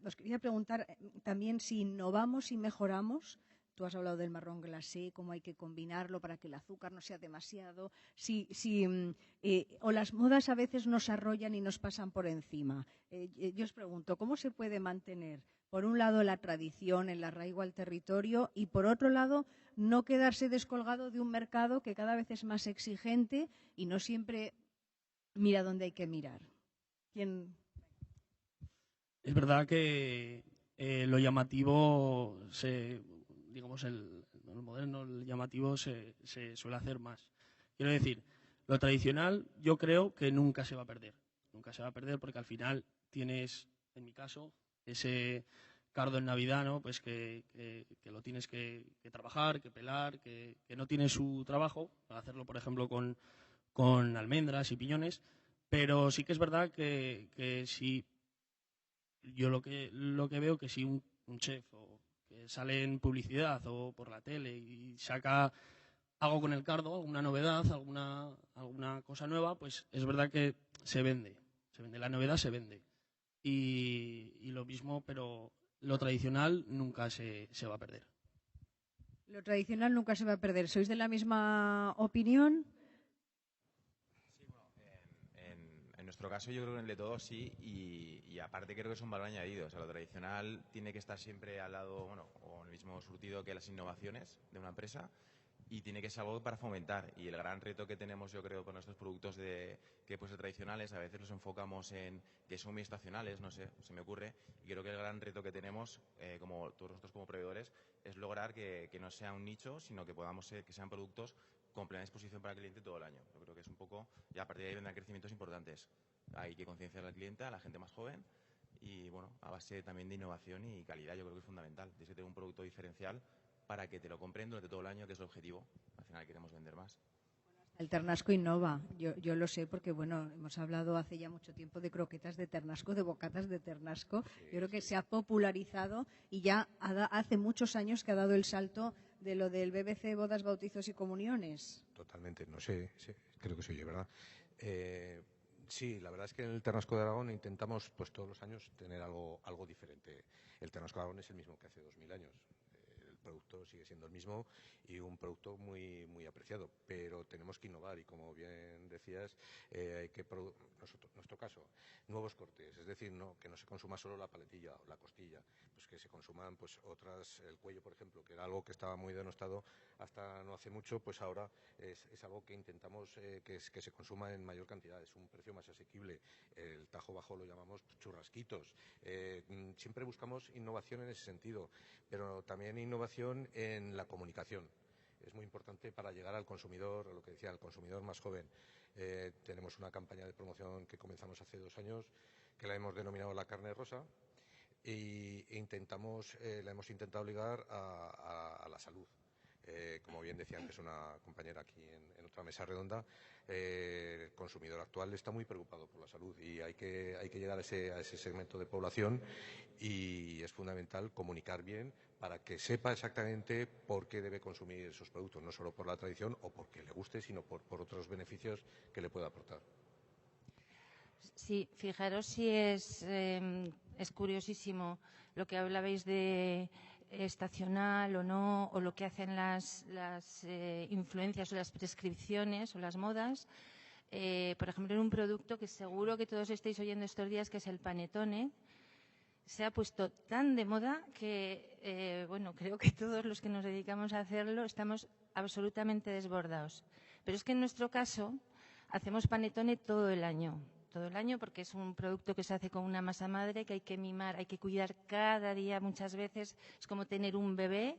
os quería preguntar también si innovamos y mejoramos. Tú has hablado del marrón glacé, cómo hay que combinarlo para que el azúcar no sea demasiado. O las modas a veces nos arrollan y nos pasan por encima. Yo os pregunto, ¿cómo se puede mantener, por un lado, la tradición, el arraigo al territorio y, por otro lado, no quedarse descolgado de un mercado que cada vez es más exigente y no siempre mira dónde hay que mirar? ¿Quién? Es verdad que lo llamativo digamos, el moderno, el llamativo se suele hacer más. Quiero decir, lo tradicional yo creo que nunca se va a perder. Nunca se va a perder porque al final tienes, en mi caso, ese cardo en Navidad, ¿no? Pues que lo tienes que trabajar, que pelar, que no tiene su trabajo para hacerlo, por ejemplo, con almendras y piñones. Pero sí que es verdad que si yo lo que veo que si un chef que sale en publicidad o por la tele y saca algo con el cardo, alguna novedad, alguna cosa nueva, pues es verdad que se vende, la novedad se vende. Y lo mismo, pero lo tradicional nunca se va a perder. Lo tradicional nunca se va a perder. ¿Sois de la misma opinión? Sí, bueno, en nuestro caso yo creo que en el de todos sí, y aparte creo que es un valor añadido. O sea, lo tradicional tiene que estar siempre al lado, bueno, o en el mismo surtido que las innovaciones de una empresa, y tiene que ser algo para fomentar. Y el gran reto que tenemos, yo creo, con nuestros productos que pues tradicionales, a veces los enfocamos en que son muy estacionales, no sé, se me ocurre, y creo que el gran reto que tenemos, como todos nosotros como proveedores, es lograr que no sea un nicho, sino que podamos que sean productos con plena disposición para el cliente todo el año. Yo creo que es un poco, y a partir de ahí vendrán crecimientos importantes. Hay que concienciar al cliente, a la gente más joven, y bueno, a base también de innovación y calidad, yo creo que es fundamental. Tienes que tener un producto diferencial para que te lo compren durante todo el año, que es el objetivo. Al final queremos vender más. El Ternasco innova, yo lo sé porque bueno, hemos hablado hace ya mucho tiempo de croquetas de Ternasco, de bocatas de Ternasco. Sí, yo creo que se ha popularizado y ya hace muchos años que ha dado el salto de lo del BBC, bodas, bautizos y comuniones. Totalmente, no sé, sí, creo que se oye, ¿verdad? Sí, la verdad es que en el Ternasco de Aragón intentamos pues todos los años tener algo diferente. El Ternasco de Aragón es el mismo que hace 2000 años. producto sigue siendo el mismo y un producto muy, muy apreciado, pero tenemos que innovar y, como bien decías, hay que nuestro caso, nuevos cortes, es decir, que no se consuma solo la paletilla o la costilla, pues que se consuman pues otras, el cuello, por ejemplo, que era algo que estaba muy denostado hasta no hace mucho, pues ahora es algo que intentamos que se consuma en mayor cantidad, es un precio más asequible, el tajo bajo lo llamamos churrasquitos, siempre buscamos innovación en ese sentido, pero también innovación en la comunicación. Es muy importante para llegar al consumidor, lo que decía, al consumidor más joven. Tenemos una campaña de promoción que comenzamos hace 2 años, que la hemos denominado La Carne Rosa, e la hemos intentado ligar a la salud. Como bien decía antes una compañera aquí en otra mesa redonda, el consumidor actual está muy preocupado por la salud y hay que llegar a ese segmento de población, y es fundamental comunicar bien para que sepa exactamente por qué debe consumir esos productos, no solo por la tradición o porque le guste, sino por otros beneficios que le pueda aportar. Sí, fijaros si es curiosísimo lo que hablabais de estacional o no, o lo que hacen las influencias o las prescripciones o las modas. Por ejemplo, en un producto que seguro que todos estáis oyendo estos días, que es el panetone, se ha puesto tan de moda que, creo que todos los que nos dedicamos a hacerlo estamos absolutamente desbordados. Pero es que en nuestro caso hacemos panetone todo el año, porque es un producto que se hace con una masa madre que hay que mimar, hay que cuidar cada día muchas veces. Es como tener un bebé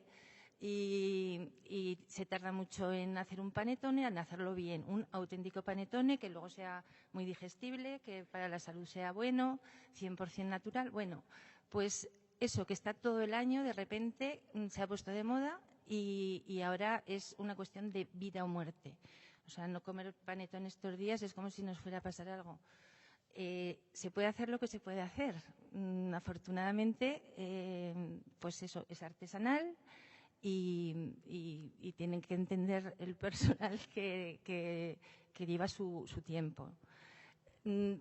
y se tarda mucho en hacer un panetone, en hacerlo bien, un auténtico panetone que luego sea muy digestible, que para la salud sea bueno, 100% natural. Bueno, pues eso que está todo el año, de repente se ha puesto de moda y ahora es una cuestión de vida o muerte. O sea, no comer panetone estos días es como si nos fuera a pasar algo. Se puede hacer lo que se puede hacer. Afortunadamente, pues eso, es artesanal y tienen que entender el personal que lleva su tiempo.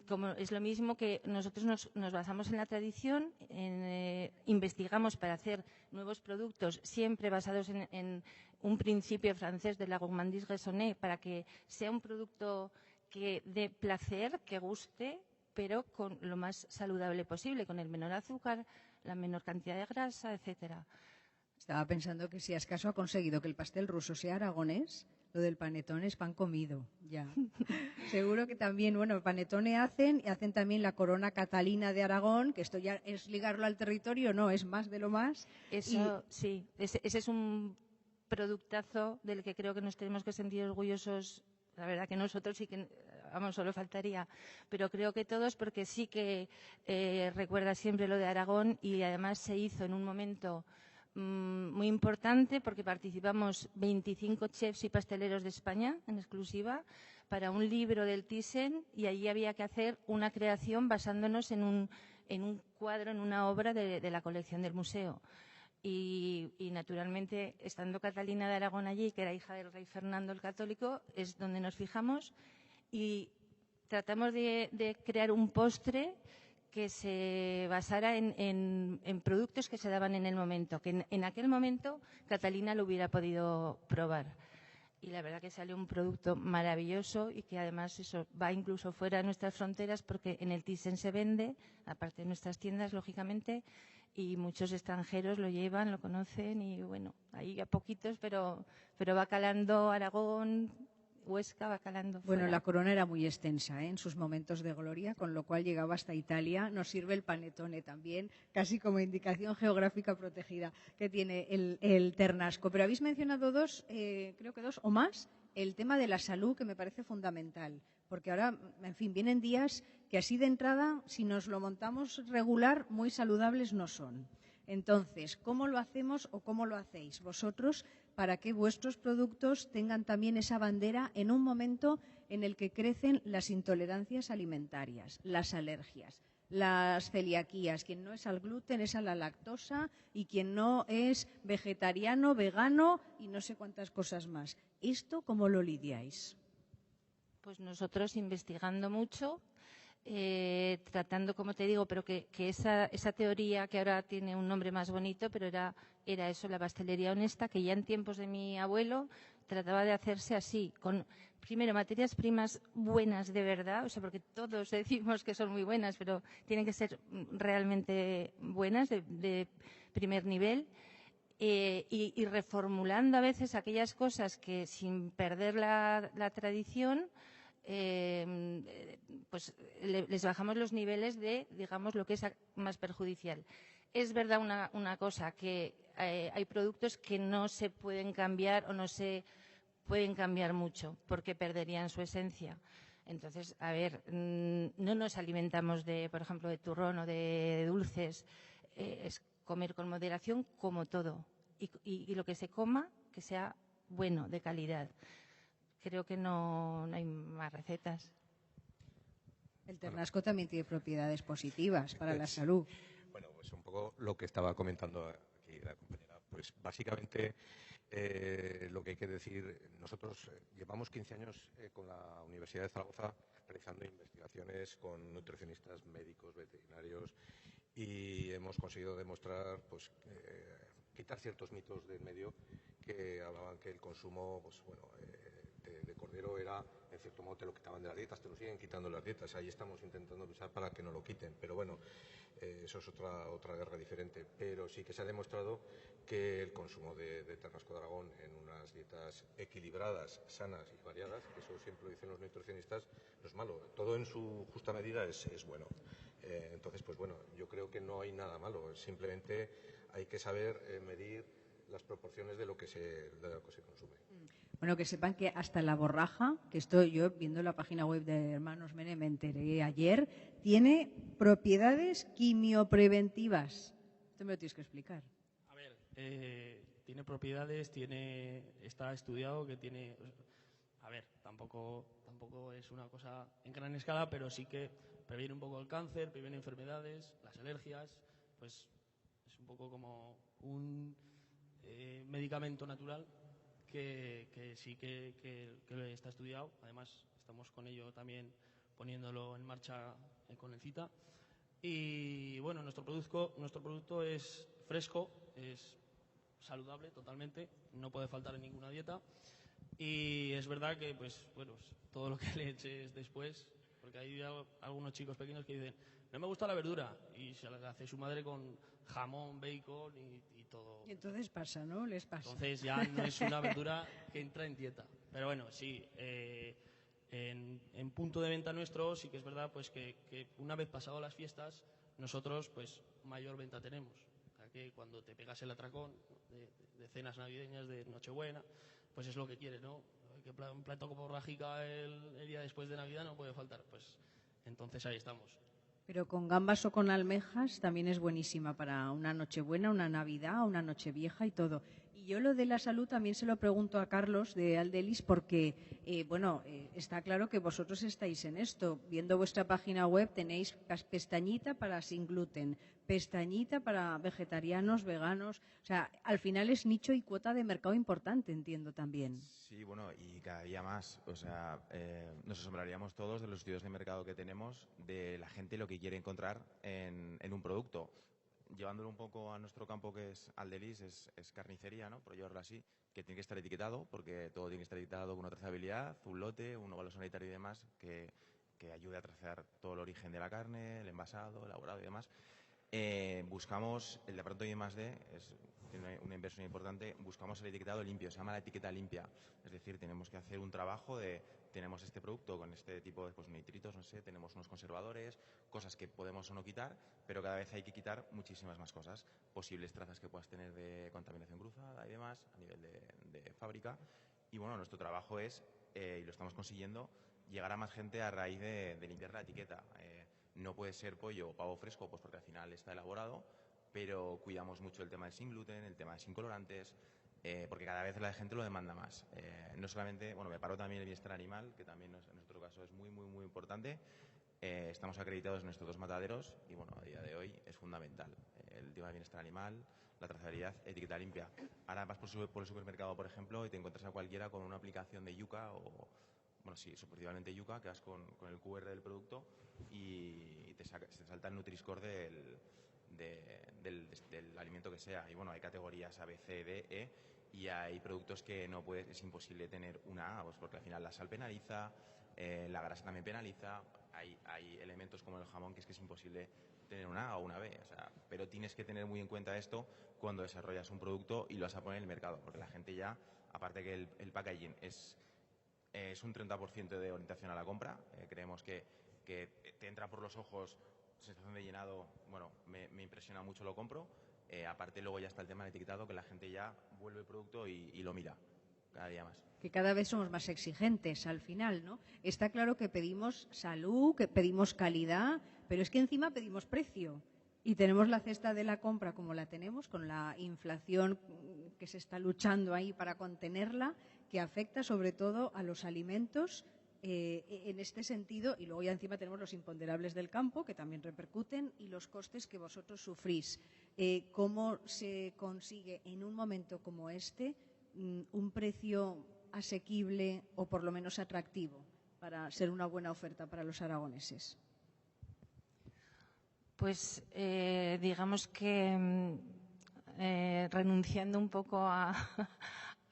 Como es lo mismo que nosotros nos basamos en la tradición, investigamos para hacer nuevos productos, siempre basados en un principio francés de la gourmandise raisonnée, para que sea un producto que dé placer, que guste, pero con lo más saludable posible, con el menor azúcar, la menor cantidad de grasa, etcétera. Estaba pensando que si acaso ha conseguido que el pastel ruso sea aragonés, lo del panetone es pan comido, ya. Seguro que también, panetone hacen, y hacen también la corona catalina de Aragón, que esto ya es ligarlo al territorio, no, es más de lo más. Eso, sí, ese es un productazo del que creo que nos tenemos que sentir orgullosos. La verdad que nosotros sí que, solo faltaría, pero creo que todos, porque sí que recuerda siempre lo de Aragón, y además se hizo en un momento muy importante, porque participamos 25 chefs y pasteleros de España en exclusiva para un libro del Thyssen, y allí había que hacer una creación basándonos en un cuadro, en una obra de la colección del museo. Y naturalmente, estando Catalina de Aragón allí, que era hija del rey Fernando el Católico, es donde nos fijamos y tratamos de crear un postre que se basara en productos que se daban en el momento, que en aquel momento Catalina lo hubiera podido probar. Y la verdad que salió un producto maravilloso, y que además eso va incluso fuera de nuestras fronteras, porque en el Thyssen se vende, aparte de nuestras tiendas, lógicamente, y muchos extranjeros lo llevan, lo conocen, y ahí a poquitos, pero va calando Aragón, Huesca, va calando fuera. La corona era muy extensa en sus momentos de gloria, con lo cual llegaba hasta Italia. Nos sirve el panetone también, casi como indicación geográfica protegida que tiene el ternasco. Pero habéis mencionado creo que dos o más, el tema de la salud, que me parece fundamental. Porque ahora, vienen días que así de entrada, si nos lo montamos regular, muy saludables no son. Entonces, ¿cómo lo hacemos o cómo lo hacéis vosotros para que vuestros productos tengan también esa bandera en un momento en el que crecen las intolerancias alimentarias, las alergias, las celiaquías? Quien no es al gluten es a la lactosa, y quien no es vegetariano, vegano y no sé cuántas cosas más. ¿Esto cómo lo lidiáis? Pues nosotros investigando mucho, tratando, como te digo, pero que esa teoría, que ahora tiene un nombre más bonito, pero era eso, la pastelería honesta, que ya en tiempos de mi abuelo trataba de hacerse así, con primero materias primas buenas de verdad, o sea, porque todos decimos que son muy buenas, pero tienen que ser realmente buenas, de primer nivel, y reformulando a veces aquellas cosas que, sin perder la tradición, pues les bajamos los niveles de, digamos, lo que es más perjudicial. Es verdad una cosa, que hay productos que no se pueden cambiar o no se pueden cambiar mucho porque perderían su esencia. Entonces, a ver, no nos alimentamos por ejemplo, de turrón o de dulces. Es comer con moderación, como todo. Y lo que se coma, que sea bueno, de calidad. Creo que no hay más recetas. El ternasco también tiene propiedades positivas para la salud. Bueno, pues un poco lo que estaba comentando aquí la compañera. Pues básicamente lo que hay que decir, nosotros llevamos 15 años con la Universidad de Zaragoza realizando investigaciones con nutricionistas, médicos, veterinarios, y hemos conseguido demostrar, pues, quitar ciertos mitos del medio que hablaban que el consumo, pues bueno, de cordero era, en cierto modo, te lo quitaban de las dietas, te lo siguen quitando las dietas. Ahí estamos intentando luchar para que no lo quiten, pero bueno, eso es otra guerra diferente. Pero sí que se ha demostrado que el consumo de ternasco de Aragón en unas dietas equilibradas, sanas y variadas, eso siempre lo dicen los nutricionistas, no es malo. Todo en su justa medida es bueno. Entonces, pues bueno, yo creo que no hay nada malo. Simplemente hay que saber medir las proporciones de lo que se consume. Bueno, que sepan que hasta la borraja, que estoy yo viendo la página web de Hermanos Mene, me enteré ayer, tiene propiedades quimiopreventivas. Esto me lo tienes que explicar. A ver, tiene propiedades, está estudiado que tiene... A ver, tampoco es una cosa en gran escala, pero sí que previene un poco el cáncer, previene enfermedades, las alergias, pues es un poco como un medicamento natural que sí que está estudiado. Además, estamos con ello también poniéndolo en marcha con el CITA. Y bueno, nuestro producto es fresco, es saludable totalmente, no puede faltar en ninguna dieta. Y es verdad que, pues bueno, todo lo que le eches después, porque hay algunos chicos pequeños que dicen, no me gusta la verdura, y se la hace su madre con jamón, bacon y todo. Y entonces pasa, ¿no? Les pasa. Entonces ya no es una verdura que entra en dieta. Pero bueno, sí, en punto de venta nuestro sí que es verdad pues que una vez pasado las fiestas, nosotros pues mayor venta tenemos. O sea, que cuando te pegas el atracón de cenas navideñas, de Nochebuena, pues es lo que quieres, ¿no? Que un plato como borrajica el día después de Navidad no puede faltar. Pues entonces ahí estamos. Pero con gambas o con almejas también es buenísima para una Nochebuena, una Navidad, una Nochevieja y todo. Y yo lo de la salud también se lo pregunto a Carlos de Aldelis porque, está claro que vosotros estáis en esto. Viendo vuestra página web tenéis pestañita para sin gluten, pestañita para vegetarianos, veganos. O sea, al final es nicho y cuota de mercado importante, entiendo también. Sí, bueno, y cada día más. O sea, nos asombraríamos todos de los estudios de mercado que tenemos, de la gente lo que quiere encontrar en un producto. Llevándolo un poco a nuestro campo, que es Aldelis, es carnicería, ¿no? Por llevarlo así, que tiene que estar etiquetado, porque todo tiene que estar etiquetado con una trazabilidad, un lote, un óvalo sanitario y demás, que ayude a trazar todo el origen de la carne, el envasado, elaborado y demás. Buscamos, el departamento de I+D tiene una inversión importante, buscamos el etiquetado limpio, se llama la etiqueta limpia. Es decir, tenemos que hacer un trabajo tenemos este producto con este tipo de nitritos, no sé, tenemos unos conservadores, cosas que podemos o no quitar, pero cada vez hay que quitar muchísimas más cosas, posibles trazas que puedas tener de contaminación cruzada y demás a nivel de fábrica. Y bueno, nuestro trabajo es, y lo estamos consiguiendo, llegar a más gente a raíz de limpiar la etiqueta. No puede ser pollo o pavo fresco, pues porque al final está elaborado, pero cuidamos mucho el tema del sin gluten, el tema de sin colorantes, porque cada vez la gente lo demanda más. No solamente, bueno, me paro también el bienestar animal, que también en nuestro caso es muy, muy, muy importante. Estamos acreditados en nuestros 2 mataderos y, bueno, a día de hoy es fundamental. El tema de bienestar animal, la trazabilidad, etiqueta limpia. Ahora vas por el supermercado, por ejemplo, y te encuentras a cualquiera con una aplicación de yuca o bueno, sí, sorpresivamente yuca, que das con el QR del producto y te salta el Nutri-Score del alimento que sea. Y bueno, hay categorías A, B, C, D, E, y hay productos que no puedes, es imposible tener una A, pues porque al final la sal penaliza, la grasa también penaliza, hay elementos como el jamón que es imposible tener una A o una B, o sea, pero tienes que tener muy en cuenta esto cuando desarrollas un producto y lo vas a poner en el mercado, porque la gente ya, aparte que el packaging es un 30% de orientación a la compra, creemos que te entra por los ojos, sensación de llenado, bueno, me impresiona mucho, lo compro. Aparte luego ya está el tema del etiquetado, que la gente ya vuelve el producto y lo mira cada día más. Que cada vez somos más exigentes al final, ¿no? Está claro que pedimos salud, que pedimos calidad, pero es que encima pedimos precio. Y tenemos la cesta de la compra como la tenemos, con la inflación que se está luchando ahí para contenerla, que afecta sobre todo a los alimentos en este sentido, y luego ya encima tenemos los imponderables del campo que también repercuten y los costes que vosotros sufrís. ¿Cómo se consigue en un momento como este un precio asequible o por lo menos atractivo para ser una buena oferta para los aragoneses? Pues digamos que renunciando un poco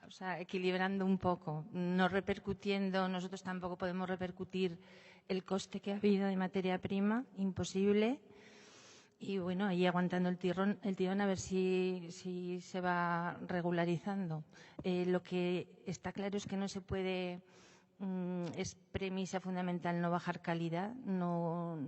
o sea, equilibrando un poco, no repercutiendo, nosotros tampoco podemos repercutir el coste que ha habido de materia prima, imposible, y bueno, ahí aguantando el tirón a ver si se va regularizando. Lo que está claro es que no se puede, es premisa fundamental no bajar calidad, no,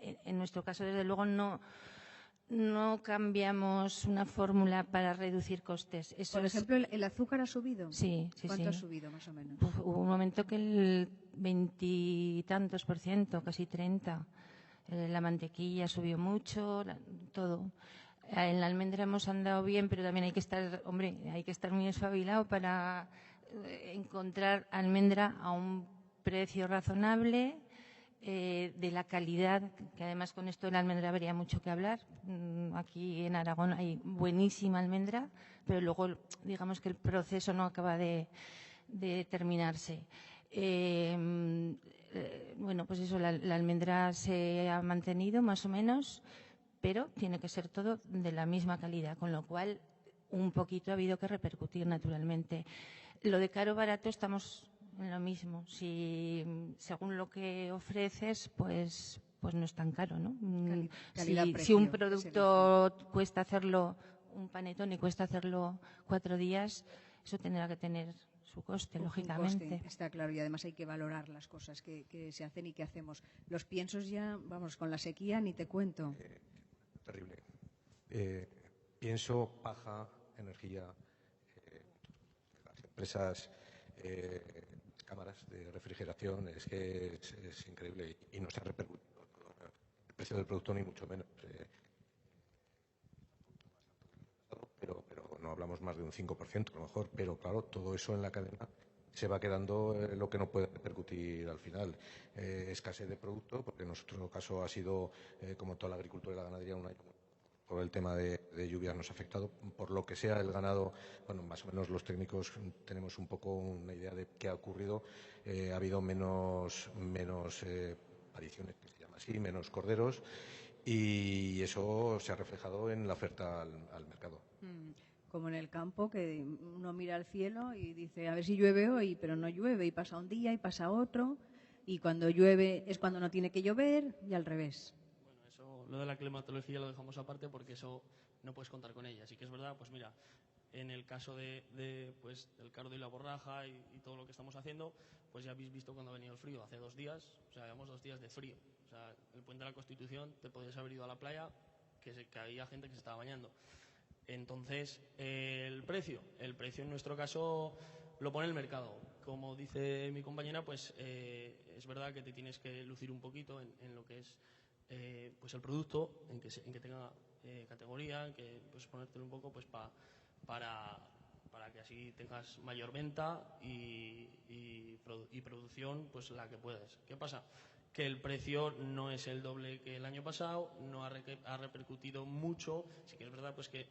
en nuestro caso desde luego no cambiamos una fórmula para reducir costes. Eso Por ejemplo, ¿el azúcar ha subido? Sí. ¿Cuánto ha subido, más o menos? Hubo un momento que el 20 y tantos %, casi 30%. La mantequilla subió mucho, todo. En la almendra hemos andado bien, pero también hay que estar muy espabilado para encontrar almendra a un precio razonable, de la calidad, que además con esto de la almendra habría mucho que hablar. Aquí en Aragón hay buenísima almendra, pero luego digamos que el proceso no acaba de terminarse. Bueno, pues eso, la almendra se ha mantenido más o menos, pero tiene que ser todo de la misma calidad, con lo cual un poquito ha habido que repercutir naturalmente. Lo de caro barato estamos en lo mismo. Si según lo que ofreces, pues no es tan caro, ¿no? Si un producto cuesta hacerlo, un panetón, y cuesta hacerlo 4 días, eso tendrá que tener su coste, lógicamente. Coste, está claro, y además hay que valorar las cosas que se hacen y que hacemos. Los piensos ya, vamos, con la sequía ni te cuento. Terrible. Pienso, paja, energía, las empresas, cámaras de refrigeración, es que es increíble y no se ha repercutido el precio del producto ni mucho menos. Pero no hablamos más de un 5% a lo mejor, pero claro, todo eso en la cadena se va quedando lo que no puede repercutir al final. Escasez de producto, porque en nuestro caso ha sido, como toda la agricultura y la ganadería, un año por el tema de lluvias nos ha afectado. Por lo que sea, el ganado, bueno, más o menos los técnicos tenemos un poco una idea de qué ha ocurrido. Ha habido menos apariciones, que se llama así, menos corderos, y eso se ha reflejado en la oferta al mercado. Como en el campo, que uno mira al cielo y dice, a ver si llueve hoy, pero no llueve, y pasa un día y pasa otro, y cuando llueve es cuando no tiene que llover, y al revés. Bueno, eso, lo de la climatología lo dejamos aparte porque eso no puedes contar con ella. Así que es verdad, pues mira, en el caso pues, del cardo y la borraja y todo lo que estamos haciendo, pues ya habéis visto cuando ha venido el frío, hace 2 días, o sea, llevamos 2 días de frío. O sea, el Puente de la Constitución te podías haber ido a la playa, que había gente que se estaba bañando. Entonces, el precio en nuestro caso lo pone el mercado. Como dice mi compañera, pues es verdad que te tienes que lucir un poquito en lo que es pues el producto, en que tenga categoría, que pues ponértelo un poco pues para que así tengas mayor venta y producción, pues la que puedes. ¿Qué pasa? Que el precio no es el doble que el año pasado, no ha repercutido mucho. Sí que es verdad pues que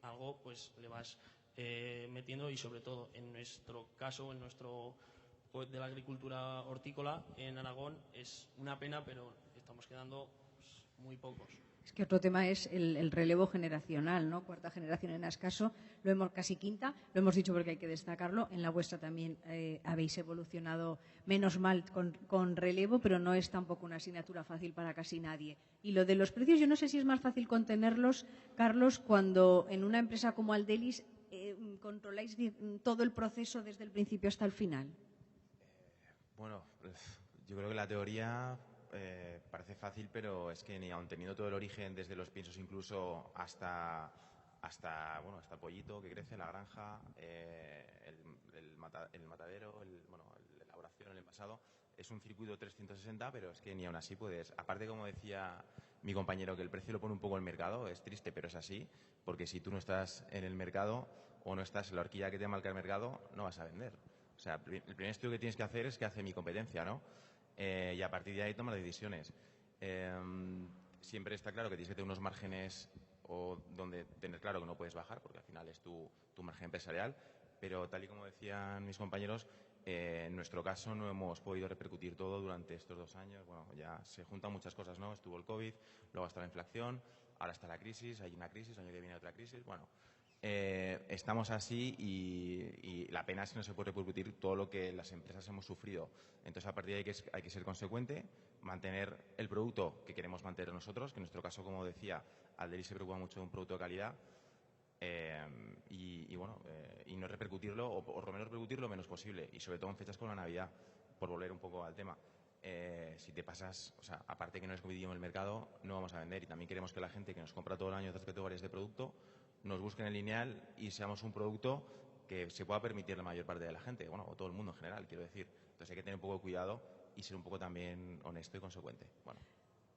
algo pues le vas metiendo, y sobre todo en nuestro caso, en nuestro de la agricultura hortícola en Aragón es una pena, pero estamos quedando pues, muy pocos. Es que otro tema es el relevo generacional, ¿no? Cuarta generación en escaso, casi quinta, lo hemos dicho porque hay que destacarlo. En la vuestra también habéis evolucionado menos mal con relevo, pero no es tampoco una asignatura fácil para casi nadie. Y lo de los precios, yo no sé si es más fácil contenerlos, Carlos, cuando en una empresa como Aldelis controláis todo el proceso desde el principio hasta el final. Bueno, yo creo que la teoría parece fácil, pero es que ni aun teniendo todo el origen, desde los piensos incluso hasta el pollito que crece, la granja, el matadero, la elaboración, el envasado, es un circuito 360, pero es que ni aun así puedes. Aparte, como decía mi compañero, que el precio lo pone un poco el mercado, es triste, pero es así, porque si tú no estás en el mercado o no estás en la horquilla que te marca el mercado, no vas a vender. O sea, el primer estudio que tienes que hacer es qué hace mi competencia, ¿no? Y a partir de ahí tomar decisiones. Siempre está claro que tienes que tener unos márgenes o donde tener claro que no puedes bajar, porque al final es tu margen empresarial, pero tal y como decían mis compañeros, en nuestro caso no hemos podido repercutir todo durante estos 2 años. Bueno, ya se juntan muchas cosas, ¿no? Estuvo el COVID, luego está la inflación, ahora está la crisis, hay una crisis, el año que viene otra crisis. Bueno, estamos así y la pena es que no se puede repercutir todo lo que las empresas hemos sufrido. Entonces, a partir de ahí hay que ser consecuente, mantener el producto que queremos mantener nosotros, que en nuestro caso, como decía, Aldelis se preocupa mucho de un producto de calidad, y no repercutirlo, o por lo menos repercutir lo menos posible, y sobre todo en fechas como la Navidad, por volver un poco al tema. Si te pasas, o sea, aparte que no es competitivo en el mercado, no vamos a vender, y también queremos que la gente que nos compra todo el año otras categorías de producto nos busquen en lineal y seamos un producto que se pueda permitir la mayor parte de la gente, bueno, o todo el mundo en general, quiero decir. Entonces hay que tener un poco de cuidado y ser un poco también honesto y consecuente.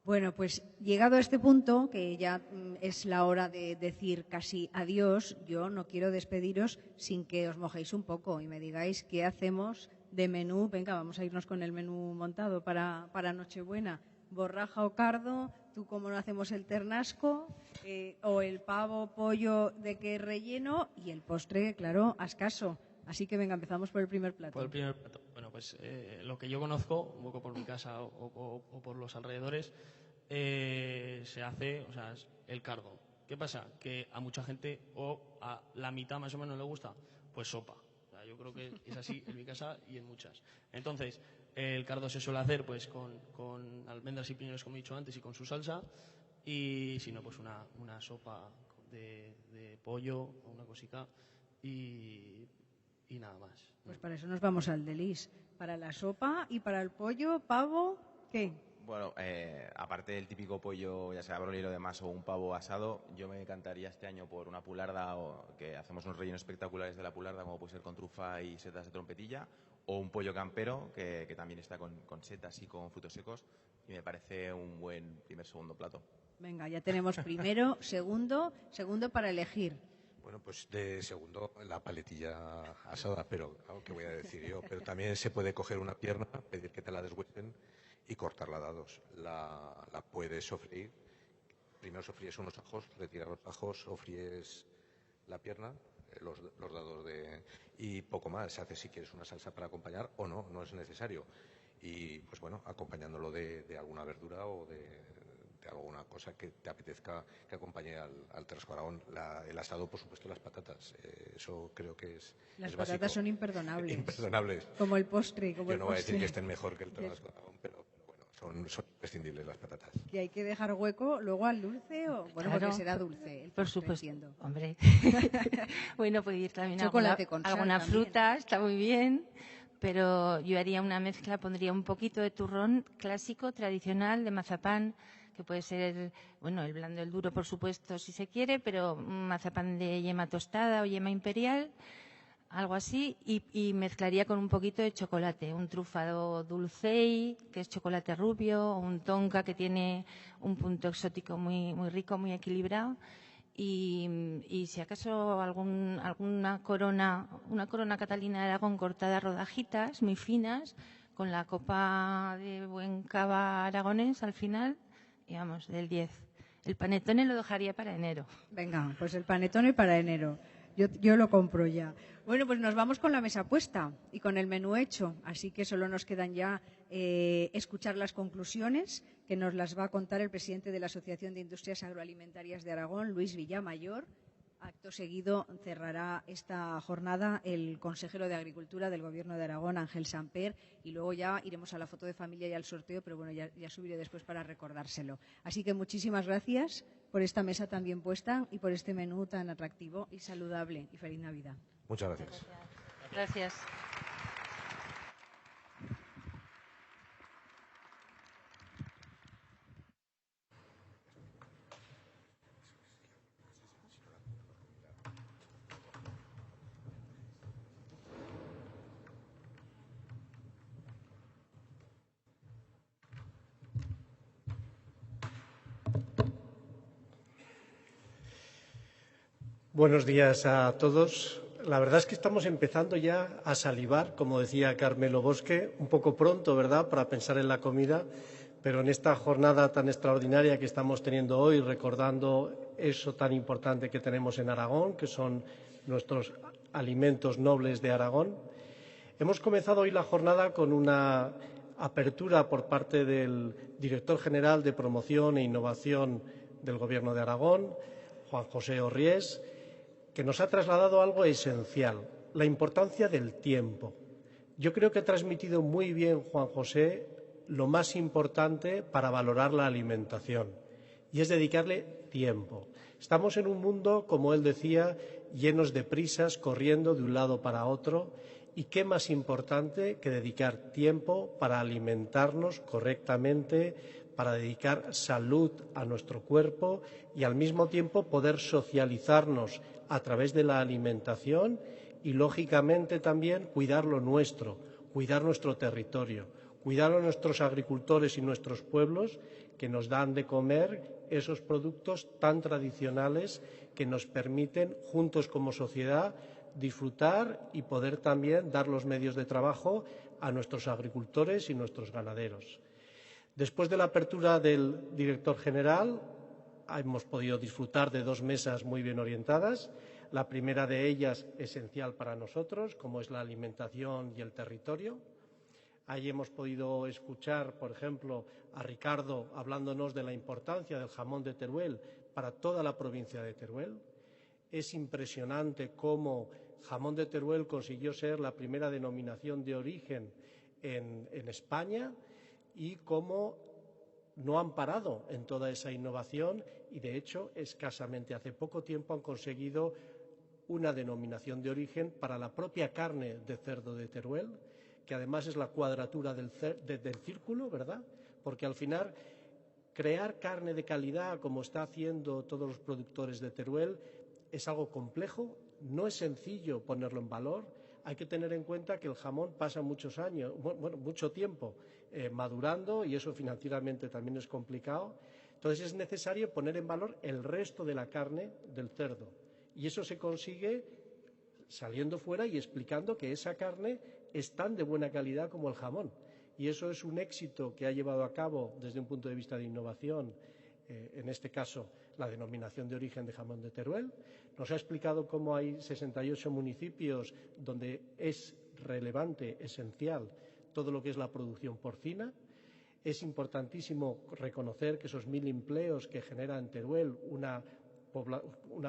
Bueno, pues llegado a este punto, que ya es la hora de decir casi adiós, yo no quiero despediros sin que os mojéis un poco y me digáis qué hacemos de menú. Venga, vamos a irnos con el menú montado para Nochebuena. Borraja o cardo, tú cómo no hacemos el ternasco, o el pavo, pollo de qué relleno, y el postre, claro, escaso. Así que venga, empezamos por el primer plato. Por el primer plato. Bueno, pues lo que yo conozco, un poco por mi casa o por los alrededores, se hace, o sea, es el cardo. ¿Qué pasa? Que a mucha gente, o a la mitad más o menos le gusta, pues sopa. O sea, yo creo que es así en mi casa y en muchas. Entonces, el cardo se suele hacer pues con almendras y piñones, como he dicho antes, y con su salsa. Y si no, pues una sopa de pollo o una cosica y nada más. Pues para eso nos vamos al Aldelis. Para la sopa y para el pollo, pavo, ¿qué? Bueno, aparte del típico pollo, ya sea broilero de más o un pavo asado, yo me encantaría este año por una pularda, o que hacemos unos rellenos espectaculares de la pularda, como puede ser con trufa y setas de trompetilla, o un pollo campero, que también está con setas y con frutos secos, y me parece un buen segundo plato. Venga, ya tenemos primero, segundo para elegir. Bueno, pues de segundo la paletilla asada, pero claro, ¿qué voy a decir yo? Pero también se puede coger una pierna, pedir que te la deshuesen y cortarla a dados. La puedes sofreír. Primero sofríes unos ajos, retiras los ajos, sofríes la pierna, los dados y poco más. Se hace si quieres una salsa para acompañar o no es necesario. Y pues bueno, acompañándolo de alguna verdura o de alguna cosa que te apetezca que acompañe al Terrasco Aragón. El asado, por supuesto, las patatas. Eso creo que es Las es patatas básico. son imperdonables. Imperdonables. Como el postre. Yo no voy a decir que estén mejor que el Terrasco Aragón, pero bueno, son imprescindibles las patatas. Que hay que dejar hueco luego al dulce, o bueno, Claro, porque será dulce. por supuesto. Entiendo. Hombre. Bueno, puede ir también Chocolate con sal alguna también. fruta, está muy bien. Pero yo haría una mezcla, pondría un poquito de turrón clásico, tradicional, de mazapán, que puede ser, bueno, el blando, el duro, por supuesto, si se quiere, pero un mazapán de yema tostada o yema imperial, algo así, y mezclaría con un poquito de chocolate, un trufado dulcei, que es chocolate rubio, o un tonka, que tiene un punto exótico muy, muy rico, muy equilibrado. Y si acaso una corona catalina de Aragón cortada a rodajitas muy finas, con la copa de buen cava aragonés al final, y vamos, del 10. El panetone lo dejaría para enero. Venga, pues el panetone para enero. Yo lo compro ya. Bueno, pues nos vamos con la mesa puesta y con el menú hecho. Así que solo nos quedan ya escuchar las conclusiones, que nos las va a contar el presidente de la Asociación de Industrias Agroalimentarias de Aragón, Luis Villamayor. Acto seguido cerrará esta jornada el consejero de Agricultura del Gobierno de Aragón, Ángel Samper, y luego ya iremos a la foto de familia y al sorteo, pero bueno, ya subiré después para recordárselo. Así que muchísimas gracias por esta mesa tan bien puesta y por este menú tan atractivo y saludable. Y feliz Navidad. Muchas gracias. Gracias. Buenos días a todos. La verdad es que estamos empezando ya a salivar, como decía Carmelo Bosque, un poco pronto, ¿verdad?, para pensar en la comida, pero en esta jornada tan extraordinaria que estamos teniendo hoy, recordando eso tan importante que tenemos en Aragón, que son nuestros alimentos nobles de Aragón, hemos comenzado hoy la jornada con una apertura por parte del director general de Promoción e Innovación del Gobierno de Aragón, Juan José Orries, que nos ha trasladado algo esencial, la importancia del tiempo. Yo creo que ha transmitido muy bien, Juan José, lo más importante para valorar la alimentación, y es dedicarle tiempo. Estamos en un mundo, como él decía, llenos de prisas, corriendo de un lado para otro, y qué más importante que dedicar tiempo para alimentarnos correctamente, para dedicar salud a nuestro cuerpo y al mismo tiempo poder socializarnos a través de la alimentación y, lógicamente, también cuidar lo nuestro, cuidar nuestro territorio, cuidar a nuestros agricultores y nuestros pueblos que nos dan de comer esos productos tan tradicionales que nos permiten, juntos como sociedad, disfrutar y poder también dar los medios de trabajo a nuestros agricultores y nuestros ganaderos. Después de la apertura del director general, hemos podido disfrutar de dos mesas muy bien orientadas. La primera de ellas, esencial para nosotros, como es la alimentación y el territorio. Ahí hemos podido escuchar, por ejemplo, a Ricardo hablándonos de la importancia del jamón de Teruel para toda la provincia de Teruel. Es impresionante cómo jamón de Teruel consiguió ser la primera denominación de origen en España y cómo no han parado en toda esa innovación y, de hecho, escasamente hace poco tiempo han conseguido una denominación de origen para la propia carne de cerdo de Teruel, que además es la cuadratura del círculo, ¿verdad? Porque al final crear carne de calidad, como está haciendo todos los productores de Teruel, es algo complejo, no es sencillo ponerlo en valor. Hay que tener en cuenta que el jamón pasa muchos años, mucho tiempo madurando y eso financieramente también es complicado. Entonces es necesario poner en valor el resto de la carne del cerdo y eso se consigue saliendo fuera y explicando que esa carne es tan de buena calidad como el jamón. Y eso es un éxito que ha llevado a cabo desde un punto de vista de innovación, en este caso la denominación de origen de jamón de Teruel. Nos ha explicado cómo hay 68 municipios donde es relevante, esencial, todo lo que es la producción porcina. Es importantísimo reconocer que esos 1000 empleos que genera en Teruel, una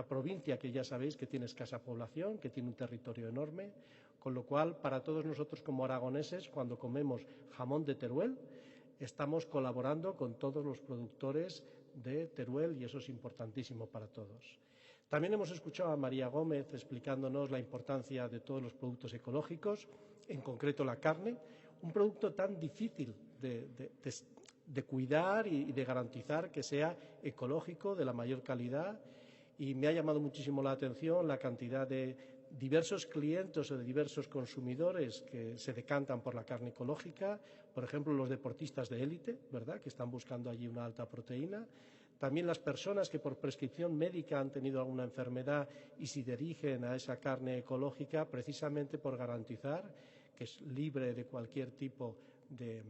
provincia que ya sabéis que tiene escasa población, que tiene un territorio enorme, con lo cual para todos nosotros como aragoneses, cuando comemos jamón de Teruel, estamos colaborando con todos los productores de Teruel y eso es importantísimo para todos. También hemos escuchado a María Gómez explicándonos la importancia de todos los productos ecológicos, en concreto la carne, un producto tan difícil de cuidar y de garantizar que sea ecológico, de la mayor calidad, y me ha llamado muchísimo la atención la cantidad de diversos clientes o de diversos consumidores que se decantan por la carne ecológica, por ejemplo los deportistas de élite, ¿verdad?, que están buscando allí una alta proteína. También las personas que por prescripción médica han tenido alguna enfermedad y se dirigen a esa carne ecológica precisamente por garantizar que es libre de cualquier tipo de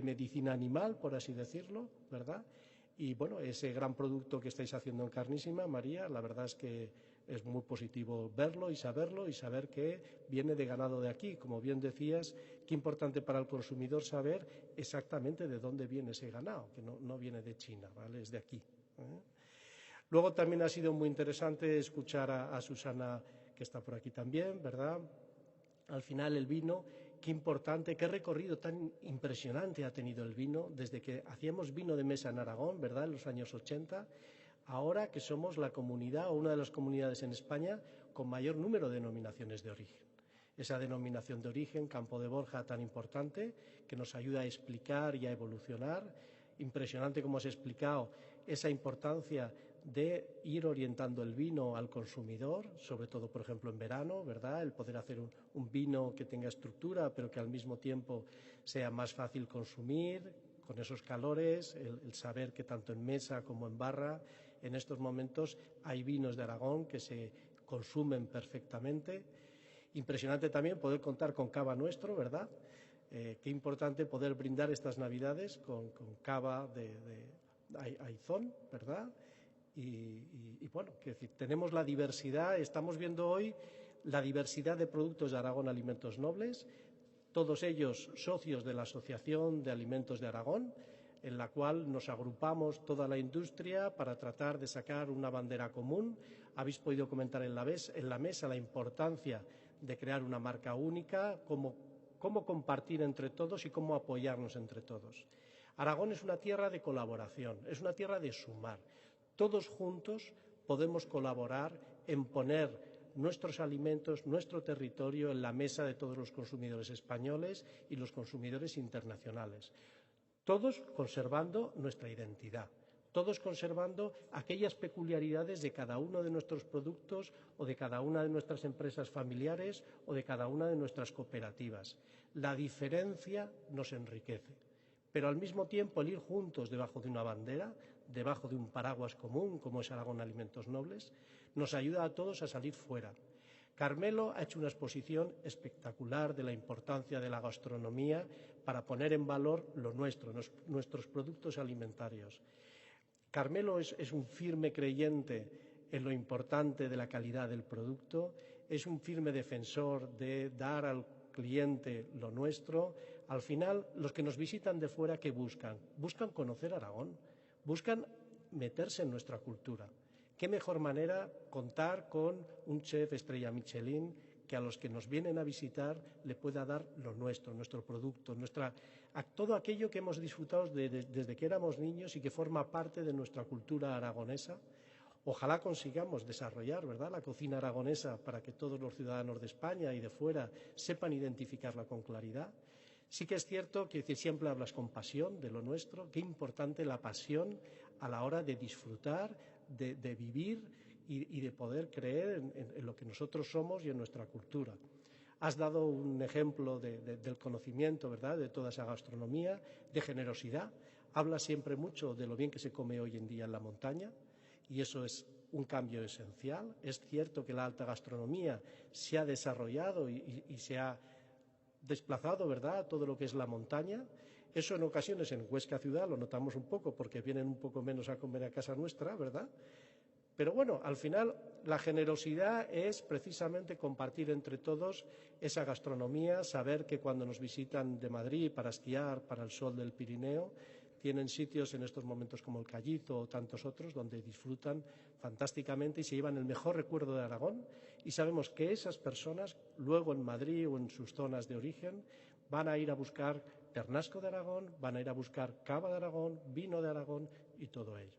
medicina animal, por así decirlo, ¿verdad? Y bueno, ese gran producto que estáis haciendo en Carnísima, María, la verdad es que es muy positivo verlo y saber que viene de ganado de aquí. Como bien decías, qué importante para el consumidor saber exactamente de dónde viene ese ganado, que no viene de China, ¿vale? Es de aquí. Luego también ha sido muy interesante escuchar a Susana, que está por aquí también, ¿verdad? Al final el vino, qué importante, qué recorrido tan impresionante ha tenido el vino desde que hacíamos vino de mesa en Aragón, ¿verdad? En los años 80, ahora que somos la comunidad o una de las comunidades en España con mayor número de denominaciones de origen. Esa denominación de origen, Campo de Borja, tan importante, que nos ayuda a explicar y a evolucionar. Impresionante como has explicado esa importancia de ir orientando el vino al consumidor, sobre todo, por ejemplo, en verano, ¿verdad? El poder hacer un vino que tenga estructura, pero que al mismo tiempo sea más fácil consumir, con esos calores, el saber que tanto en mesa como en barra, en estos momentos hay vinos de Aragón que se consumen perfectamente. Impresionante también poder contar con cava nuestro, ¿verdad? Qué importante poder brindar estas Navidades con cava de Aizón, ¿verdad? Y bueno, que decir, tenemos la diversidad, estamos viendo hoy la diversidad de productos de Aragón Alimentos Nobles, todos ellos socios de la Asociación de Alimentos de Aragón, en la cual nos agrupamos toda la industria para tratar de sacar una bandera común. Habéis podido comentar en la mesa la importancia de crear una marca única, cómo compartir entre todos y cómo apoyarnos entre todos. Aragón es una tierra de colaboración, es una tierra de sumar. Todos juntos podemos colaborar en poner nuestros alimentos, nuestro territorio en la mesa de todos los consumidores españoles y los consumidores internacionales. Todos conservando nuestra identidad, todos conservando aquellas peculiaridades de cada uno de nuestros productos o de cada una de nuestras empresas familiares o de cada una de nuestras cooperativas. La diferencia nos enriquece, pero al mismo tiempo el ir juntos debajo de una bandera, debajo de un paraguas común como es Aragón Alimentos Nobles, nos ayuda a todos a salir fuera. Carmelo ha hecho una exposición espectacular de la importancia de la gastronomía para poner en valor lo nuestro, nuestros productos alimentarios. Carmelo es un firme creyente en lo importante de la calidad del producto, es un firme defensor de dar al cliente lo nuestro. Al final, los que nos visitan de fuera, ¿qué buscan? Buscan conocer Aragón, buscan meterse en nuestra cultura. ¿Qué mejor manera contar con un chef estrella Michelin que a los que nos vienen a visitar le pueda dar lo nuestro, nuestro producto, todo aquello que hemos disfrutado desde que éramos niños y que forma parte de nuestra cultura aragonesa? Ojalá consigamos desarrollar, ¿verdad?, la cocina aragonesa para que todos los ciudadanos de España y de fuera sepan identificarla con claridad. Sí que es cierto que siempre hablas con pasión de lo nuestro, qué importante la pasión a la hora de disfrutar, de vivir y de poder creer en lo que nosotros somos y en nuestra cultura. Has dado un ejemplo del conocimiento, ¿verdad?, de toda esa gastronomía, de generosidad. Hablas siempre mucho de lo bien que se come hoy en día en la montaña y eso es un cambio esencial. Es cierto que la alta gastronomía se ha desarrollado y se ha desplazado, ¿verdad?, todo lo que es la montaña. Eso en ocasiones en Huesca ciudad lo notamos un poco porque vienen un poco menos a comer a casa nuestra, ¿verdad? Pero bueno, al final la generosidad es precisamente compartir entre todos esa gastronomía, saber que cuando nos visitan de Madrid para esquiar, para el sol del Pirineo, tienen sitios en estos momentos como el Callizo o tantos otros donde disfrutan fantásticamente y se llevan el mejor recuerdo de Aragón, y sabemos que esas personas luego en Madrid o en sus zonas de origen van a ir a buscar ternasco de Aragón, van a ir a buscar cava de Aragón, vino de Aragón y todo ello.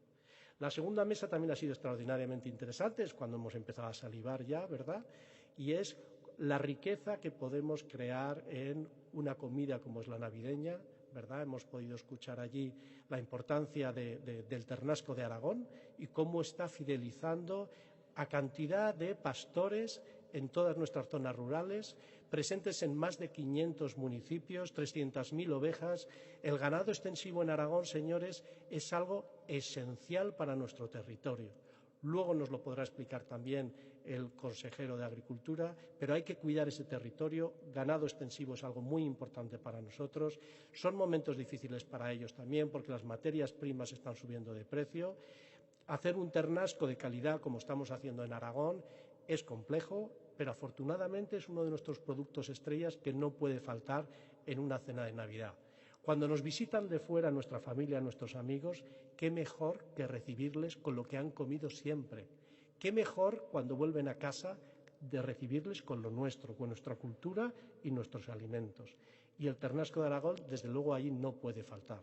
La segunda mesa también ha sido extraordinariamente interesante, es cuando hemos empezado a salivar ya, ¿verdad? Y es la riqueza que podemos crear en una comida como es la navideña, ¿verdad? Hemos podido escuchar allí la importancia del ternasco de Aragón y cómo está fidelizando a cantidad de pastores en todas nuestras zonas rurales, presentes en más de 500 municipios, 300.000 ovejas. El ganado extensivo en Aragón, señores, es algo esencial para nuestro territorio. Luego nos lo podrá explicar también el consejero de Agricultura, pero hay que cuidar ese territorio. Ganado extensivo es algo muy importante para nosotros. Son momentos difíciles para ellos también, porque las materias primas están subiendo de precio. Hacer un ternasco de calidad, como estamos haciendo en Aragón, es complejo, pero afortunadamente es uno de nuestros productos estrellas que no puede faltar en una cena de Navidad. Cuando nos visitan de fuera nuestra familia, nuestros amigos, qué mejor que recibirles con lo que han comido siempre. Qué mejor cuando vuelven a casa de recibirles con lo nuestro, con nuestra cultura y nuestros alimentos. Y el ternasco de Aragón, desde luego, allí no puede faltar.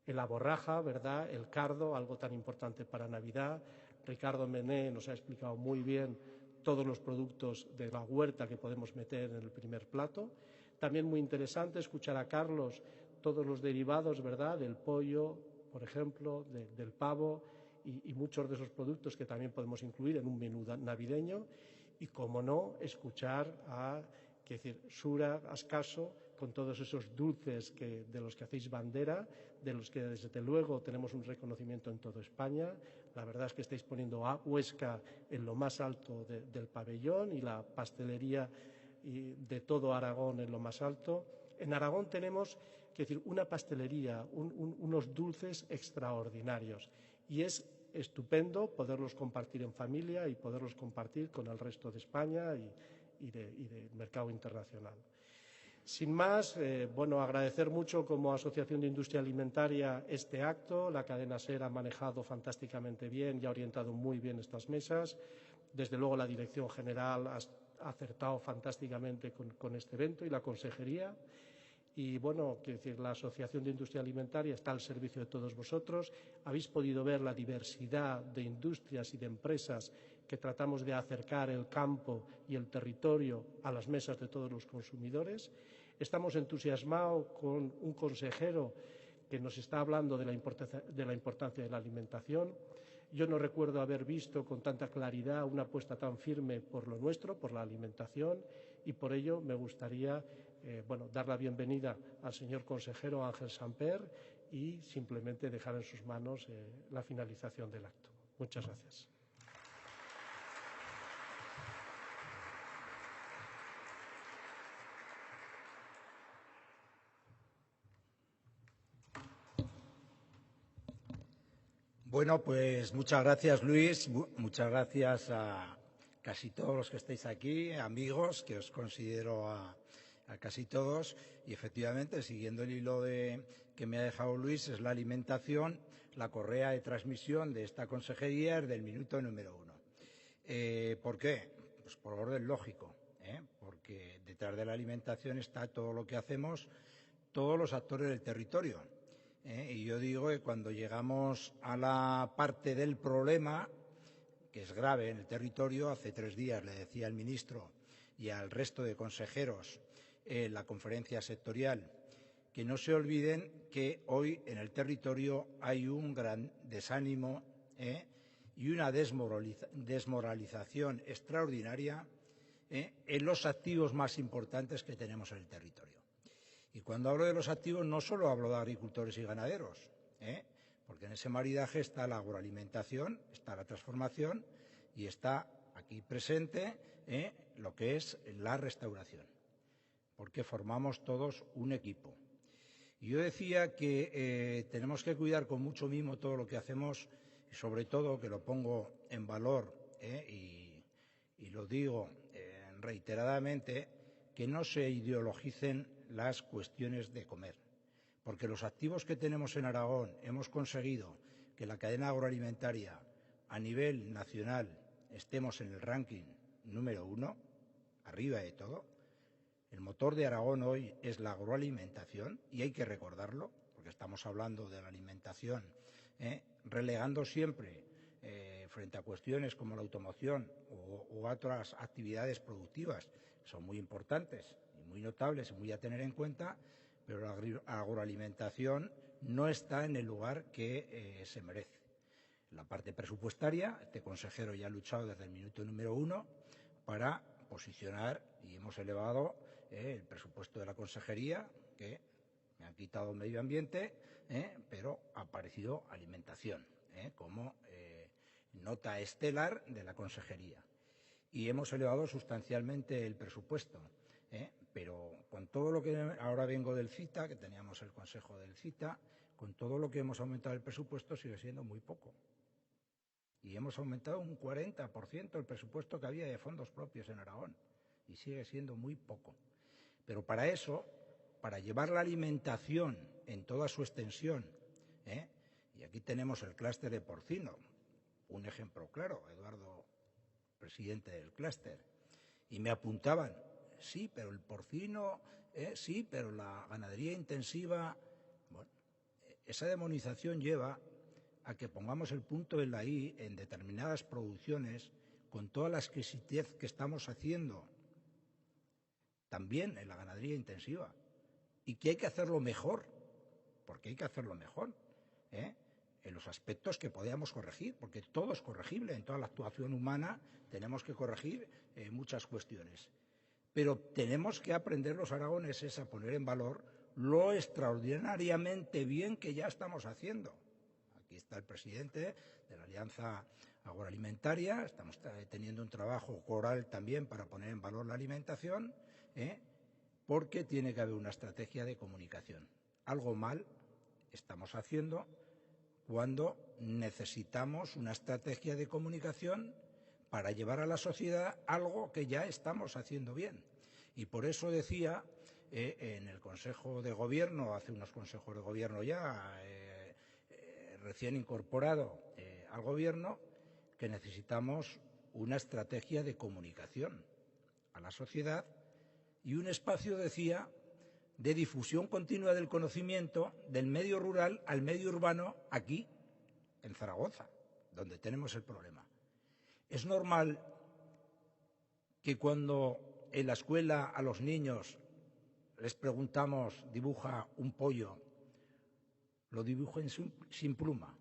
La borraja, ¿verdad?, el cardo, algo tan importante para Navidad. Ricardo Mené nos ha explicado muy bien todos los productos de la huerta que podemos meter en el primer plato. También muy interesante escuchar a Carlos todos los derivados, ¿verdad?, del pollo, por ejemplo, del pavo y muchos de esos productos que también podemos incluir en un menú navideño. Y, como no, escuchar a Sura Ascaso con todos esos dulces de los que hacéis bandera, de los que desde luego tenemos un reconocimiento en toda España. La verdad es que estáis poniendo a Huesca en lo más alto del pabellón y la pastelería de todo Aragón en lo más alto. En Aragón tenemos una pastelería, unos dulces extraordinarios, y es estupendo poderlos compartir en familia y poderlos compartir con el resto de España y del mercado internacional. Sin más, agradecer mucho como Asociación de Industria Alimentaria este acto. La cadena SER ha manejado fantásticamente bien y ha orientado muy bien estas mesas. Desde luego, la Dirección General ha acertado fantásticamente con este evento y la Consejería. Y, la Asociación de Industria Alimentaria está al servicio de todos vosotros. Habéis podido ver la diversidad de industrias y de empresas que tratamos de acercar el campo y el territorio a las mesas de todos los consumidores. Estamos entusiasmados con un consejero que nos está hablando de la importancia de la alimentación. Yo no recuerdo haber visto con tanta claridad una apuesta tan firme por lo nuestro, por la alimentación, y por ello me gustaría dar la bienvenida al señor consejero Ángel Samper y simplemente dejar en sus manos la finalización del acto. Muchas gracias. Bueno, pues muchas gracias, Luis. Muchas gracias a casi todos los que estáis aquí, amigos, que os considero a casi todos. Y efectivamente, siguiendo el hilo que me ha dejado Luis, es la alimentación, la correa de transmisión de esta consejería es del minuto número 1. ¿Por qué? Pues por orden lógico, porque detrás de la alimentación está todo lo que hacemos, todos los actores del territorio. Y yo digo que cuando llegamos a la parte del problema, que es grave en el territorio, hace 3 días le decía al ministro y al resto de consejeros en la conferencia sectorial que no se olviden que hoy en el territorio hay un gran desánimo y una desmoralización extraordinaria en los activos más importantes que tenemos en el territorio. Y cuando hablo de los activos no solo hablo de agricultores y ganaderos, porque en ese maridaje está la agroalimentación, está la transformación y está aquí presente lo que es la restauración, porque formamos todos un equipo. Y yo decía que tenemos que cuidar con mucho mimo todo lo que hacemos y sobre todo, que lo pongo en valor y lo digo reiteradamente, que no se ideologicen las cuestiones de comer, porque los activos que tenemos en Aragón hemos conseguido que la cadena agroalimentaria a nivel nacional estemos en el ranking número 1, arriba de todo. El motor de Aragón hoy es la agroalimentación y hay que recordarlo, porque estamos hablando de la alimentación, relegando siempre frente a cuestiones como la automoción u otras actividades productivas, que son muy importantes y muy notables y muy a tener en cuenta, pero la agroalimentación no está en el lugar que se merece. La parte presupuestaria, este consejero ya ha luchado desde el minuto número 1 para posicionar y hemos elevado el presupuesto de la consejería, que me han quitado medio ambiente, pero ha aparecido alimentación como nota estelar de la consejería. Y hemos elevado sustancialmente el presupuesto, pero con todo lo que ahora vengo del CITA, que teníamos el consejo del CITA, con todo lo que hemos aumentado el presupuesto sigue siendo muy poco. Y hemos aumentado un 40% el presupuesto que había de fondos propios en Aragón, y sigue siendo muy poco. Pero para eso, para llevar la alimentación en toda su extensión, y aquí tenemos el clúster de porcino, un ejemplo claro, Eduardo, presidente del clúster, y me apuntaban, sí, pero el porcino, sí, pero la ganadería intensiva. Bueno, esa demonización lleva a que pongamos el punto en la I en determinadas producciones con toda la exquisitez que estamos haciendo, también en la ganadería intensiva, y que hay que hacerlo mejor, porque hay que hacerlo mejor, en los aspectos que podamos corregir, porque todo es corregible, en toda la actuación humana tenemos que corregir muchas cuestiones. Pero tenemos que aprender los aragoneses a poner en valor lo extraordinariamente bien que ya estamos haciendo. Aquí está el presidente de la Alianza Agroalimentaria, estamos teniendo un trabajo coral también para poner en valor la alimentación, porque tiene que haber una estrategia de comunicación. Algo mal estamos haciendo cuando necesitamos una estrategia de comunicación para llevar a la sociedad algo que ya estamos haciendo bien. Y por eso decía en el Consejo de Gobierno, hace unos consejos de Gobierno ya, recién incorporado al Gobierno, que necesitamos una estrategia de comunicación a la sociedad y un espacio, decía, de difusión continua del conocimiento del medio rural al medio urbano aquí, en Zaragoza, donde tenemos el problema. Es normal que cuando en la escuela a los niños les preguntamos, dibuja un pollo, lo dibujen sin pluma,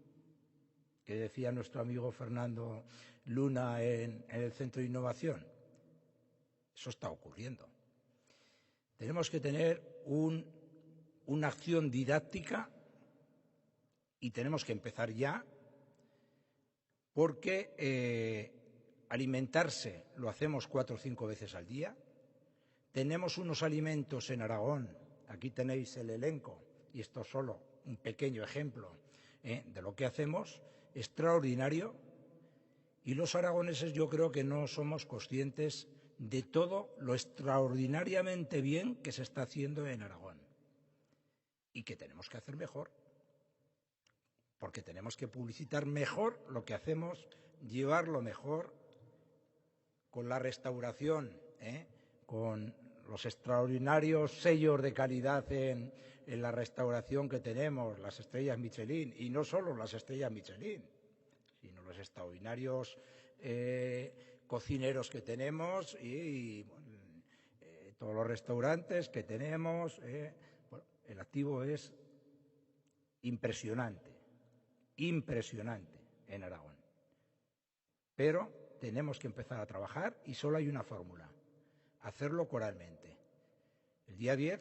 que decía nuestro amigo Fernando Luna en el Centro de Innovación. Eso está ocurriendo. Tenemos que tener una acción didáctica y tenemos que empezar ya, porque alimentarse lo hacemos 4 o 5 veces al día. Tenemos unos alimentos en Aragón, aquí tenéis el elenco, y esto es solo un pequeño ejemplo de lo que hacemos, extraordinario, y los aragoneses yo creo que no somos conscientes de todo lo extraordinariamente bien que se está haciendo en Aragón y que tenemos que hacer mejor, porque tenemos que publicitar mejor lo que hacemos, llevarlo mejor con la restauración, con los extraordinarios sellos de calidad en la restauración que tenemos, las estrellas Michelin, y no solo las estrellas Michelin, sino los extraordinarios cocineros que tenemos y todos los restaurantes que tenemos. Bueno, el activo es impresionante en Aragón. Pero tenemos que empezar a trabajar y solo hay una fórmula: hacerlo coralmente. El día 10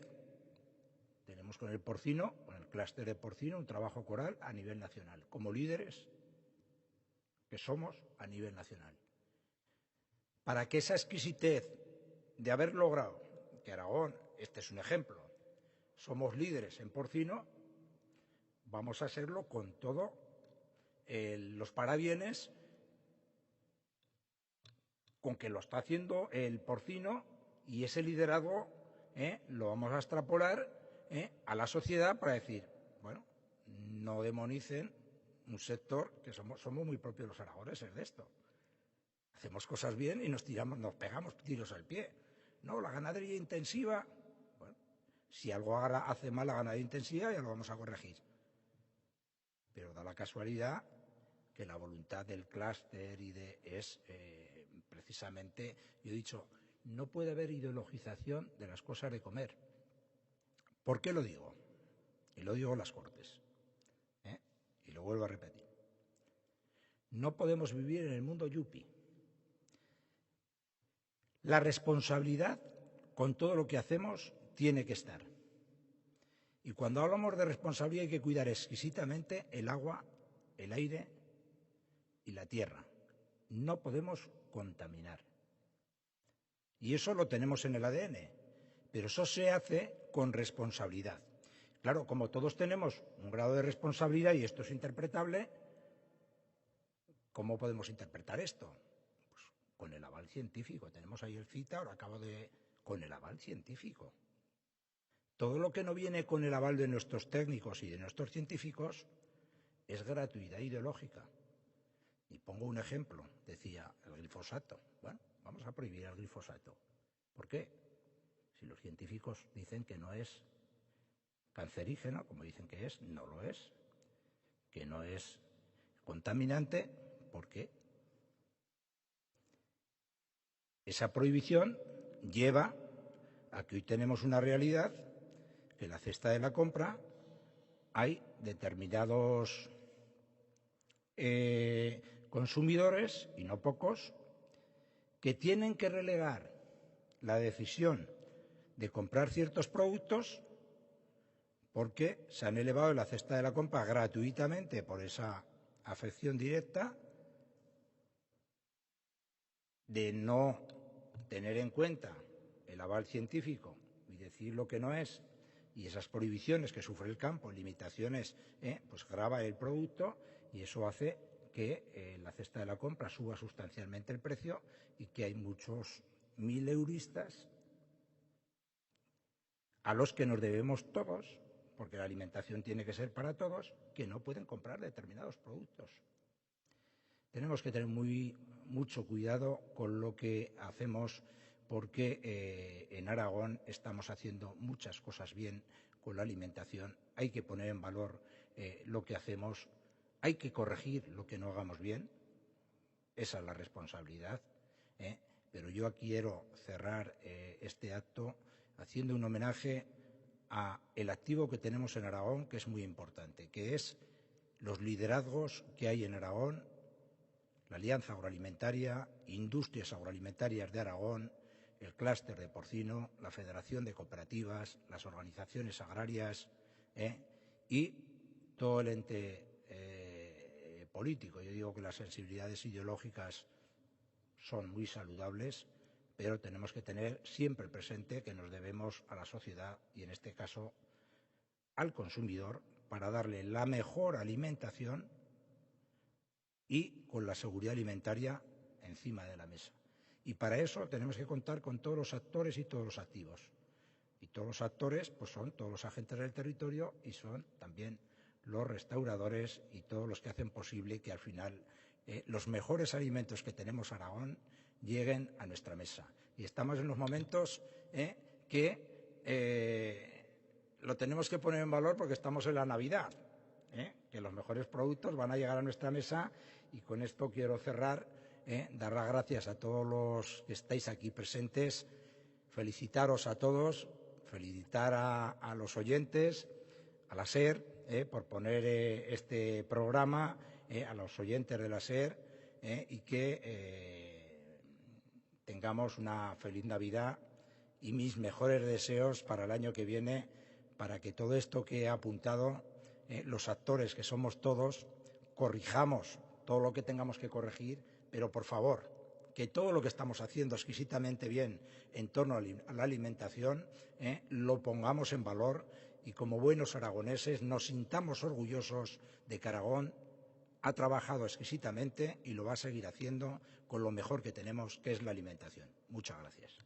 tenemos con el porcino, con el clúster de porcino, un trabajo coral a nivel nacional, como líderes que somos a nivel nacional. Para que esa exquisitez de haber logrado que Aragón, este es un ejemplo, somos líderes en porcino, vamos a serlo con todos los parabienes con que lo está haciendo el porcino, y ese liderazgo lo vamos a extrapolar a la sociedad para decir, bueno, no demonicen un sector que somos muy propios los aragoneses de esto. Hacemos cosas bien y nos pegamos tiros al pie. No, la ganadería intensiva, bueno, si algo hace mal la ganadería intensiva ya lo vamos a corregir. Pero da la casualidad que la voluntad del clúster es precisamente, yo he dicho, no puede haber ideologización de las cosas de comer. ¿Por qué lo digo? Y lo digo en las Cortes. Y lo vuelvo a repetir. No podemos vivir en el mundo yuppie. La responsabilidad con todo lo que hacemos tiene que estar. Y cuando hablamos de responsabilidad hay que cuidar exquisitamente el agua, el aire y la tierra. No podemos contaminar. Y eso lo tenemos en el ADN, pero eso se hace con responsabilidad. Claro, como todos tenemos un grado de responsabilidad y esto es interpretable, ¿cómo podemos interpretar esto? Pues con el aval científico. Tenemos ahí el CITA, ahora con el aval científico. Todo lo que no viene con el aval de nuestros técnicos y de nuestros científicos es gratuidad ideológica. Y pongo un ejemplo, decía el glifosato. Bueno, vamos a prohibir el glifosato. ¿Por qué? Si los científicos dicen que no es cancerígeno, como dicen que es, no lo es. Que no es contaminante, ¿por qué? Esa prohibición lleva a que hoy tenemos una realidad que en la cesta de la compra hay determinados consumidores, y no pocos, que tienen que relegar la decisión de comprar ciertos productos porque se han elevado en la cesta de la compra gratuitamente por esa afección directa de no tener en cuenta el aval científico y decir lo que no es, y esas prohibiciones que sufre el campo, limitaciones, pues grava el producto y eso hace que la cesta de la compra suba sustancialmente el precio y que hay muchos mileuristas a los que nos debemos todos, porque la alimentación tiene que ser para todos, que no pueden comprar determinados productos. Tenemos que tener mucho cuidado con lo que hacemos porque en Aragón estamos haciendo muchas cosas bien con la alimentación. Hay que poner en valor lo que hacemos, hay que corregir lo que no hagamos bien, esa es la responsabilidad. Pero yo quiero cerrar este acto haciendo un homenaje a el activo que tenemos en Aragón, que es muy importante, que es los liderazgos que hay en Aragón, la Alianza Agroalimentaria, Industrias Agroalimentarias de Aragón, el clúster de porcino, la Federación de Cooperativas, las organizaciones agrarias y todo el ente político. Yo digo que las sensibilidades ideológicas son muy saludables, pero tenemos que tener siempre presente que nos debemos a la sociedad y, en este caso, al consumidor para darle la mejor alimentación y con la seguridad alimentaria encima de la mesa. Y para eso tenemos que contar con todos los actores y todos los activos. Y todos los actores pues son todos los agentes del territorio y son también los restauradores y todos los que hacen posible que al final los mejores alimentos que tenemos en Aragón lleguen a nuestra mesa. Y estamos en los momentos que lo tenemos que poner en valor porque estamos en la Navidad, que los mejores productos van a llegar a nuestra mesa. Y con esto quiero cerrar, dar las gracias a todos los que estáis aquí presentes, felicitaros a todos, felicitar a los oyentes, a la SER, por poner este programa, a los oyentes de la SER, y que tengamos una feliz Navidad y mis mejores deseos para el año que viene, para que todo esto que he apuntado, los actores que somos todos, corrijamos todo lo que tengamos que corregir, pero por favor, que todo lo que estamos haciendo exquisitamente bien en torno a la alimentación lo pongamos en valor y como buenos aragoneses nos sintamos orgullosos de que Aragón ha trabajado exquisitamente y lo va a seguir haciendo con lo mejor que tenemos, que es la alimentación. Muchas gracias.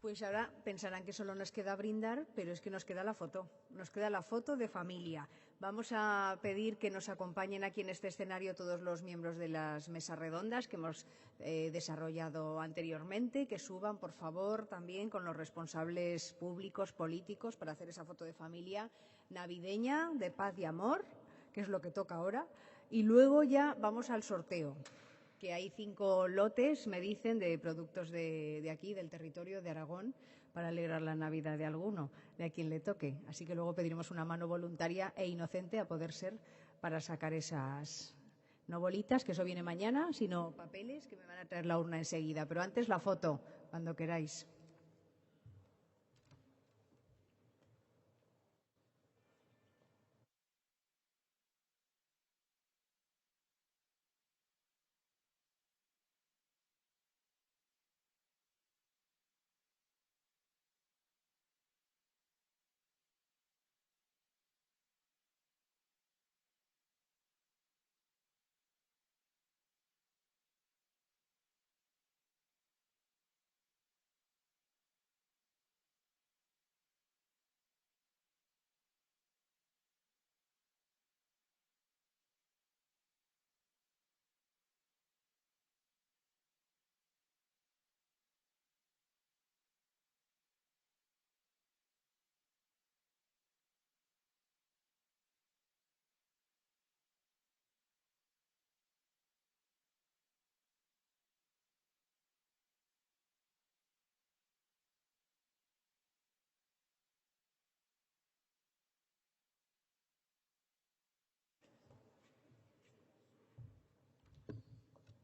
Pues ahora pensarán que solo nos queda brindar, pero es que nos queda la foto de familia. Vamos a pedir que nos acompañen aquí en este escenario todos los miembros de las mesas redondas que hemos desarrollado anteriormente, que suban, por favor, también con los responsables públicos, políticos, para hacer esa foto de familia navideña, de paz y amor, que es lo que toca ahora. Y luego ya vamos al sorteo, que hay 5 lotes, me dicen, de productos de aquí, del territorio de Aragón, para alegrar la Navidad de alguno, de a quien le toque. Así que luego pediremos una mano voluntaria e inocente, a poder ser, para sacar esas, no bolitas, que eso viene mañana, sino papeles, que me van a traer la urna enseguida. Pero antes la foto, cuando queráis.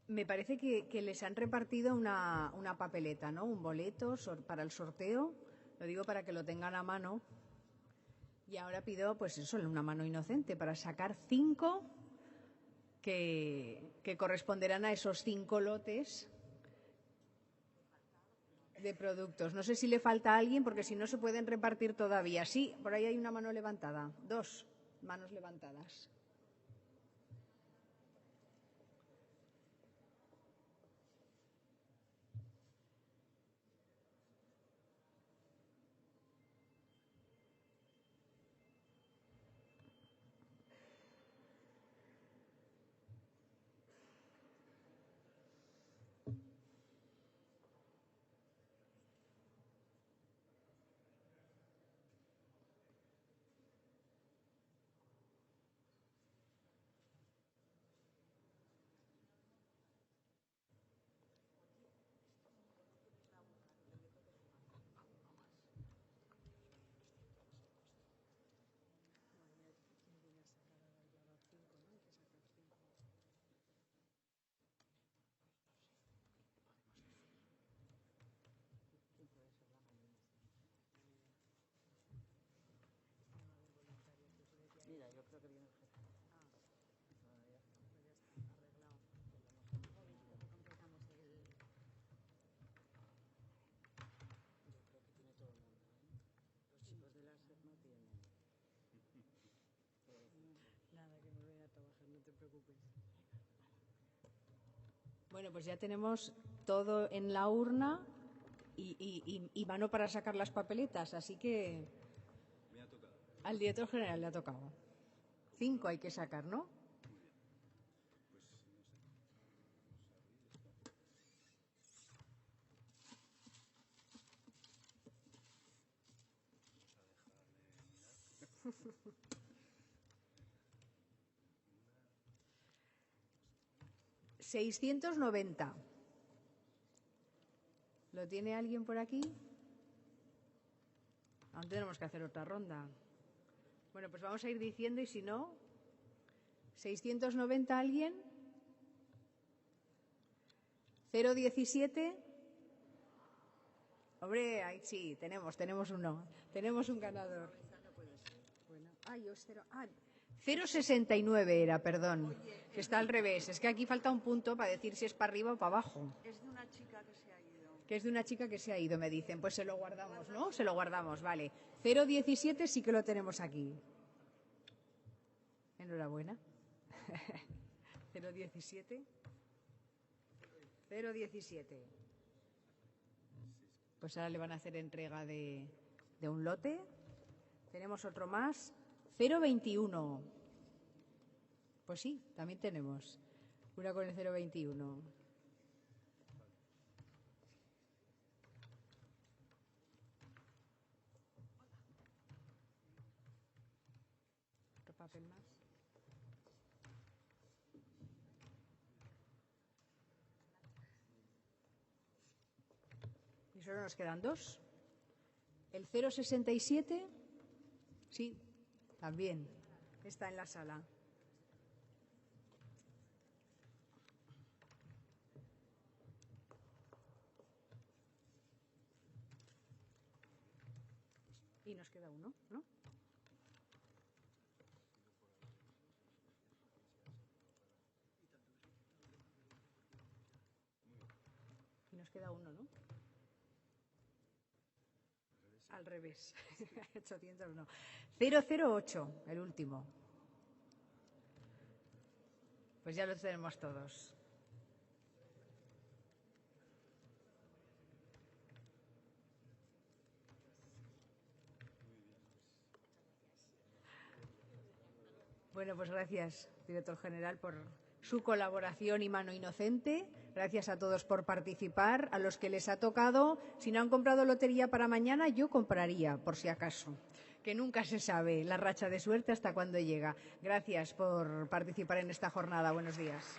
Me parece que les han repartido una papeleta, ¿no? Un boleto para el sorteo. Lo digo para que lo tengan a mano. Y ahora pido, pues eso, una mano inocente para sacar 5 que corresponderán a esos 5 lotes de productos. No sé si le falta a alguien, porque si no se pueden repartir todavía. Sí, por ahí hay una mano levantada. 2 manos levantadas. Bueno, pues ya tenemos todo en la urna y mano para sacar las papeletas, así que al director general le ha tocado. 5 hay que sacar, ¿no? $690. ¿Lo tiene alguien por aquí? Aún tenemos que hacer otra ronda. Bueno, pues vamos a ir diciendo y si no, ¿690 alguien? ¿017? Hombre, ahí sí, tenemos uno. Tenemos un ganador. Bueno, 0,69 era, perdón, que está al revés. Es que aquí falta un punto para decir si es para arriba o para abajo. Es de una chica que se ha ido. Que es de una chica que se ha ido, me dicen. Pues se lo guardamos, ¿no? Se lo guardamos, vale. 0,17 sí que lo tenemos aquí. Enhorabuena. 0,17. 0,17. Pues ahora le van a hacer entrega de un lote. Tenemos otro más. 0,21. Pues sí, también tenemos una con el 0,21. Otro papel más. Y solo nos quedan 2. El 0,67, sí, también está en la sala. Y nos queda uno, ¿no? Y nos queda uno, ¿no? Al revés. 801. 008, el último. Pues ya los tenemos todos. Bueno, pues gracias, director general, por su colaboración y mano inocente. Gracias a todos por participar. A los que les ha tocado, si no han comprado lotería para mañana, yo compraría, por si acaso. Que nunca se sabe la racha de suerte hasta cuándo llega. Gracias por participar en esta jornada. Buenos días.